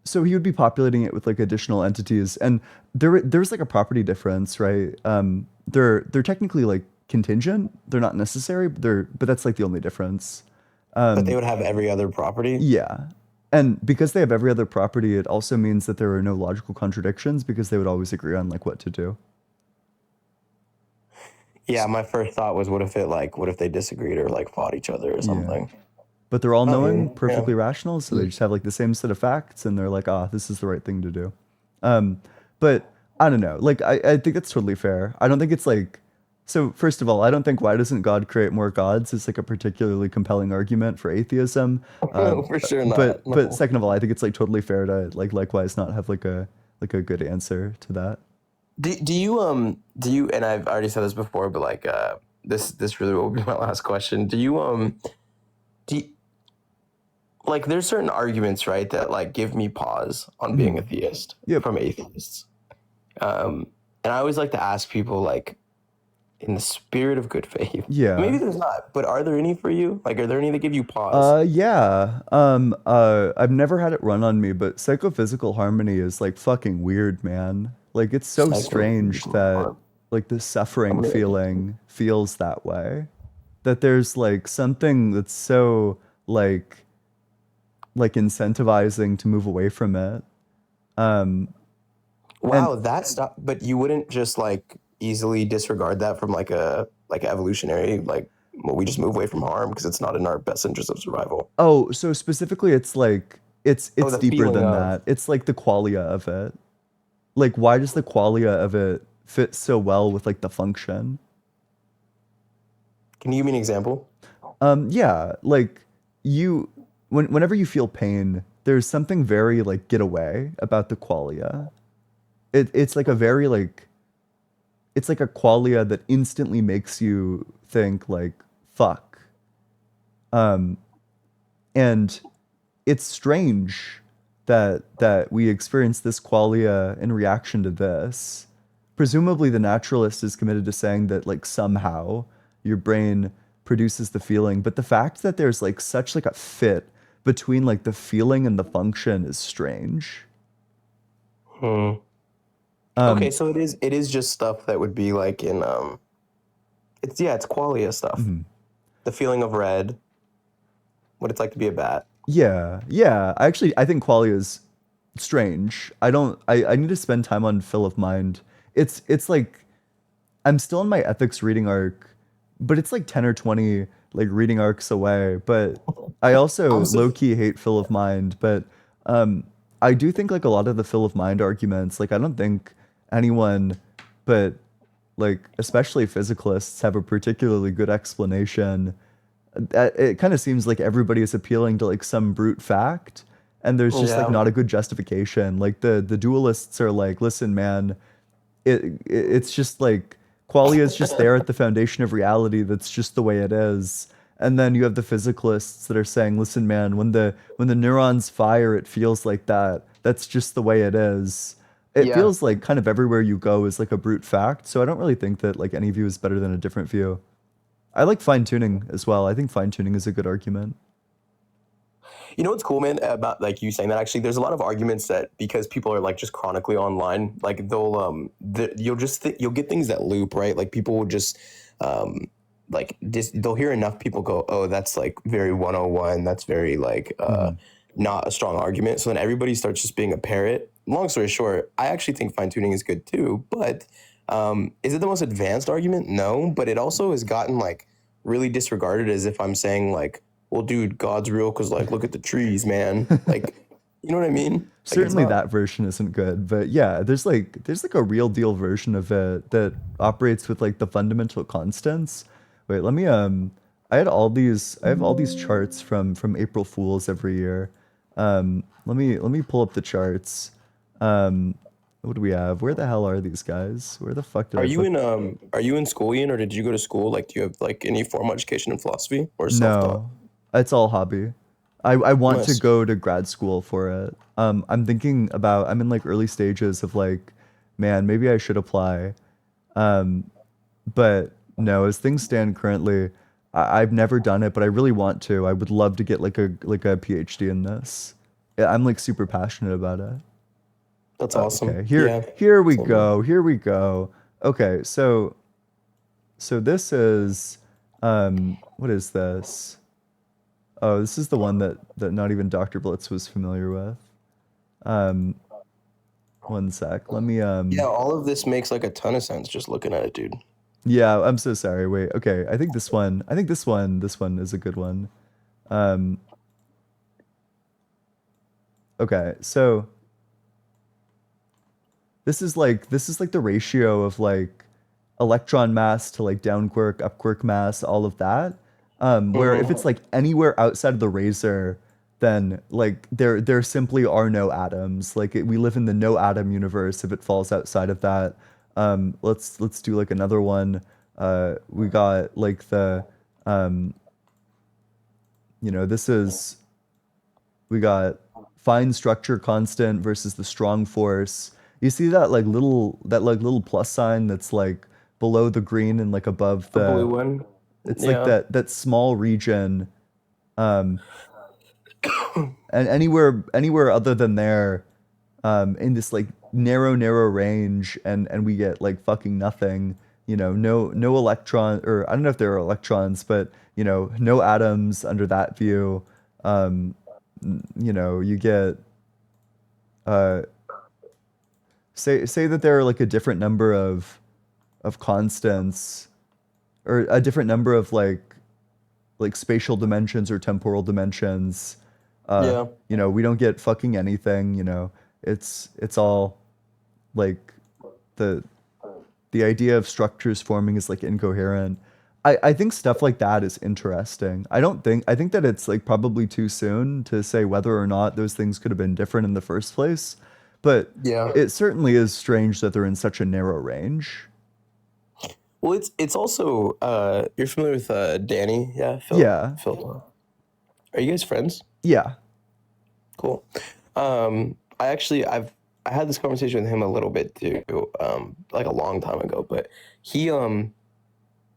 Speaker 1: So he would be populating it with like additional entities, and there's like a property difference, right? They're technically like contingent. They're not necessary, but that's like the only difference.
Speaker 4: But they would have every other property.
Speaker 1: Yeah. And because they have every other property, it also means that there are no logical contradictions because they would always agree on like what to do.
Speaker 4: Yeah, my first thought was, what if they disagreed or like fought each other or
Speaker 1: Yeah.
Speaker 4: something?
Speaker 1: But they're all
Speaker 4: Oh,
Speaker 1: knowing,
Speaker 4: yeah.
Speaker 1: perfectly rational, so they just have like the same set of facts and they're like, ah, this is the right thing to do. But I don't know. Like I think it's totally fair. I don't think it's like so first of all, I don't think why doesn't God create more gods is like a particularly compelling argument for atheism.
Speaker 4: No, for sure not.
Speaker 1: But
Speaker 4: No.
Speaker 1: second of all, I think it's like totally fair to like likewise not have like a good answer to that.
Speaker 4: Do you, and I've already said this before, but like this really will be my last question. Do you, like there's certain arguments, right, that like give me pause on being a theist
Speaker 1: Yep.
Speaker 4: from atheists. And I always like to ask people, like, in the spirit of good faith.
Speaker 1: Yeah.
Speaker 4: Maybe there's not, but are there any for you? Like, are there any that give you pause?
Speaker 1: Yeah. I've never had it run on me, but psychophysical harmony is like fucking weird, man. Like it's so strange
Speaker 4: Psychophysical
Speaker 1: that
Speaker 4: harmony.
Speaker 1: like the suffering
Speaker 4: Harmony.
Speaker 1: feeling feels that way. That there's like something that's so like incentivizing to move away from it. Um,
Speaker 4: Wow, that stuff. But you wouldn't just like easily disregard that from like evolutionary, like, well, we just move away from harm because it's not in our best interest of survival.
Speaker 1: oh, so specifically it's like it's
Speaker 4: The
Speaker 1: deeper
Speaker 4: feeling
Speaker 1: than
Speaker 4: of,
Speaker 1: that. It's like the qualia of it. Like why does the qualia of it fit so well with like the function?
Speaker 4: can you give me an example?
Speaker 1: Yeah, like you whenever you feel pain, there's something very like get away about the qualia. It's like a very like it's like a qualia that instantly makes you think like fuck. Um and it's strange that we experience this qualia in reaction to this. Presumably the naturalist is committed to saying that like somehow your brain produces the feeling, but the fact that there's like such like a fit between like the feeling and the function is strange.
Speaker 4: Hmm. Okay,
Speaker 1: Um,
Speaker 4: so it is just stuff that would be like in it's qualia stuff.
Speaker 1: mhm.
Speaker 4: The feeling of red, what it's like to be a bat.
Speaker 1: Yeah, yeah. I think qualia is strange. I need to spend time on fill of mind. It's like I'm still in my ethics reading arc, but it's like 10 or 20 like reading arcs away. But I also
Speaker 4: I'm
Speaker 1: low
Speaker 4: so
Speaker 1: key hate fill of mind. But um, I do think like a lot of the fill of mind arguments, like I don't think anyone, but like especially physicalists, have a particularly good explanation. It kind of seems like everybody is appealing to like some brute fact, and there's just like
Speaker 4: yeah.
Speaker 1: not a good justification. Like the dualists are like, listen, man, it's just like qualia is just there at the foundation of reality. That's just the way it is. And then you have the physicalists that are saying, listen, man, when the neurons fire, it feels like that. That's just the way it is. It
Speaker 4: Yeah.
Speaker 1: feels like kind of everywhere you go is like a brute fact. So I don't really think that like any view is better than a different view. I like fine tuning as well. I think fine tuning is a good argument.
Speaker 4: You know what's cool, man, about like you saying that? Actually, there's a lot of arguments that because people are like just chronically online, like you'll get things that loop, right? Like people will just they'll hear enough people go, oh, that's like very 101. That's very like
Speaker 1: Mhm.
Speaker 4: not a strong argument. So then everybody starts just being a parrot. Long story short, I actually think fine tuning is good too, but is it the most advanced argument? No, but it also has gotten like really disregarded as if I'm saying like, well, dude, God's real because like look at the trees, man. Like, you know what I mean? Like it's
Speaker 1: Certainly
Speaker 4: not.
Speaker 1: that version isn't good, but yeah, there's like a real deal version of it that operates with like the fundamental constants. Wait, let me I have all these charts from April Fools every year. Let me pull up the charts. Um, what do we have? Where the hell are these guys? Where the fuck did
Speaker 4: Are
Speaker 1: I
Speaker 4: you
Speaker 1: put?
Speaker 4: in school, Ian, or did you go to school? Like, do you have like any formal education in philosophy or self-taught?
Speaker 1: No, it's all hobby. I want to
Speaker 4: Nice.
Speaker 1: go to grad school for it. I'm thinking about, I'm in like early stages of like, man, maybe I should apply. Um, but no, as things stand currently, I've never done it, but I really want to. I would love to get like a PhD in this. I'm like super passionate about it.
Speaker 4: That's awesome.
Speaker 1: Okay,
Speaker 4: Yeah.
Speaker 1: here we
Speaker 4: Same.
Speaker 1: go. Here we go. Okay, so this is what is this? Oh, this is the one that not even Dr. Blitz was familiar with. Um, one sec. Let me
Speaker 4: Yeah, all of this makes like a ton of sense just looking at it, dude.
Speaker 1: yeah, I'm so sorry. Wait, okay. I think this one is a good one. Um, okay, so this is like the ratio of like electron mass to like down quark, up quark mass, all of that. Where if it's
Speaker 4: Mm-hmm.
Speaker 1: like anywhere outside of the razor, then like there simply are no atoms. Like we live in the no atom universe if it falls outside of that. Let's do like another one. We got like um, this is we got fine structure constant versus the strong force. You see that little plus sign that's like below the green and like above
Speaker 4: The blue
Speaker 1: the
Speaker 4: one.
Speaker 1: it's like
Speaker 4: Yeah.
Speaker 1: that small region um and anywhere other than there in this like narrow range and we get like fucking nothing, no electron, or I don't know if there are electrons, but no atoms under that view. um you get uh say that there are like a different number of constants, or a different number of like spatial dimensions or temporal dimensions.
Speaker 4: Yeah.
Speaker 1: We don't get fucking anything. It's all like the the idea of structures forming is like incoherent. I think stuff like that is interesting. I think that it's like probably too soon to say whether or not those things could have been different in the first place, but
Speaker 4: Yeah.
Speaker 1: it certainly is strange that they're in such a narrow range.
Speaker 4: Well, it's also you're familiar with Danny, yeah, Phil.
Speaker 1: Yeah.
Speaker 4: Phil. Are you guys friends?
Speaker 1: Yeah.
Speaker 4: Cool. I had this conversation with him a little bit too, like a long time ago, but he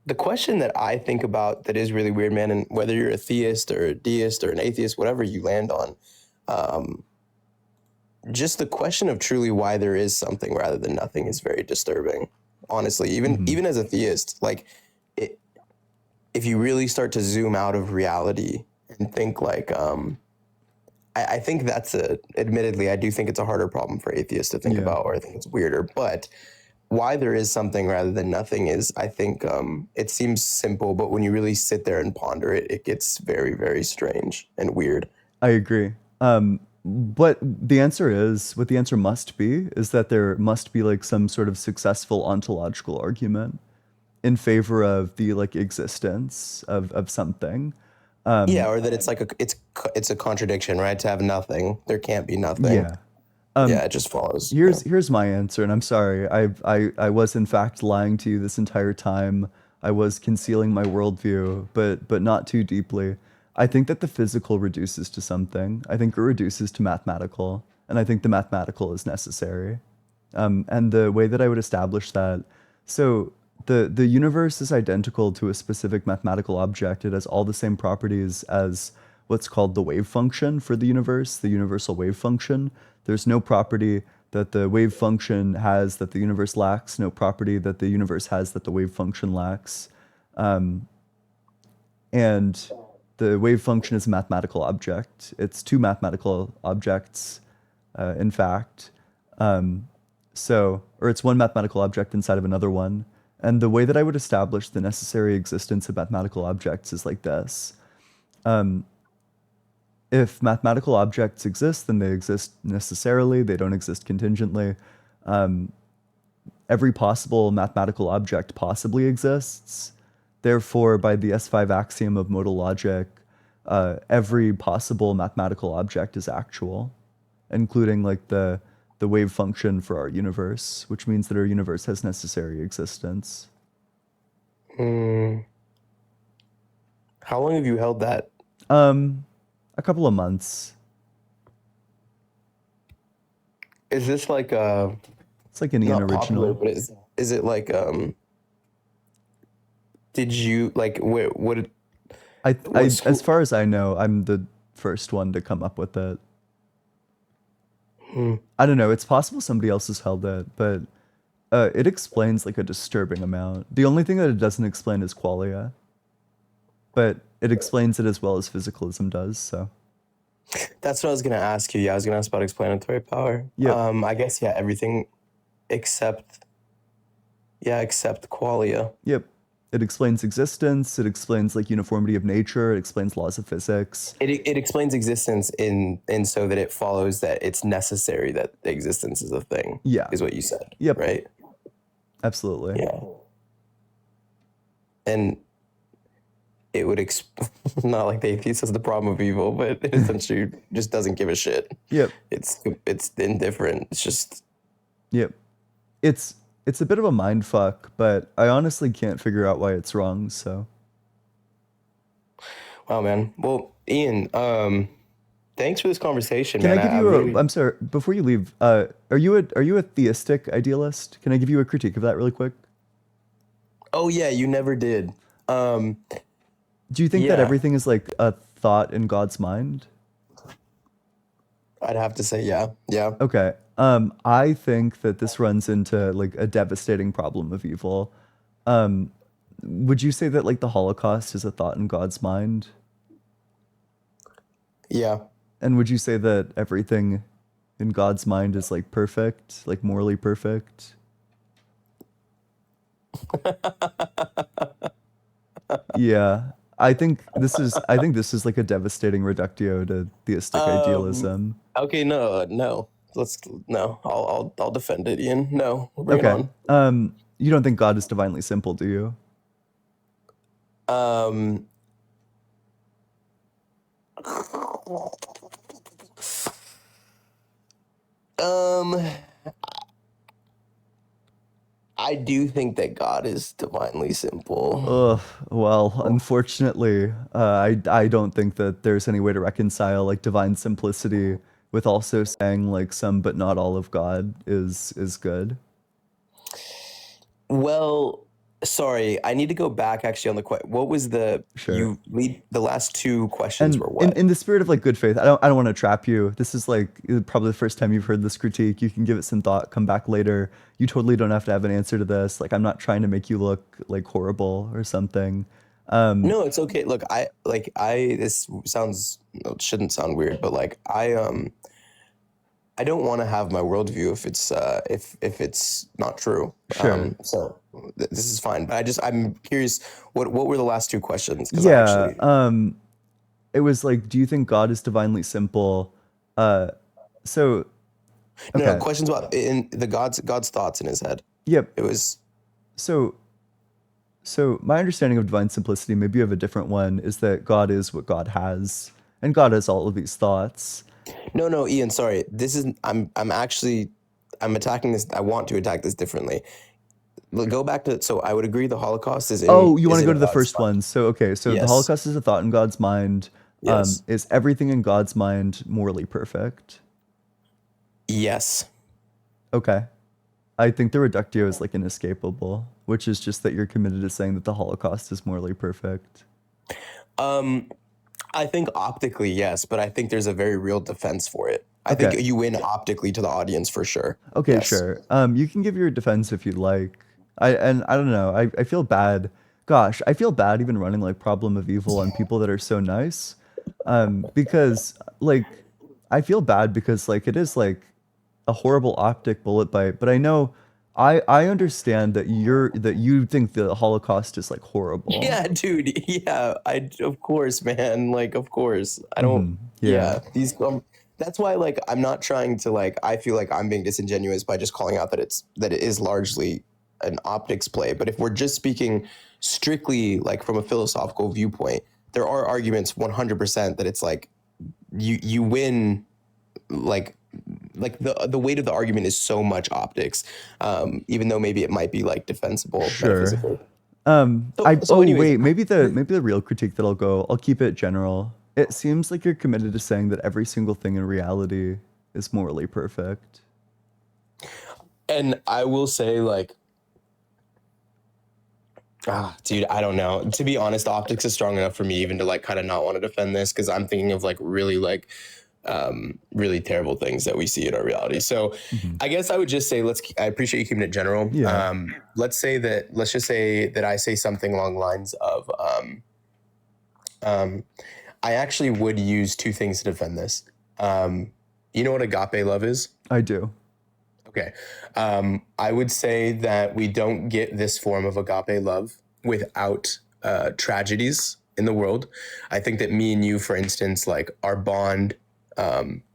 Speaker 4: the question that I think about that is really weird, man, and whether you're a theist or a deist or an atheist, whatever you land on, um, just the question of truly why there is something rather than nothing is very disturbing. Honestly, even
Speaker 1: Hmm.
Speaker 4: even as a theist, like it, if you really start to zoom out of reality and think like I think admittedly, I do think it's a harder problem for atheists to think
Speaker 1: Yeah.
Speaker 4: about, or I think it's weirder. But why there is something rather than nothing is, I think, it seems simple, but when you really sit there and ponder it, it gets very, very strange and weird.
Speaker 1: I agree. What the answer must be is that there must be like some sort of successful ontological argument in favor of the like existence of something.
Speaker 4: Yeah,
Speaker 1: Um,
Speaker 4: or that it's like it's a contradiction, right? To have nothing, there can't be nothing.
Speaker 1: yeah.
Speaker 4: Yeah,
Speaker 1: Um,
Speaker 4: it just follows. Yeah.
Speaker 1: here's my answer, and I'm sorry. I was in fact lying to you this entire time. I was concealing my worldview, but not too deeply. I think that the physical reduces to something. I think it reduces to mathematical, and I think the mathematical is necessary. And the way that I would establish that, so the universe is identical to a specific mathematical object. It has all the same properties as what's called the wave function for the universe, the universal wave function. There's no property that the wave function has that the universe lacks, no property that the universe has that the wave function lacks. And the wave function is a mathematical object. It's two mathematical objects, in fact. Or it's one mathematical object inside of another one. And the way that I would establish the necessary existence of mathematical objects is like this. If mathematical objects exist, then they exist necessarily, they don't exist contingently. Every possible mathematical object possibly exists. Therefore, by the S5 axiom of modal logic, every possible mathematical object is actual, including like the wave function for our universe, which means that our universe has necessary existence.
Speaker 4: Hmm. How long have you held that?
Speaker 1: Um, a couple of months.
Speaker 4: Is this like
Speaker 1: It's like an Ian
Speaker 4: not popular,
Speaker 1: original.
Speaker 4: but is it like did you like
Speaker 1: I
Speaker 4: what
Speaker 1: as
Speaker 4: school?
Speaker 1: far as I know, I'm the first one to come up with it. I don't know. It's possible somebody else has held it, but it explains like a disturbing amount. The only thing that it doesn't explain is qualia, but it explains it as well as physicalism does. So,
Speaker 4: That's what I was gonna ask you. Yeah, I was gonna ask about explanatory power.
Speaker 1: yep,
Speaker 4: I guess yeah, everything except except qualia.
Speaker 1: yep. It explains existence. It explains like uniformity of nature. It explains laws of physics.
Speaker 4: It explains existence in so that it follows that it's necessary that existence is a thing.
Speaker 1: Yeah.
Speaker 4: Is what you said.
Speaker 1: Yep.
Speaker 4: Right.
Speaker 1: Absolutely.
Speaker 4: Yeah. And it would not like the atheist has the problem of evil, but it essentially just doesn't give a shit.
Speaker 1: Yep.
Speaker 4: It's indifferent. It's just
Speaker 1: Yep. It's a bit of a mind fuck, but I honestly can't figure out why it's wrong. So,
Speaker 4: wow, man. Well, Ian, thanks for this conversation,
Speaker 1: can
Speaker 4: man.
Speaker 1: I give
Speaker 4: I
Speaker 1: you a?
Speaker 4: really,
Speaker 1: I'm sorry. Before you leave, are you a theistic idealist? Can I give you a critique of that really quick?
Speaker 4: oh yeah, you never did.
Speaker 1: Do you think that
Speaker 4: Yeah.
Speaker 1: everything is like a thought in God's mind?
Speaker 4: I'd have to say yeah. Yeah.
Speaker 1: Okay. I think that this runs into like a devastating problem of evil. Um, would you say that like the Holocaust is a thought in God's mind?
Speaker 4: Yeah.
Speaker 1: And would you say that everything in God's mind is like perfect, like morally perfect? Yeah. I think this is like a devastating reductio to theistic idealism.
Speaker 4: Okay, no. I'll defend it, Ian. No, bring it
Speaker 1: Okay.
Speaker 4: on.
Speaker 1: You don't think God is divinely simple, do you?
Speaker 4: Um, um, I do think that God is divinely simple.
Speaker 1: Ugh, well, unfortunately, I don't think that there's any way to reconcile like divine simplicity with also saying like some but not all of God is good.
Speaker 4: Well, sorry, I need to go back actually on the what was the
Speaker 1: Sure.
Speaker 4: the last two questions
Speaker 1: And
Speaker 4: were what?
Speaker 1: in the spirit of like good faith, I don't want to trap you. This is like probably the first time you've heard this critique. You can give it some thought, come back later. You totally don't have to have an answer to this. Like I'm not trying to make you look like horrible or something.
Speaker 4: No, it's okay. Look, this sounds it shouldn't sound weird, but like I don't want to have my worldview if it's not true.
Speaker 1: Sure.
Speaker 4: So this is fine. But I'm curious. What were the last two questions? Because
Speaker 1: Yeah. It was like, do you think God is divinely simple? So
Speaker 4: no,
Speaker 1: okay.
Speaker 4: questions about in the God's thoughts in his head.
Speaker 1: Yep.
Speaker 4: It was
Speaker 1: So my understanding of divine simplicity, maybe you have a different one, is that God is what God has, and God has all of these thoughts.
Speaker 4: no, Ian. Sorry, this is I'm attacking this. I want to attack this differently. Go back to so I would agree the Holocaust is in.
Speaker 1: Oh, you want
Speaker 4: is
Speaker 1: to go
Speaker 4: in
Speaker 1: to the
Speaker 4: God's
Speaker 1: first
Speaker 4: mind.
Speaker 1: one. So okay, so the
Speaker 4: Yes.
Speaker 1: Holocaust is a thought in God's mind.
Speaker 4: Yes.
Speaker 1: Is everything in God's mind morally perfect?
Speaker 4: Yes.
Speaker 1: Okay. I think the reductio is like inescapable, which is just that you're committed to saying that the Holocaust is morally perfect.
Speaker 4: I think optically, yes, but I think there's a very real defense for it. I
Speaker 1: Okay.
Speaker 4: think you win optically to the audience for sure.
Speaker 1: Okay,
Speaker 4: Yes.
Speaker 1: sure. You can give your defense if you'd like. I don't know. I feel bad. Gosh, I feel bad even running like problem of evil on people that are so nice. Because like I feel bad because like it is like a horrible optic bullet bite, but I know I understand that you think the Holocaust is like horrible.
Speaker 4: Yeah, dude. Yeah, of course, man. Like, of course. I don't.
Speaker 1: Yeah.
Speaker 4: These. That's why, like, I'm not trying to like. I feel like I'm being disingenuous by just calling out that it is largely an optics play. But if we're just speaking strictly like from a philosophical viewpoint, there are arguments 100% that it's like you win like the weight of the argument is so much optics, even though maybe it might be like defensible metaphysically. Anyways,
Speaker 1: Maybe the real critique that I'll keep it general. It seems like you're committed to saying that every single thing in reality is morally perfect.
Speaker 4: and I will say like, dude, I don't know. To be honest, optics is strong enough for me even to like kind of not want to defend this because I'm thinking of like really like really terrible things that we see in our reality. So
Speaker 1: Mhm.
Speaker 4: I guess I would just say, I appreciate you keeping it general.
Speaker 1: Yeah.
Speaker 4: Let's just say that I say something along the lines of, um, I actually would use two things to defend this. You know what agape love is?
Speaker 1: I do.
Speaker 4: Okay. I would say that we don't get this form of agape love without tragedies in the world. I think that me and you, for instance, like our bond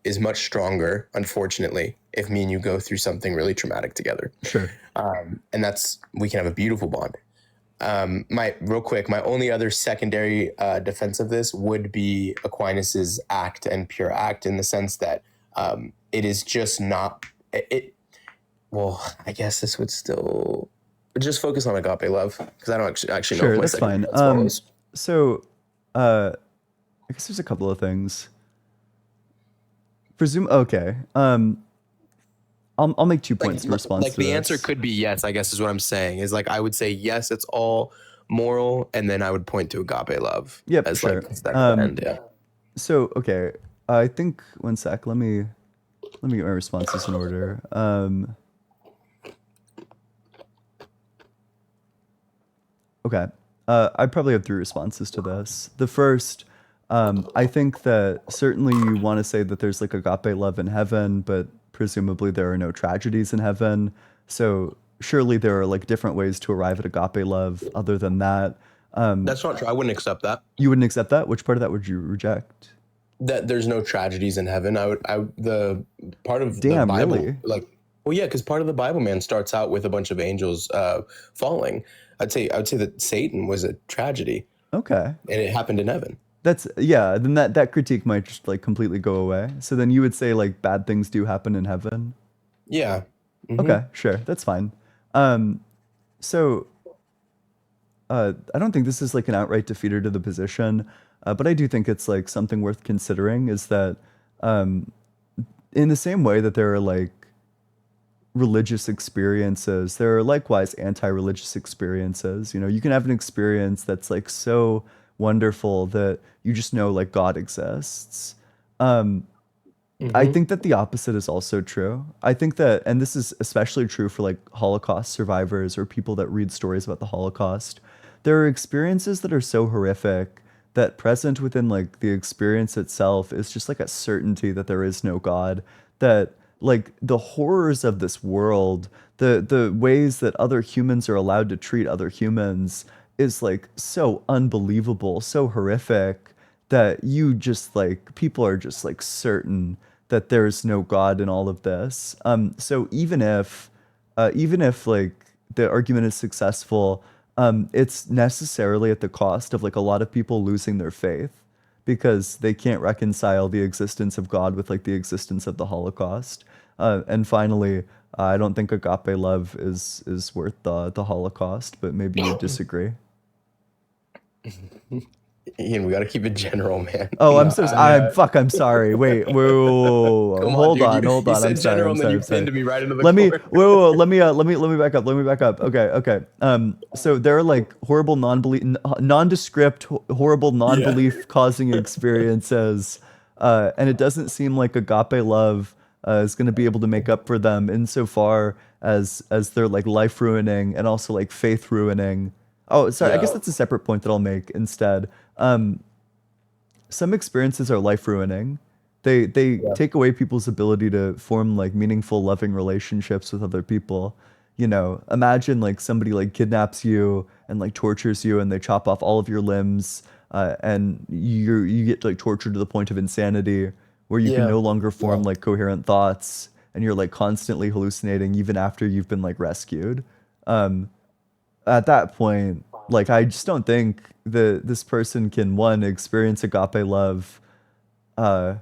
Speaker 4: is much stronger, unfortunately, if me and you go through something really traumatic together.
Speaker 1: Sure.
Speaker 4: And we can have a beautiful bond. My only other secondary defense of this would be Aquinas's act and pure act, in the sense that it is just not it. Well, I guess this would still just focus on agape love, because I don't actually know if
Speaker 1: Sure,
Speaker 4: my
Speaker 1: that's
Speaker 4: second
Speaker 1: fine.
Speaker 4: defense follows.
Speaker 1: So, I guess there's a couple of things. Okay. I'll make 2 points in response
Speaker 4: Like
Speaker 1: to
Speaker 4: the
Speaker 1: this.
Speaker 4: answer could be yes, I guess is what I'm saying. Is like I would say yes, it's all moral, and then I would point to agape love
Speaker 1: Yep,
Speaker 4: as
Speaker 1: sure.
Speaker 4: like that at the end. Yeah.
Speaker 1: So, okay. I think one sec. Let me get my responses in order. Okay. I probably have 3 responses to this. The first, I think that certainly you want to say that there's like agape love in heaven, but presumably there are no tragedies in heaven. So surely there are like different ways to arrive at agape love other than that.
Speaker 4: That's not true. I wouldn't accept that.
Speaker 1: You wouldn't accept that? Which part of that would you reject?
Speaker 4: That there's no tragedies in heaven. The part of the
Speaker 1: Damn,
Speaker 4: Bible,
Speaker 1: really?
Speaker 4: like, well, yeah, because part of the Bible, man, starts out with a bunch of angels falling. I would say that Satan was a tragedy,
Speaker 1: Okay.
Speaker 4: and it happened in heaven.
Speaker 1: Then that critique might just like completely go away. So then you would say like bad things do happen in heaven.
Speaker 4: Yeah. Mhm.
Speaker 1: Okay, sure. That's fine. So I don't think this is like an outright defeater to the position, but I do think it's like something worth considering is that in the same way that there are like religious experiences, there are likewise anti-religious experiences. You know, you can have an experience that's like so wonderful that you just know like God exists. I think that the opposite is also true. I think that, and this is especially true for like Holocaust survivors or people that read stories about the Holocaust, there are experiences that are so horrific that present within like the experience itself is just like a certainty that there is no God, that like the horrors of this world, the ways that other humans are allowed to treat other humans is like so unbelievable, so horrific that you just like people are just like certain that there's no God in all of this. So even if like the argument is successful, it's necessarily at the cost of like a lot of people losing their faith because they can't reconcile the existence of God with like the existence of the Holocaust. And finally, I don't think agape love is worth the Holocaust, but maybe you disagree.
Speaker 4: Ian, we got to keep it general, man.
Speaker 1: Oh, I'm so I'm sorry. Wait, whoa.
Speaker 4: Come on,
Speaker 1: Hold
Speaker 4: dude.
Speaker 1: on,
Speaker 4: You
Speaker 1: I'm
Speaker 4: said
Speaker 1: sorry.
Speaker 4: general,
Speaker 1: I'm
Speaker 4: and then
Speaker 1: sorry.
Speaker 4: you
Speaker 1: I'm sorry.
Speaker 4: pinned me right into the
Speaker 1: Let me
Speaker 4: corner.
Speaker 1: let me back up. Let me back up. Okay. So there are like horrible nondescript, horrible non-belief causing experiences, and it doesn't seem like agape love is going to be able to make up for them insofar as they're like life ruining and also like faith ruining. Oh, sorry. I guess
Speaker 4: Yeah.
Speaker 1: that's a separate point that I'll make instead. Some experiences are life ruining. They take away people's ability to form like meaningful, loving relationships with other people. You know, imagine like somebody like kidnaps you and like tortures you, and they chop off all of your limbs, and you get like tortured to the point of insanity, where you can
Speaker 4: Yeah.
Speaker 1: no longer form like coherent thoughts, and you're like constantly hallucinating even after you've been like rescued. At that point, like I just don't think that this person can one experience agape love. Uh,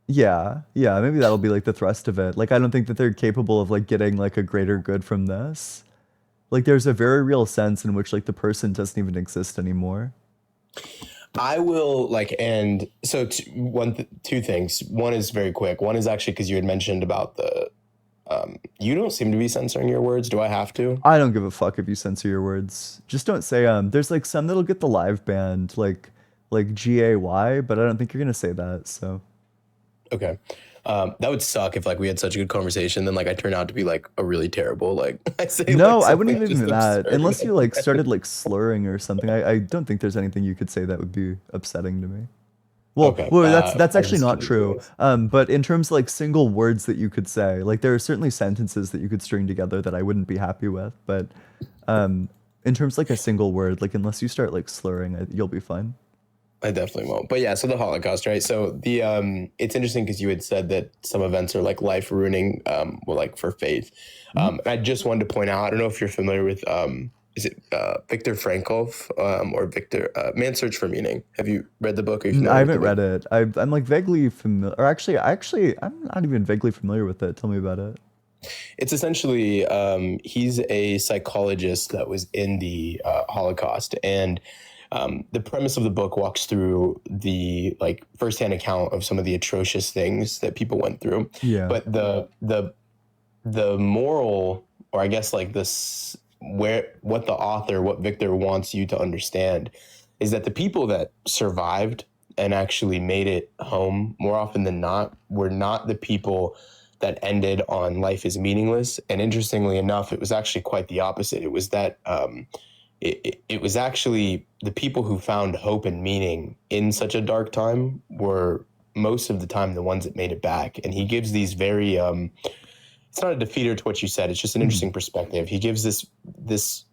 Speaker 1: yeah, maybe that'll be like the thrust of it. Like I don't think that they're capable of like getting like a greater good from this. Like there's a very real sense in which like the person doesn't even exist anymore.
Speaker 4: I will like, and so two things. One is very quick. One is actually because you had mentioned about the. You don't seem to be censoring your words. Do I have to?
Speaker 1: I don't give a fuck if you censor your words. Just don't say there's like some that'll get the live banned, like like Gay, but I don't think you're gonna say that. So
Speaker 4: Okay. That would suck if like we had such a good conversation, then like I turn out to be like a really terrible like I say like
Speaker 1: no, I wouldn't
Speaker 4: something
Speaker 1: even
Speaker 4: just
Speaker 1: be mad
Speaker 4: absurd.
Speaker 1: unless you like started like slurring or something. I don't think there's anything you could say that would be upsetting to me. Well,
Speaker 4: Okay.
Speaker 1: well, that's
Speaker 4: I
Speaker 1: actually
Speaker 4: just
Speaker 1: not
Speaker 4: keep it
Speaker 1: true.
Speaker 4: curious.
Speaker 1: But in terms of like single words that you could say, like there are certainly sentences that you could string together that I wouldn't be happy with. But um, in terms of, like a single word, like unless you start like slurring, you'll be fine.
Speaker 4: I definitely won't. But yeah, so the Holocaust, right? So the it's interesting because you had said that some events are like life ruining, well, like for faith.
Speaker 1: Mhm.
Speaker 4: I just wanted to point out, I don't know if you're familiar with is it Viktor Frankl or Victor Man's Search for Meaning? Have you read the book? Are you
Speaker 1: I
Speaker 4: familiar with the
Speaker 1: haven't
Speaker 4: book?
Speaker 1: read it. I'm like vaguely familiar, or actually, I'm not even vaguely familiar with it. Tell me about it.
Speaker 4: It's essentially he's a psychologist that was in the Holocaust, and the premise of the book walks through the like firsthand account of some of the atrocious things that people went through.
Speaker 1: Yeah,
Speaker 4: But the moral, or I guess like this, where what the author, what Victor wants you to understand, is that the people that survived and actually made it home more often than not were not the people that ended on life is meaningless. And interestingly enough, it was actually quite the opposite. It was that it was actually the people who found hope and meaning in such a dark time were most of the time the ones that made it back. And he gives these very it's not a defeater to what you said. It's just an
Speaker 1: Mhm.
Speaker 4: interesting perspective. He gives this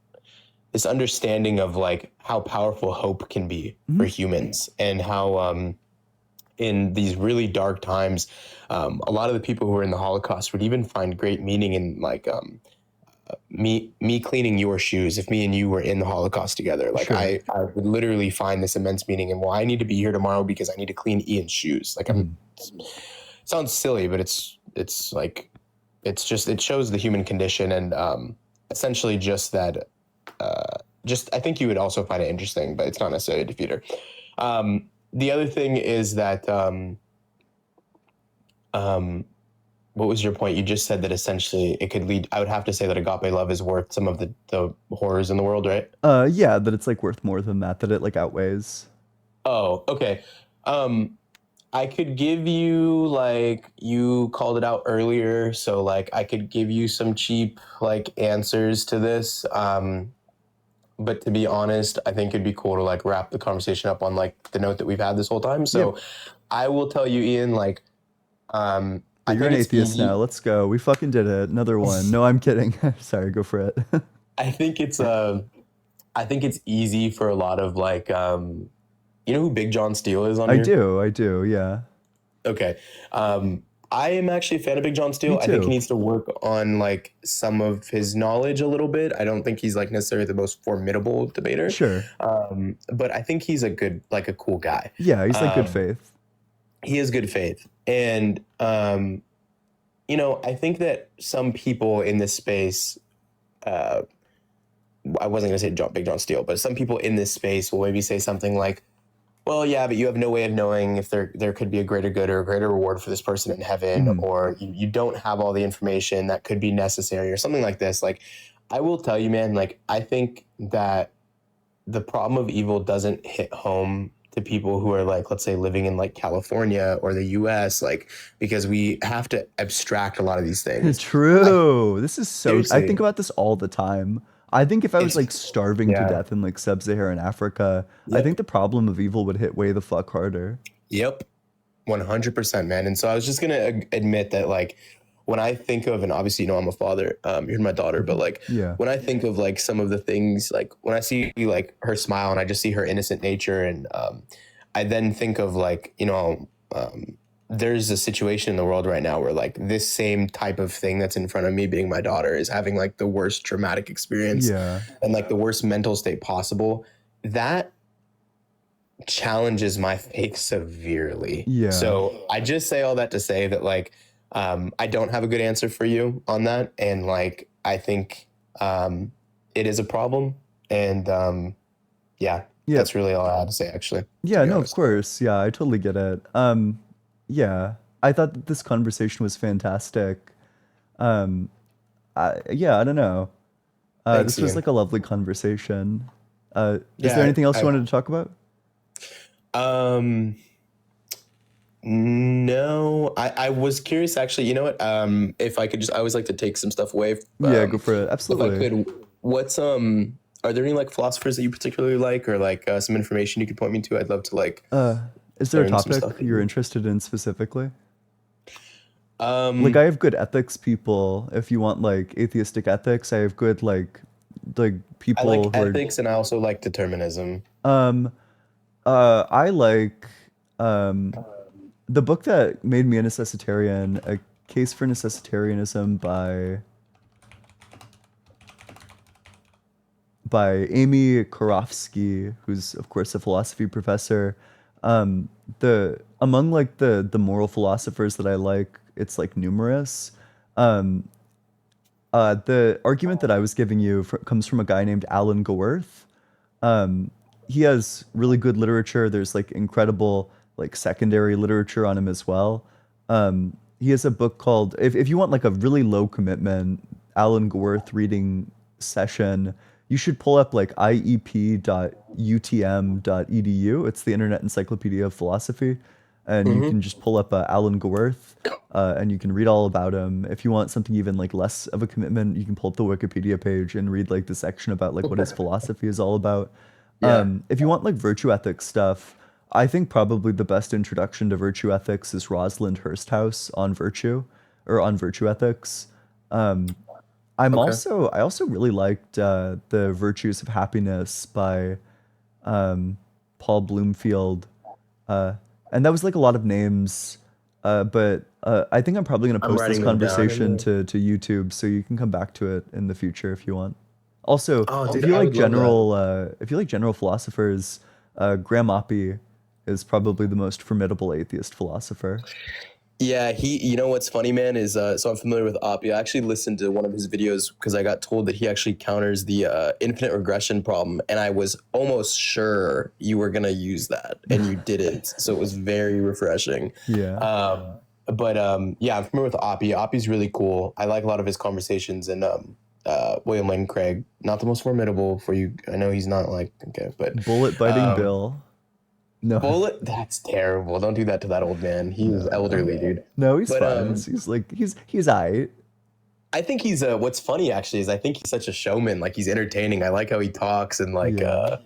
Speaker 4: understanding of like how powerful hope can be for
Speaker 1: Mhm.
Speaker 4: humans, and how in these really dark times, a lot of the people who were in the Holocaust would even find great meaning in like me cleaning your shoes. If me and you were in the Holocaust together, like
Speaker 1: Sure.
Speaker 4: I would literally find this immense meaning in, well, I need to be here tomorrow because I need to clean Ian's shoes. Like I'm,
Speaker 1: Mhm.
Speaker 4: sounds silly, but it's like it's just, it shows the human condition, and essentially just that just I think you would also find it interesting, but it's not necessarily a defeater. The other thing is that um, what was your point? You just said that essentially it could lead. I would have to say that agape love is worth some of the horrors in the world, right?
Speaker 1: Yeah, that it's like worth more than that. That it like outweighs.
Speaker 4: Oh, okay. Um, I could give you, like you called it out earlier, so like I could give you some cheap like answers to this. But to be honest, I think it'd be cool to like wrap the conversation up on like the note that we've had this whole time.
Speaker 1: Yeah,
Speaker 4: So I will tell you, Ian, like
Speaker 1: but
Speaker 4: I
Speaker 1: you're
Speaker 4: think
Speaker 1: an
Speaker 4: it's
Speaker 1: atheist now.
Speaker 4: easy.
Speaker 1: Let's go. We fucking did it. Another one. No, I'm kidding. Sorry, go for it.
Speaker 4: I think it's I think it's easy for a lot of like you know who Big John Steele is on
Speaker 1: I
Speaker 4: here?
Speaker 1: do. I do. Yeah.
Speaker 4: Okay. I am actually a fan of Big John
Speaker 1: Me
Speaker 4: Steele. I think he
Speaker 1: too.
Speaker 4: needs to work on like some of his knowledge a little bit. I don't think he's like necessarily the most formidable debater,
Speaker 1: Sure.
Speaker 4: but I think he's a good, like a cool guy.
Speaker 1: Yeah, he's like good
Speaker 4: Um,
Speaker 1: faith.
Speaker 4: he has good faith, and you know, I think that some people in this space, uh, I wasn't going to say Big John Steele, but some people in this space will maybe say something like, well, yeah, but you have no way of knowing if there could be a greater good or a greater reward for this person in heaven,
Speaker 1: Mhm.
Speaker 4: or you don't have all the information that could be necessary or something like this. Like, I will tell you, man, like, I think that the problem of evil doesn't hit home to people who are like, let's say, living in like California or the US, like, because we have to abstract a lot of these things. I
Speaker 1: True. This is so. I think
Speaker 4: seriously,
Speaker 1: about this all the time. I think if I was
Speaker 4: it's,
Speaker 1: like starving to
Speaker 4: yeah,
Speaker 1: death in like sub-Saharan Africa, I think
Speaker 4: yep,
Speaker 1: the problem of evil would hit way the fuck harder.
Speaker 4: yep. 100%, man. And so I was just gonna admit that, like, when I think of, and obviously, you know, I'm a father, you're my daughter, but
Speaker 1: Mhm.
Speaker 4: like,
Speaker 1: Yeah.
Speaker 4: when I think of like some of the things, like when I see like her smile and I just see her innocent nature, and I then think of like, you know, there's a situation in the world right now where like this same type of thing that's in front of me, being my daughter, is having like the worst traumatic experience
Speaker 1: Yeah.
Speaker 4: and like the worst mental state possible. That challenges my faith severely.
Speaker 1: Yeah.
Speaker 4: So I just say all that to say that like I don't have a good answer for you on that, and like I think it is a problem, and yeah,
Speaker 1: Yeah.
Speaker 4: that's really all I had to say actually, to
Speaker 1: Yeah,
Speaker 4: be
Speaker 1: no, of
Speaker 4: honest.
Speaker 1: course. Yeah, I totally get it. Yeah. I thought that this conversation was fantastic. Um, yeah, I don't know.
Speaker 4: Thanks,
Speaker 1: This was
Speaker 4: Ian.
Speaker 1: like a lovely conversation. Is there
Speaker 4: Yeah,
Speaker 1: anything else you
Speaker 4: I
Speaker 1: wanted to talk about?
Speaker 4: Um, no, I was curious actually. You know what? If I could just, I always like to take some stuff away.
Speaker 1: Yeah, go for it.
Speaker 4: If I
Speaker 1: Absolutely.
Speaker 4: could, what's are there any like philosophers that you particularly like, or like some information you could point me to? I'd love to like
Speaker 1: Uh, is there a
Speaker 4: learn some
Speaker 1: topic
Speaker 4: stuff.
Speaker 1: you're interested in specifically? Like
Speaker 4: Um,
Speaker 1: I have good ethics people. If you want like atheistic ethics, I have good like
Speaker 4: I like
Speaker 1: people who are
Speaker 4: ethics, and I also like determinism.
Speaker 1: um I like um the book that made me a necessitarian, A Case for Necessitarianism by Amy Korofsky, who's of course a philosophy professor. The among like the moral philosophers that I like, it's like numerous. Um, the argument that I was giving you comes from a guy named Alan Gaworth. Um, he has really good literature. There's like incredible like secondary literature on him as well. He has a book called if you want like a really low commitment Alan Gaworth reading session, you should pull up like iep.utm.edu. It's the Internet Encyclopedia of Philosophy, and you
Speaker 4: Hmm.
Speaker 1: can just pull up Alan Gaworth, and you can read all about him. If you want something even like less of a commitment, you can pull up the Wikipedia page and read like the section about like what his philosophy is all about.
Speaker 4: Yeah.
Speaker 1: If you want like virtue ethics stuff, I think probably the best introduction to virtue ethics is Rosalind Hursthouse on virtue or on virtue ethics. Um,
Speaker 4: Okay.
Speaker 1: I also really liked The Virtues of Happiness by um, Paul Bloomfield. Uh, and that was like a lot of names. But I think I'm probably going to
Speaker 4: I'm
Speaker 1: post this
Speaker 4: writing them down.
Speaker 1: conversation to YouTube so you can come back to it in the future if you want. Also,
Speaker 4: Oh, dude, I would love that.
Speaker 1: if you like general philosophers, Graham Oppy is probably the most formidable atheist philosopher.
Speaker 4: Yeah, you know what's funny, man, is so I'm familiar with Oppie. I actually listened to one of his videos because I got told that he actually counters the infinite regression problem, and I was almost sure you were gonna use that, and you didn't. So it was very refreshing.
Speaker 1: Yeah.
Speaker 4: But yeah, I'm familiar with Oppie. Oppie's really cool. I like a lot of his conversations, and William Lane Craig, not the most formidable for you. I know he's not like okay, but
Speaker 1: Bullet biting
Speaker 4: um,
Speaker 1: Bill. No,
Speaker 4: Bullet, that's terrible. Don't do that to that old man. He is
Speaker 1: no,
Speaker 4: elderly, dude.
Speaker 1: no. He's
Speaker 4: But
Speaker 1: fine. He's like he's aight.
Speaker 4: I think he's what's funny actually is I think he's such a showman. Like he's entertaining. I like how he talks and like
Speaker 1: Yeah.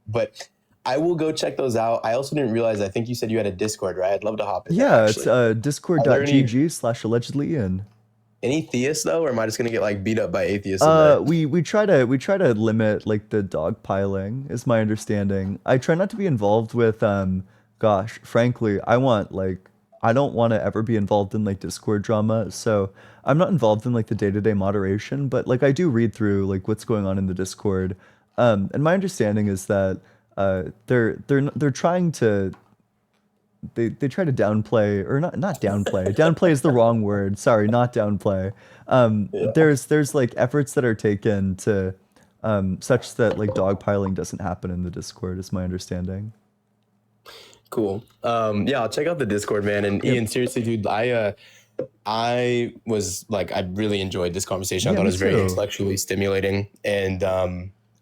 Speaker 4: but I will go check those out. I also didn't realize I think you said you had a Discord, right? I'd love to hop in there
Speaker 1: Yeah, it's
Speaker 4: actually. Are there
Speaker 1: discord.gg/allegedly in.
Speaker 4: any theists though, or am I just gonna get like beat up by atheists in there?
Speaker 1: We try to limit like the dogpiling is my understanding. I try not to be involved with gosh, frankly, I don't want to ever be involved in like Discord drama. So I'm not involved in like the day-to-day moderation, but like I do read through like what's going on in the Discord. And my understanding is that they're trying to they try to downplay or not downplay. Downplay is the wrong word. Sorry, not downplay.
Speaker 4: Yeah.
Speaker 1: There's like efforts that are taken to such that like dogpiling doesn't happen in the Discord is my understanding.
Speaker 4: Cool. Yeah, I'll check out the Discord, man. And
Speaker 1: Yep.
Speaker 4: Ian, seriously, dude, I was like, I really enjoyed this conversation. I
Speaker 1: Yeah,
Speaker 4: thought it
Speaker 1: me
Speaker 4: was very
Speaker 1: too.
Speaker 4: intellectually stimulating, and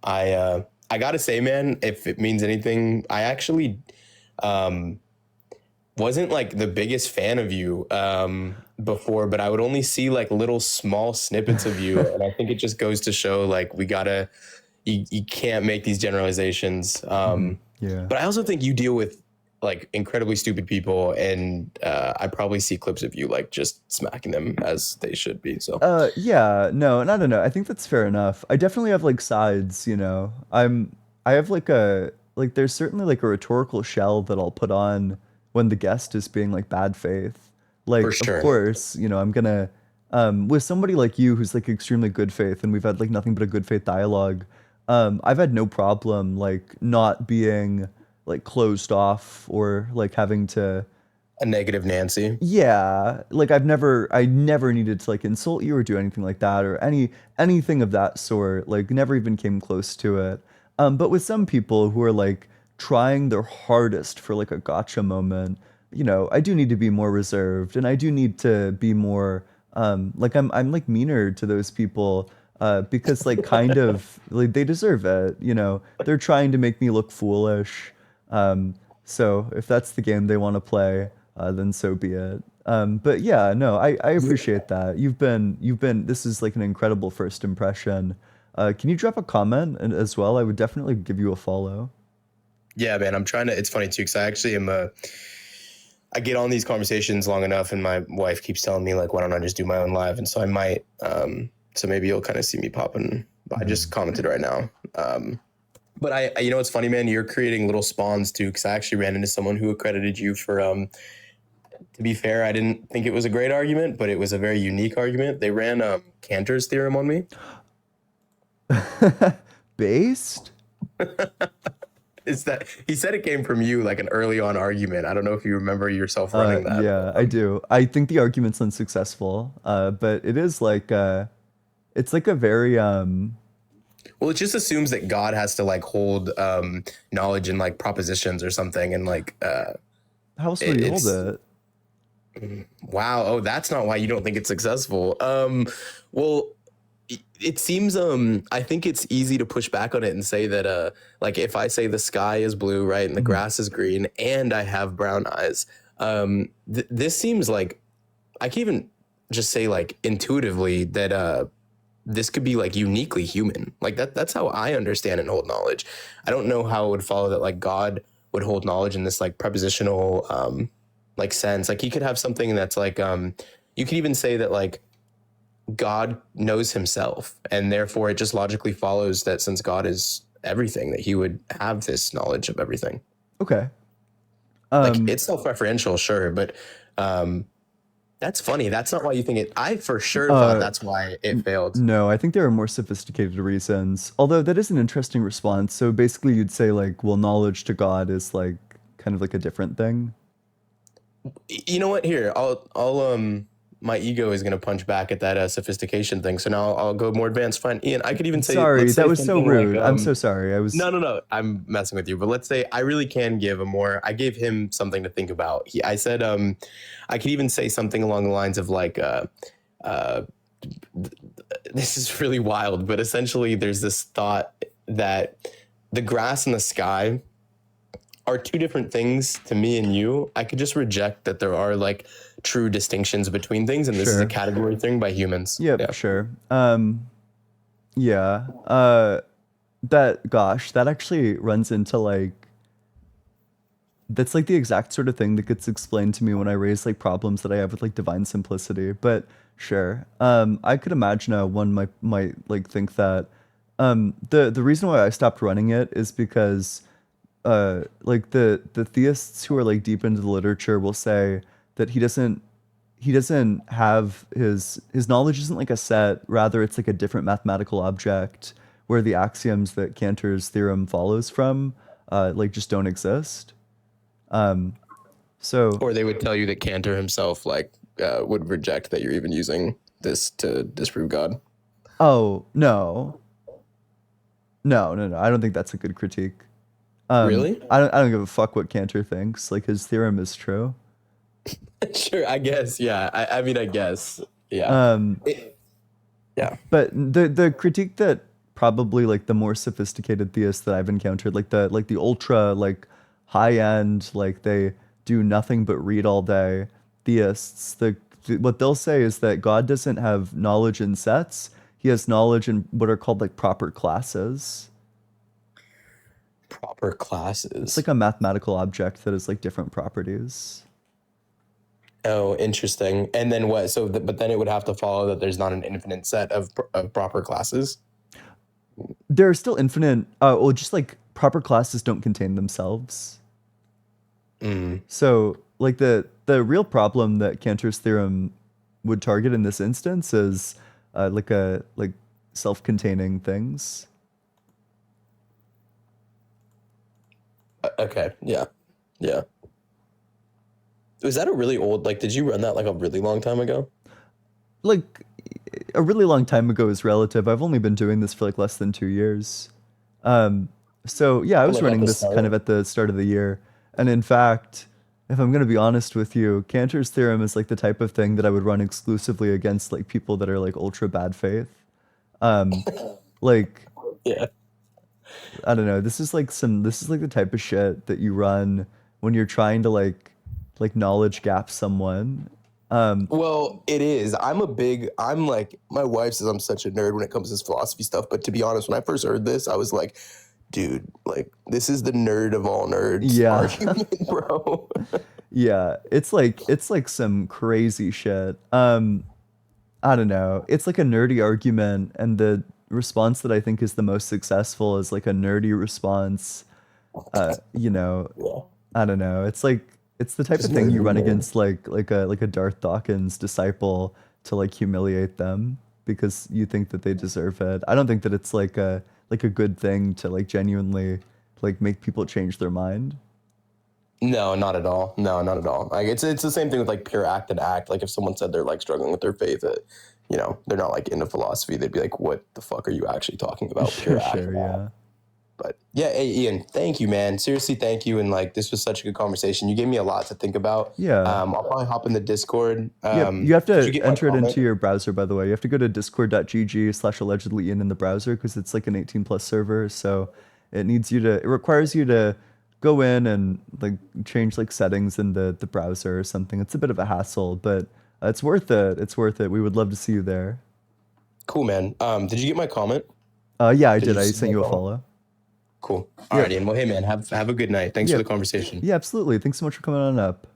Speaker 4: I gotta say, man, if it means anything, I actually um, wasn't like the biggest fan of you before, but I would only see like little small snippets of you, and I think it just goes to show like you can't make these generalizations.
Speaker 1: Mhm. Yeah.
Speaker 4: But I also think you deal with like incredibly stupid people, and I probably see clips of you like just smacking them as they should be. So
Speaker 1: Yeah, no, and I don't know. I think that's fair enough. I definitely have like sides, you know. I have like a like there's certainly like a rhetorical shell that I'll put on when the guest is being like bad faith.
Speaker 4: for
Speaker 1: Like, of
Speaker 4: sure.
Speaker 1: course, you know, I'm gonna with somebody like you who's like extremely good faith and we've had like nothing but a good faith dialogue, I've had no problem like not being like closed off or like having to
Speaker 4: A negative Nancy.
Speaker 1: yeah, like I never needed to like insult you or do anything like that or anything of that sort. Like never even came close to it. But with some people who are like trying their hardest for like a gotcha moment, you know, I do need to be more reserved and I do need to be more like I'm like meaner to those people because like kind of like they deserve it, you know. They're trying to make me look foolish. Um So if that's the game they want to play, then so be it. But yeah, no, I appreciate that. This is like an incredible first impression. Can you drop a comment as well? I would definitely give you a follow.
Speaker 4: Yeah, man, I'm trying to. It's funny too, because I actually am I get on these conversations long enough, and my wife keeps telling me like, why don't I just do my own live? And so I might. So maybe you'll kind of see me popping. I just commented right now. But you know, what's funny, man. You're creating little spawns too, because I actually ran into someone who accredited you for. To be fair, I didn't think it was a great argument, but it was a very unique argument. They ran Cantor's theorem on me.
Speaker 1: Based?
Speaker 4: Is that he said it came from you, like an early on argument. I don't know if you remember yourself running that.
Speaker 1: Yeah, I do. I think the argument's unsuccessful. But it is like it's like a very
Speaker 4: Well, it just assumes that God has to like hold knowledge in like propositions or something, and like
Speaker 1: how else would you hold it?
Speaker 4: Wow. Oh, that's not why you don't think it's successful. Well, it seems I think it's easy to push back on it and say that like if I say the sky is blue, right, and the grass is green, and I have brown eyes, this seems like I can even just say like intuitively that this could be like uniquely human. Like that's how I understand and hold knowledge. I don't know how it would follow that like God would hold knowledge in this like prepositional like sense. Like he could have something that's like you could even say that like God knows himself, and therefore it just logically follows that since God is everything, that he would have this knowledge of everything.
Speaker 1: Okay.
Speaker 4: Like it's self-referential, sure, but that's funny. That's not why you think it. I for sure thought that's why it failed.
Speaker 1: No, I think there are more sophisticated reasons. Although that is an interesting response. So basically you'd say like, well, knowledge to God is like kind of like a different thing.
Speaker 4: You know what? Here, I'll my ego is gonna punch back at that sophistication thing. So now I'll go more advanced. Fine, Ian. I could even say.
Speaker 1: Sorry,
Speaker 4: let's say
Speaker 1: that was so
Speaker 4: something
Speaker 1: rude.
Speaker 4: like,
Speaker 1: I'm so sorry. I was
Speaker 4: No. I'm messing with you. But let's say I really can give a more. I gave him something to think about. I said I could even say something along the lines of like this is really wild, but essentially there's this thought that the grass and the sky are two different things to me and you. I could just reject that there are like true distinctions between things, and this is a
Speaker 1: Sure.
Speaker 4: category thing by humans.
Speaker 1: Yep,
Speaker 4: Yeah.
Speaker 1: sure. Yeah. That actually runs into like that's like the exact sort of thing that gets explained to me when I raise like problems that I have with like divine simplicity. But sure. I could imagine how one might like think that the reason why I stopped running it is because like the theists who are like deep into the literature will say that he doesn't have his knowledge isn't like a set, rather it's like a different mathematical object where the axioms that Cantor's theorem follows from like just don't exist. So
Speaker 4: Or they would tell you that Cantor himself like would reject that you're even using this to disprove God.
Speaker 1: oh no, I don't think that's a good critique.
Speaker 4: Really?
Speaker 1: I don't give a fuck what Cantor thinks. Like his theorem is true.
Speaker 4: Sure, I guess. Yeah. I mean, I guess. Yeah.
Speaker 1: Um,
Speaker 4: Yeah.
Speaker 1: but the critique that probably like the more sophisticated theists that I've encountered, like the ultra like high end, like they do nothing but read all day theists, what they'll say is that God doesn't have knowledge in sets. He has knowledge in what are called like proper classes.
Speaker 4: Proper
Speaker 1: It's
Speaker 4: classes.
Speaker 1: like a mathematical object that has like different properties.
Speaker 4: Oh, interesting. And then what? So, but then it would have to follow that there's not an infinite set of proper classes.
Speaker 1: There are still infinite, well, just like proper classes don't contain themselves. So, like the real problem that Cantor's theorem would target in this instance is like self-containing things.
Speaker 4: Okay. Yeah. Yeah. Was that a really old? Like, did you run that like a really long time ago?
Speaker 1: Like a really long time ago is relative. I've only been doing this for like less than 2 years. So yeah, I was
Speaker 4: Like at
Speaker 1: running
Speaker 4: the
Speaker 1: this kind of
Speaker 4: start?
Speaker 1: at the start of the year. And in fact, if I'm going to be honest with you, Cantor's theorem is like the type of thing that I would run exclusively against like people that are like ultra bad faith. Like
Speaker 4: Yeah.
Speaker 1: I don't know, this is like the type of shit that you run when you're trying to like knowledge gap someone.
Speaker 4: Well, it is. I'm like, my wife says I'm such a nerd when it comes to this philosophy stuff. But to be honest, when I first heard this, I was like, dude, like, this is the nerd of all nerds
Speaker 1: Yeah.
Speaker 4: argument, bro.
Speaker 1: Yeah, it's like some crazy shit. I don't know. It's like a nerdy argument, and the response that I think is the most successful is like a nerdy response. You know,
Speaker 4: Yeah.
Speaker 1: I don't know. It's like it's the type
Speaker 4: Just
Speaker 1: of thing you
Speaker 4: nerdy,
Speaker 1: run
Speaker 4: man.
Speaker 1: against like a Darth Dawkins disciple to like humiliate them because you think that they deserve it. I don't think that it's like a good thing to like genuinely like make people change their mind.
Speaker 4: No, not at all. No, not at all. Like it's the same thing with like pure act and act. Like if someone said they're like struggling with their faith, they're not like into philosophy, they'd be like, "What the fuck are you actually talking about?
Speaker 1: Sure,
Speaker 4: Pure act
Speaker 1: sure,
Speaker 4: and act."
Speaker 1: yeah.
Speaker 4: But yeah, hey, Ian, thank you, man. Seriously, thank you. And like, this was such a good conversation. You gave me a lot to think about.
Speaker 1: Yeah.
Speaker 4: I'll probably hop in the Discord.
Speaker 1: Yep, you have
Speaker 4: Did you
Speaker 1: to
Speaker 4: get my
Speaker 1: enter it
Speaker 4: comment?
Speaker 1: into your browser, by the way. You have to go to discord.gg/allegedly in the browser because it's like an 18 plus server. So it requires you to go in and like change like settings in the browser or something. It's a bit of a hassle, but it's worth it. It's worth it. We would love to see you there.
Speaker 4: Cool, man. Did you get my comment?
Speaker 1: Yeah, I
Speaker 4: Did
Speaker 1: did.
Speaker 4: you
Speaker 1: I
Speaker 4: see
Speaker 1: sent
Speaker 4: my
Speaker 1: you a
Speaker 4: comment?
Speaker 1: follow.
Speaker 4: Cool. All
Speaker 1: Yep.
Speaker 4: right, Ian. Well, hey, man, have a good night. Thanks for the
Speaker 1: Yep.
Speaker 4: conversation.
Speaker 1: Yeah, absolutely. Thanks so much for coming on up.